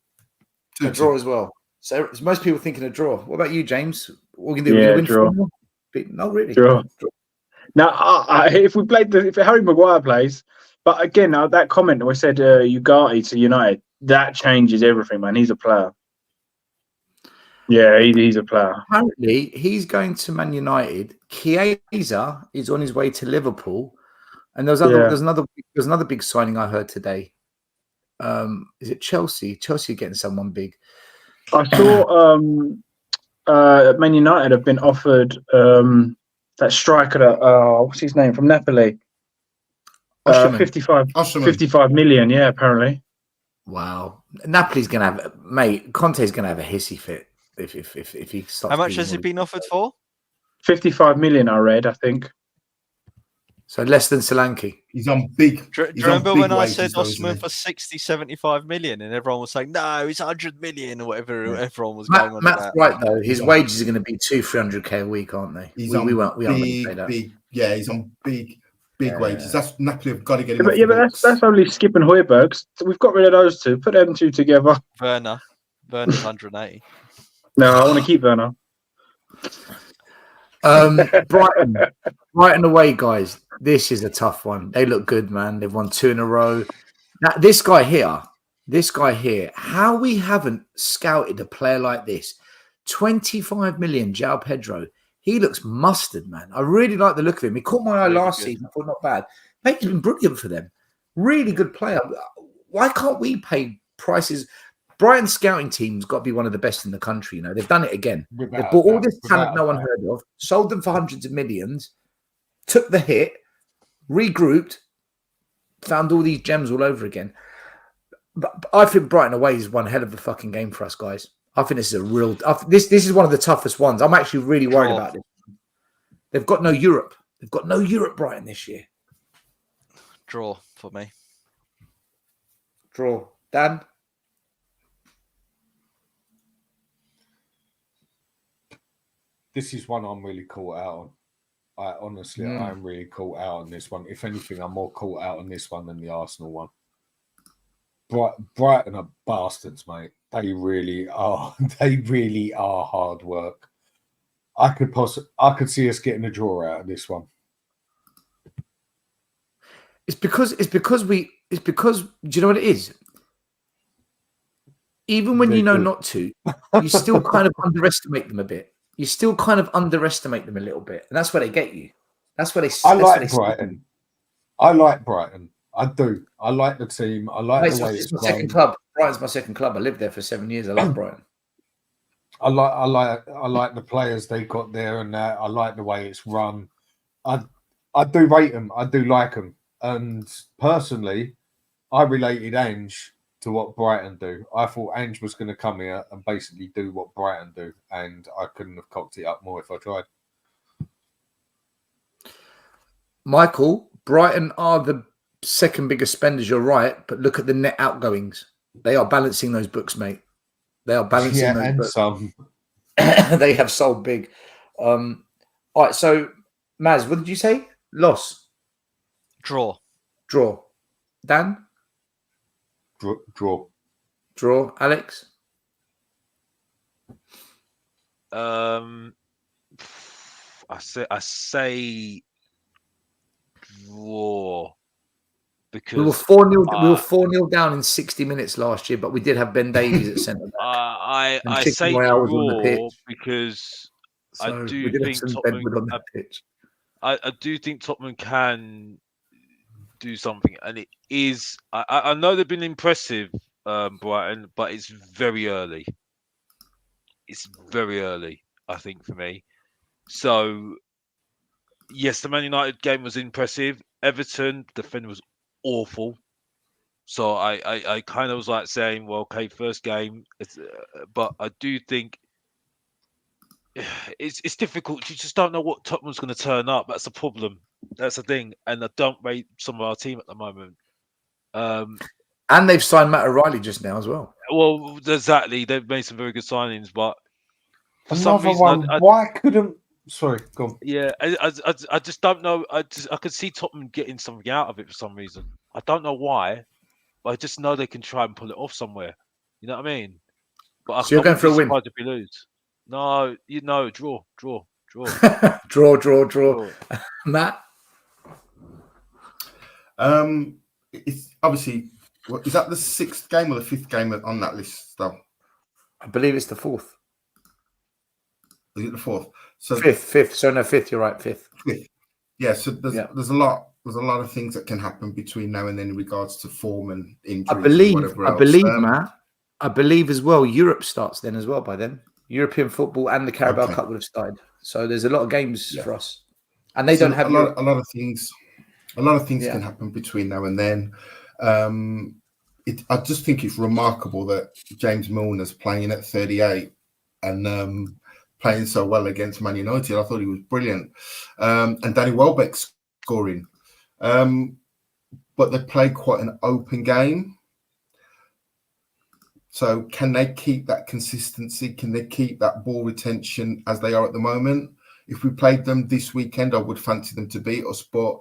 A 2-2. draw as well. So most people thinking a draw. What about you, James? What can you do? Yeah, We're gonna draw. win 4-0? No, really. Draw. Now, if we played, if Harry Maguire plays, but again, that comment where I said Ugarte to United, that changes everything, man. He's a player. Yeah, he's a player. Apparently, he's going to Man United. Chiesa is on his way to Liverpool, and there's another big signing I heard today. Is it Chelsea? Chelsea getting someone big. I saw Man United have been offered that striker. What's his name from Napoli? 55 million. Yeah, apparently. Wow, Napoli's gonna have Conte's gonna have a hissy fit if he starts. How much has he been offered for? 55 million, I read. I think. So less than Solanke. He's on big. Do you remember when I said Osman for 60, 75 million and everyone was saying, no, it's 100 million or whatever everyone was going on Matt's about? right, though. His wages are going to be 200-300k a week, aren't they? He's we on aren't going to pay that. He's on big wages. That's Napoli have got to get him. But that's only Skip and Højbjerg. We've got rid of those two. Put them two together. Werner's 180. No, I want to keep Werner. Brighton away, guys. This is a tough one. They look good, man. They've won 2 in a row. Now, this guy here, how we haven't scouted a player like this. 25 million, João Pedro. He looks mustard, man. I really like the look of him. He caught my eye last season. I thought not bad. Mate, he's been brilliant for them. Really good player. Why can't we pay prices? Brighton's scouting team's got to be one of the best in the country. You know, they've done it again. They've bought all this talent no one heard of, sold them for hundreds of millions, took the hit, regrouped, found all these gems all over again. But I think Brighton away is one hell of a fucking game for us, guys. I think this is a real. This is one of the toughest ones. I'm actually really worried about this. They've got no Europe. They've got no Europe, Brighton, this year. Draw for me. Draw. Dan? This is one I'm really caught out on. I'm really caught out on this one. If anything, I'm more caught out on this one than the Arsenal one. Brighton are bastards, mate. They really are. They really are hard work. I could see us getting a draw out of this one. It's because do you know what it is? Even when you know not to, you still kind of underestimate them a bit. You still kind of underestimate them a little bit, and that's where they get you. That's where they. I like Brighton. I like Brighton. I do. I like the team. I like the way it's my second club. Brighton's my second club. I lived there for 7 years. I love Brighton. I like the players they got there and that. I like the way it's run. I do rate them. I do like them. And personally, I related Ange to what Brighton do. I thought Ange was going to come here and basically do what Brighton do, and I couldn't have cocked it up more if I tried. Michael, Brighton are the second biggest spenders. You're right, but look at the net outgoings. They are balancing those books, mate. They are balancing those books. Some. They have sold big. All right, so Maz, what did you say? Loss. Draw. Dan? Draw. Alex? I say draw because we were 4-0. We were 4-0 down in 60 minutes last year, but we did have Ben Davies at centre back. I say draw because I do think Tottenham. I do think Tottenham can do something, and it is. I know they've been impressive, Brighton, but it's very early. It's very early, I think, for me. So, yes, the Man United game was impressive. Everton defender was awful. So I kind of was like saying, well, okay, first game, but I do think it's difficult. You just don't know what Tottenham's going to turn up. That's the problem. That's the thing, and I don't rate some of our team at the moment. And they've signed Matt O'Reilly just now as well. Well, exactly. They've made some very good signings, but for some Another reason, one. Why couldn't? Sorry, go on. yeah, I just don't know. I could see Tottenham getting something out of it for some reason. I don't know why, but I just know they can try and pull it off somewhere. You know what I mean? But So you're going wouldn't for be a win? surprised if we lose. No, draw. draw. Matt? It's obviously, is that the 6th game or the 5th game on that list, though? I believe it's the 4th. Is it the 4th? So 5th. So no, 5th. You're right, 5th. 5th. Yeah. So there's a lot of things that can happen between now and then in regards to form and injuries. I believe, Matt. I believe as well. Europe starts then as well. By then, European football and the Carabao Cup would have started. So there's a lot of games for us, and they don't have a lot of things. A lot of things can happen between now and then. I just think it's remarkable that James Milner's playing at 38 and playing so well against Man United. I thought he was brilliant. And Danny Welbeck's scoring. But they played quite an open game. So can they keep that consistency? Can they keep that ball retention as they are at the moment? If we played them this weekend, I would fancy them to beat us, but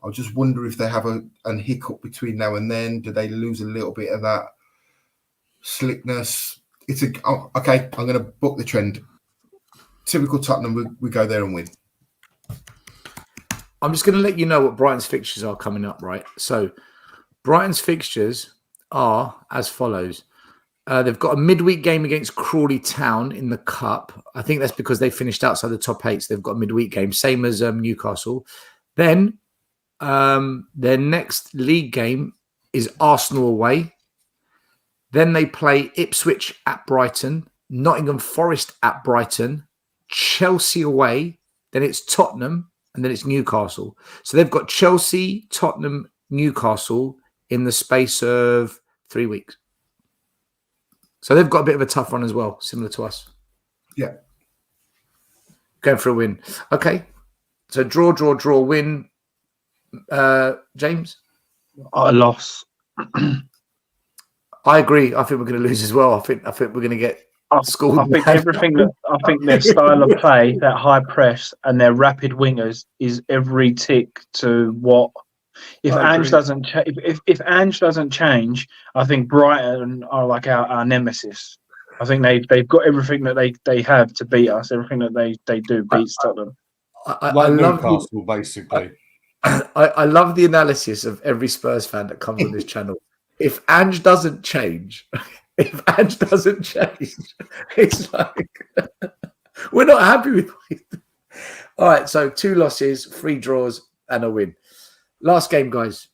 I just wonder if they have a hiccup between now and then. Do they lose a little bit of that slickness? Okay, I'm going to book the trend. Typical Tottenham, we go there and win. I'm just going to let you know what Brighton's fixtures are coming up, right? So Brighton's fixtures are as follows. They've got a midweek game against Crawley Town in the Cup. I think that's because they finished outside the top 8, so they've got a midweek game, same as Newcastle. Then their next league game is Arsenal away. Then they play Ipswich at Brighton, Nottingham Forest at Brighton, Chelsea away. Then it's Tottenham, and then it's Newcastle. So they've got Chelsea, Tottenham, Newcastle in the space of 3 weeks. So they've got a bit of a tough one as well, similar to us. Yeah. Going for a win. Okay. So draw, win. James? A loss. I agree. I think we're going to lose as well. I think we're going to get scored. I think their style of play, that high press and their rapid wingers is every tick to what. If Ange doesn't if Ange doesn't change, I think Brighton are like our nemesis. I think they've got everything that they have to beat us. Everything that they do beats Tottenham. I love Newcastle, basically. I love the analysis of every Spurs fan that comes on this channel. If Ange doesn't change, it's like we're not happy with it. All right, so 2 losses, 3 draws, and a win. Last game, guys.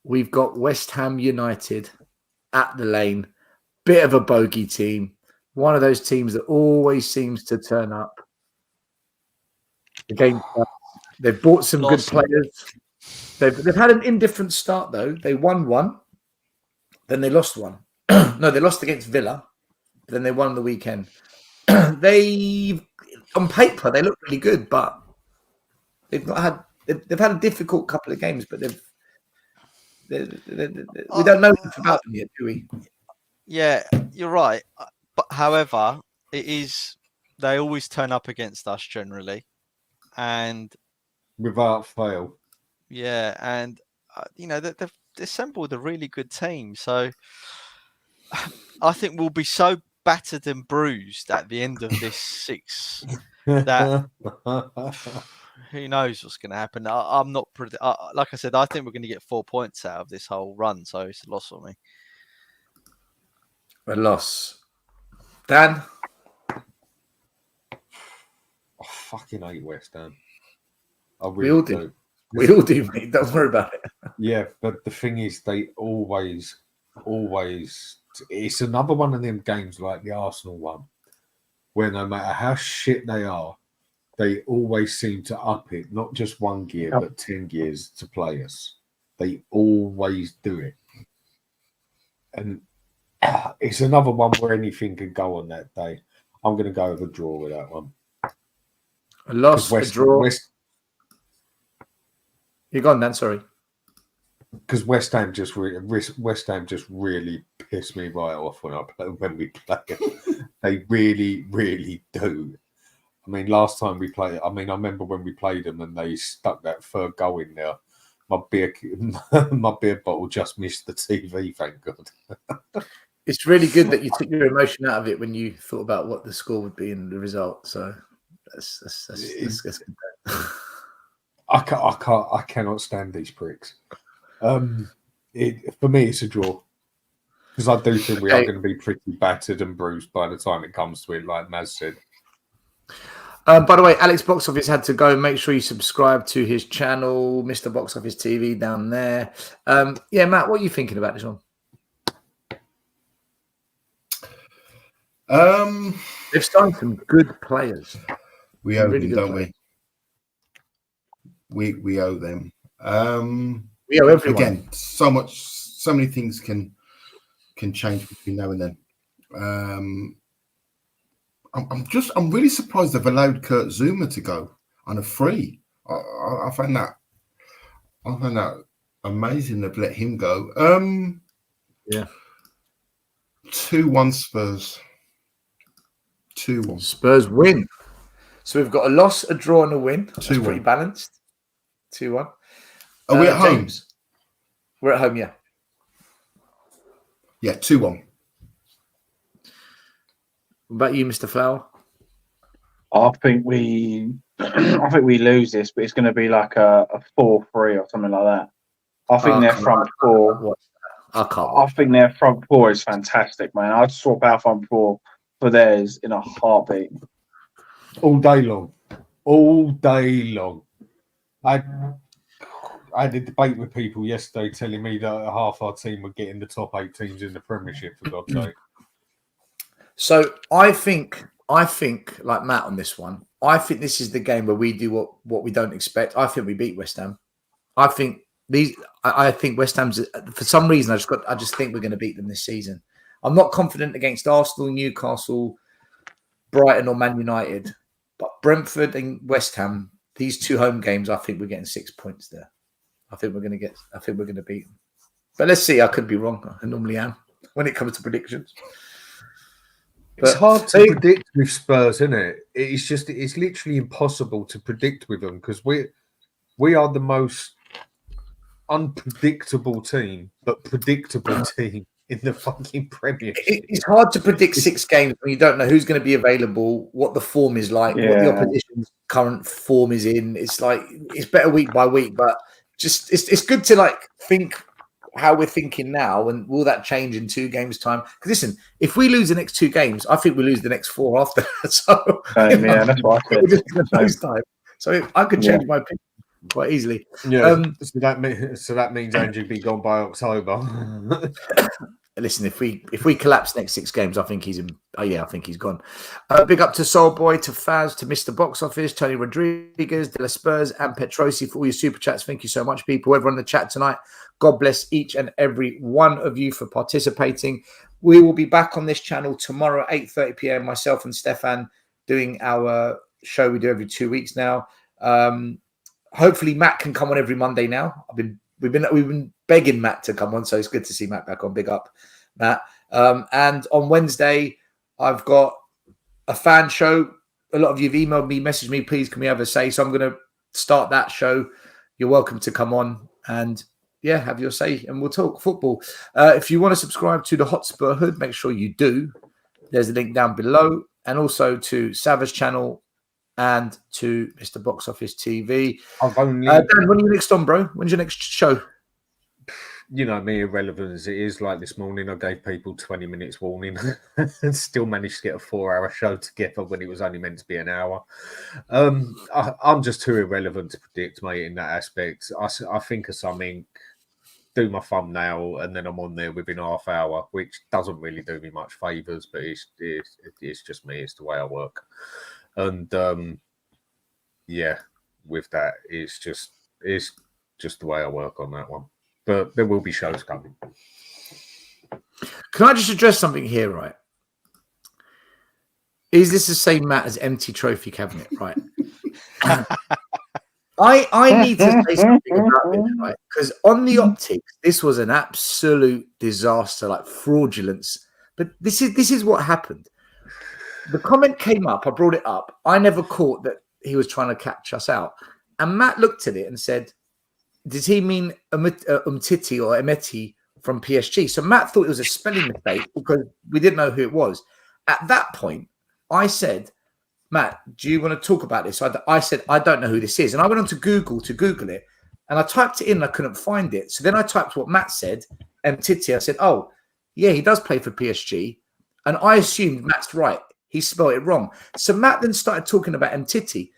We've got West Ham United at the Lane. Bit of a bogey team. One of those teams that always seems to turn up. The game. They've bought some good players. They've had an indifferent start, though. They won 1. Then they lost 1. No, they lost against Villa. Then they won on the weekend. On paper, they look really good, but they've not had. They've had a difficult couple of games, but we don't know enough about them yet, do we? Yeah, you're right. But however, they always turn up against us generally, and without fail. Yeah, and they've assembled a really good team. So I think we'll be so battered and bruised at the end of this 6 that who knows what's going to happen. I'm not like I said. I think we're going to get 4 points out of this whole run, so it's a loss for me. A loss. Dan? I fucking hate West Ham. We all do. We all do, mate. Don't worry about it. Yeah, but the thing is, they always. It's another one of them games like the Arsenal one, where no matter how shit they are, they always seem to up it, not just 1 gear, but 10 gears to play us. They always do it. And it's another one where anything could go on that day. I'm going to go with a draw with that one. A loss, a draw. You're gone, Dan. Sorry. Because West Ham just really pissed me right off when we play them. They really, really do. I mean, last time we played, I remember when we played them and they stuck that third goal in there. My beer bottle just missed the TV. Thank God. It's really good that you took your emotion out of it when you thought about what the score would be and the result. So that's good. I cannot stand these pricks. For me, it's a draw because I do think we are going to be pretty battered and bruised by the time it comes to it, like Maz said. By the way, Alex Box Office had to go. Make sure you subscribe to his channel, Mr. Box Office TV, down there. Matt, what are you thinking about this one? They've signed some good players. We owe them, don't we? We owe them. We owe everyone. Again, so many things can change between now and then. I'm really surprised they've allowed Kurt Zuma to go on a free. I find that amazing they've let him go. 2-1 Spurs. 2-1 Spurs win. So we've got a loss, a draw, and a win. That's pretty balanced. 2-1. Are we at home? James? We're at home, yeah. Yeah, 2-1. What about you, Mr. Flower? I think we lose this, but it's going to be like a 4-3 or something like that. I think their front four. I think their front four is fantastic, man. I'd swap our front four for theirs in a heartbeat. All day long. I had a debate with people yesterday telling me that half our team would get in the top 8 teams in the Premiership, for God's sake. So I think like Matt on this one. I think this is the game where we do what we don't expect. I think we beat West Ham. I think West Ham's, for some reason, I just think we're going to beat them this season. I'm not confident against Arsenal, Newcastle, Brighton, or Man United, but Brentford and West Ham, these 2 home games, I think we're getting 6 points there. I think we're going to beat them. But let's see. I could be wrong. I normally am when it comes to predictions. It's hard to predict with Spurs, isn't it? It's literally impossible to predict with them because we are the most unpredictable team, but predictable team in the fucking Premiership. It's hard to predict 6 games when you don't know who's going to be available, what the form is like, what the opposition's current form is in. It's like it's better week by week, but just it's good to like think how we're thinking now, and will that change in 2 games' time? Because listen, if we lose the next 2 games, I think we lose the next 4 after. So that's what I said. Time. So I could change my opinion quite easily. Yeah. So that means Andrew be gone by October. Listen, if we collapse next 6 games, I think he's in. Oh yeah, I think he's gone. Big up to Soul Boy, to Faz, to Mr. Box Office, Tony Rodriguez, De La Spurs, and Petrosi for all your super chats. Thank you so much, people. Everyone in the chat tonight. God bless each and every one of you for participating. We will be back on this channel tomorrow at 8:30 p.m. Myself and Stefan doing our show we do every 2 weeks now. Hopefully Matt can come on every Monday now. We've been begging Matt to come on, so it's good to see Matt back on. Big up, Matt. And on Wednesday, I've got a fan show. A lot of you have emailed me, messaged me, please, can we have a say? So I'm going to start that show. You're welcome to come on and have your say, and we'll talk football. If you want to subscribe to the Hotspur Hood, make sure you do. There's a link down below, and also to Savage channel and to Mr. Box Office TV. Dan, when are you next on, bro? When's your next show? You know me, irrelevant as it is, like this morning, I gave people 20 minutes warning and still managed to get a 4-hour show together when it was only meant to be an hour. I'm just too irrelevant to predict, mate, in that aspect. I think of something, do my thumbnail, and then I'm on there within half hour, which doesn't really do me much favours, but it's just me. It's the way I work. And with that, it's just the way I work on that one. But there will be shows coming. Can I just address something here, right? Is this the same Matt as empty trophy cabinet, right? I need to say something about this, right? Because on the optics, this was an absolute disaster, like fraudulence. But this is what happened. The comment came up. I brought it up. I never caught that he was trying to catch us out. And Matt looked at it and said, "Does he mean Umtiti or Emeti from PSG?" So Matt thought it was a spelling mistake because we didn't know who it was. At that point, I said, "Matt, do you want to talk about this?" So I said, "I don't know who this is." And I went on to Google it. And I typed it in and I couldn't find it. So then I typed what Matt said, Umtiti. I said, "Oh, yeah, he does play for PSG." And I assumed Matt's right. He spelled it wrong. So Matt then started talking about Umtiti.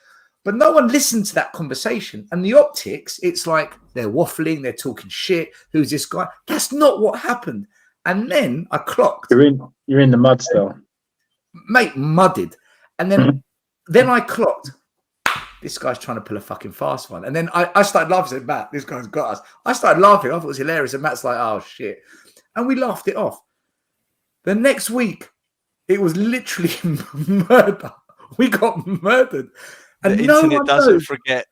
But no one listened to that conversation. And the optics, it's like they're waffling, they're talking shit. Who's this guy? That's not what happened. And then I clocked. You're in the mud still. Mate, mudded. And then I clocked. This guy's trying to pull a fucking fast one. And then I started laughing. I said, "Matt, this guy's got us." I started laughing. I thought it was hilarious. And Matt's like, "Oh, shit." And we laughed it off. The next week, it was literally murder. We got murdered. And The no internet one doesn't knows. forget.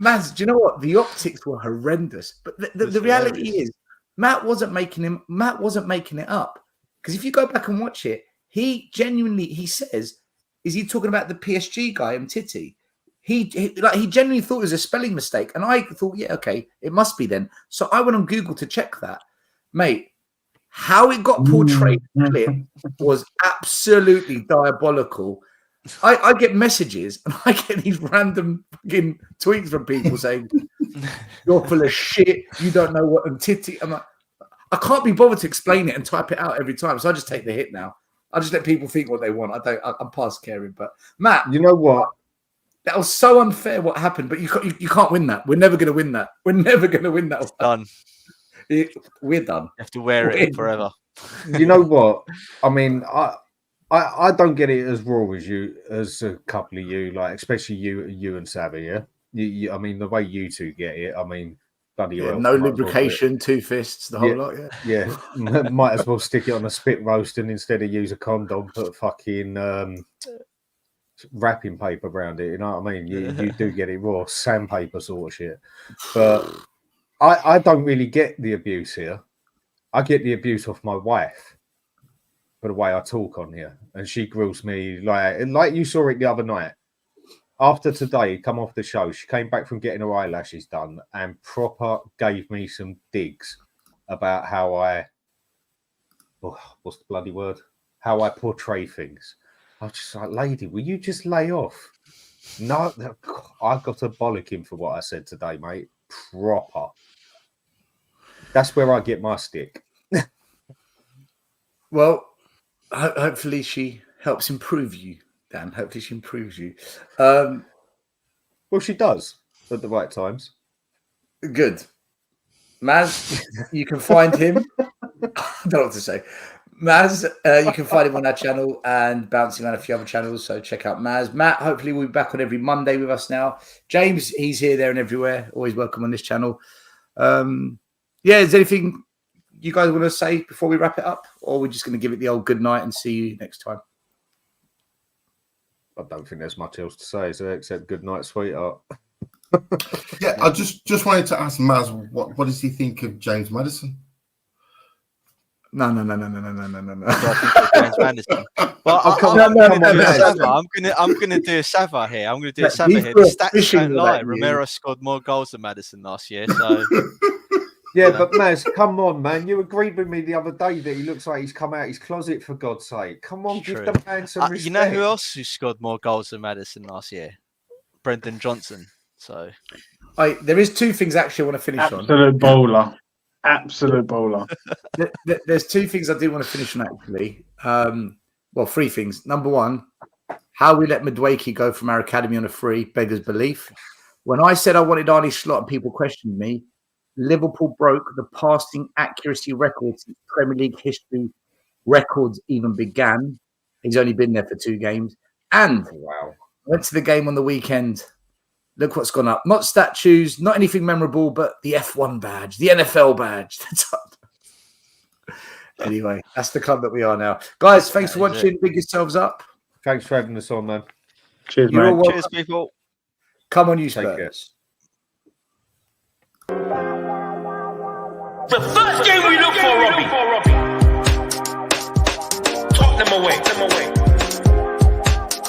Maz, do you know what? The optics were horrendous. But the reality is, Matt wasn't making it up. Because if you go back and watch it, he says, "Is he talking about the PSG guy, Umtiti?" He genuinely thought it was a spelling mistake. And I thought, yeah, okay, it must be then. So I went on Google to check that. Mate, how it got portrayed in the clip was absolutely diabolical. I get messages and I get these random fucking tweets from people saying, "You're full of shit. You don't know what Umtiti." I'm like, I can't be bothered to explain it and type it out every time. So I just take the hit now. I just let people think what they want. I'm past caring. But Matt, You know what? that was so unfair what happened. But you can't win that. We're never going to win that. We're never going to win that. It's done. We're done. You have to wear it forever. You know what? I mean, I don't get it as raw as you, as a couple of you, like especially you and Savvy. Yeah, I mean, the way you two get it. I mean, bloody hell, no might as well lubrication, 2 fists, the whole lot. Yeah, might as well stick it on a spit roast and instead of use a condom, put fucking wrapping paper around it. You know what I mean? You do get it raw, sandpaper sort of shit. But I don't really get the abuse here. I get the abuse off my wife for the way I talk on here, and she grills me like you saw it the other night. After today, come off the show, she came back from getting her eyelashes done and proper gave me some digs about how what's the bloody word? How I portray things. I was just like, lady, will you just lay off? No, I got a bollocking for what I said today, mate. Proper. That's where I get my stick. Well, hopefully she helps improve you, Dan. Hopefully she improves you. Well, she does at the right times. Good. Maz, you can find him. I don't know what to say. Maz, you can find him on our channel and bouncing on a few other channels. So check out Maz. Matt, hopefully we'll be back on every Monday with us now. James, he's here, there, and everywhere. Always welcome on this channel. Is there anything you guys want to say before we wrap it up? Or we're just going to give it the old good night and see you next time? I don't think there's much else to say, except good night, sweetheart. Yeah, I just wanted to ask Maz, what does he think of James Maddison? No. James Maddison. Well, I'm gonna do a Sava here. I'm gonna do a Sava here. The stats don't lie. Romero scored more goals than Maddison last year. So yeah, but Maz, come on, man. You agreed with me the other day that he looks like he's come out his closet, for God's sake. Come on, give the man some respect. You know who else who scored more goals than Maddison last year? Brendan Johnson. So there is 2 things actually I want to finish on. Absolute bowler. There's 2 things I do want to finish on actually. 3 things. Number 1, how we let Madueke go from our academy on a free beggars belief. When I said I wanted Arnie Slot and people questioned me, Liverpool broke the passing accuracy record since Premier League history records even began. He's only been there for 2 games. And wow, went to the game on the weekend. Look what's gone up. Not statues, not anything memorable, but the F1 badge, the NFL badge. Anyway, that's the club that we are now. Guys, thanks for watching. Big yourselves up. Thanks for having us on, man. Cheers, man. Cheers, people. Come on, you Take care. Spurs. The first game we look for, Robbie. Tottenham away.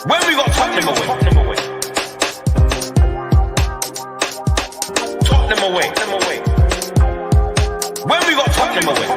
When we got Tottenham away. Tottenham away. When we got Tottenham away.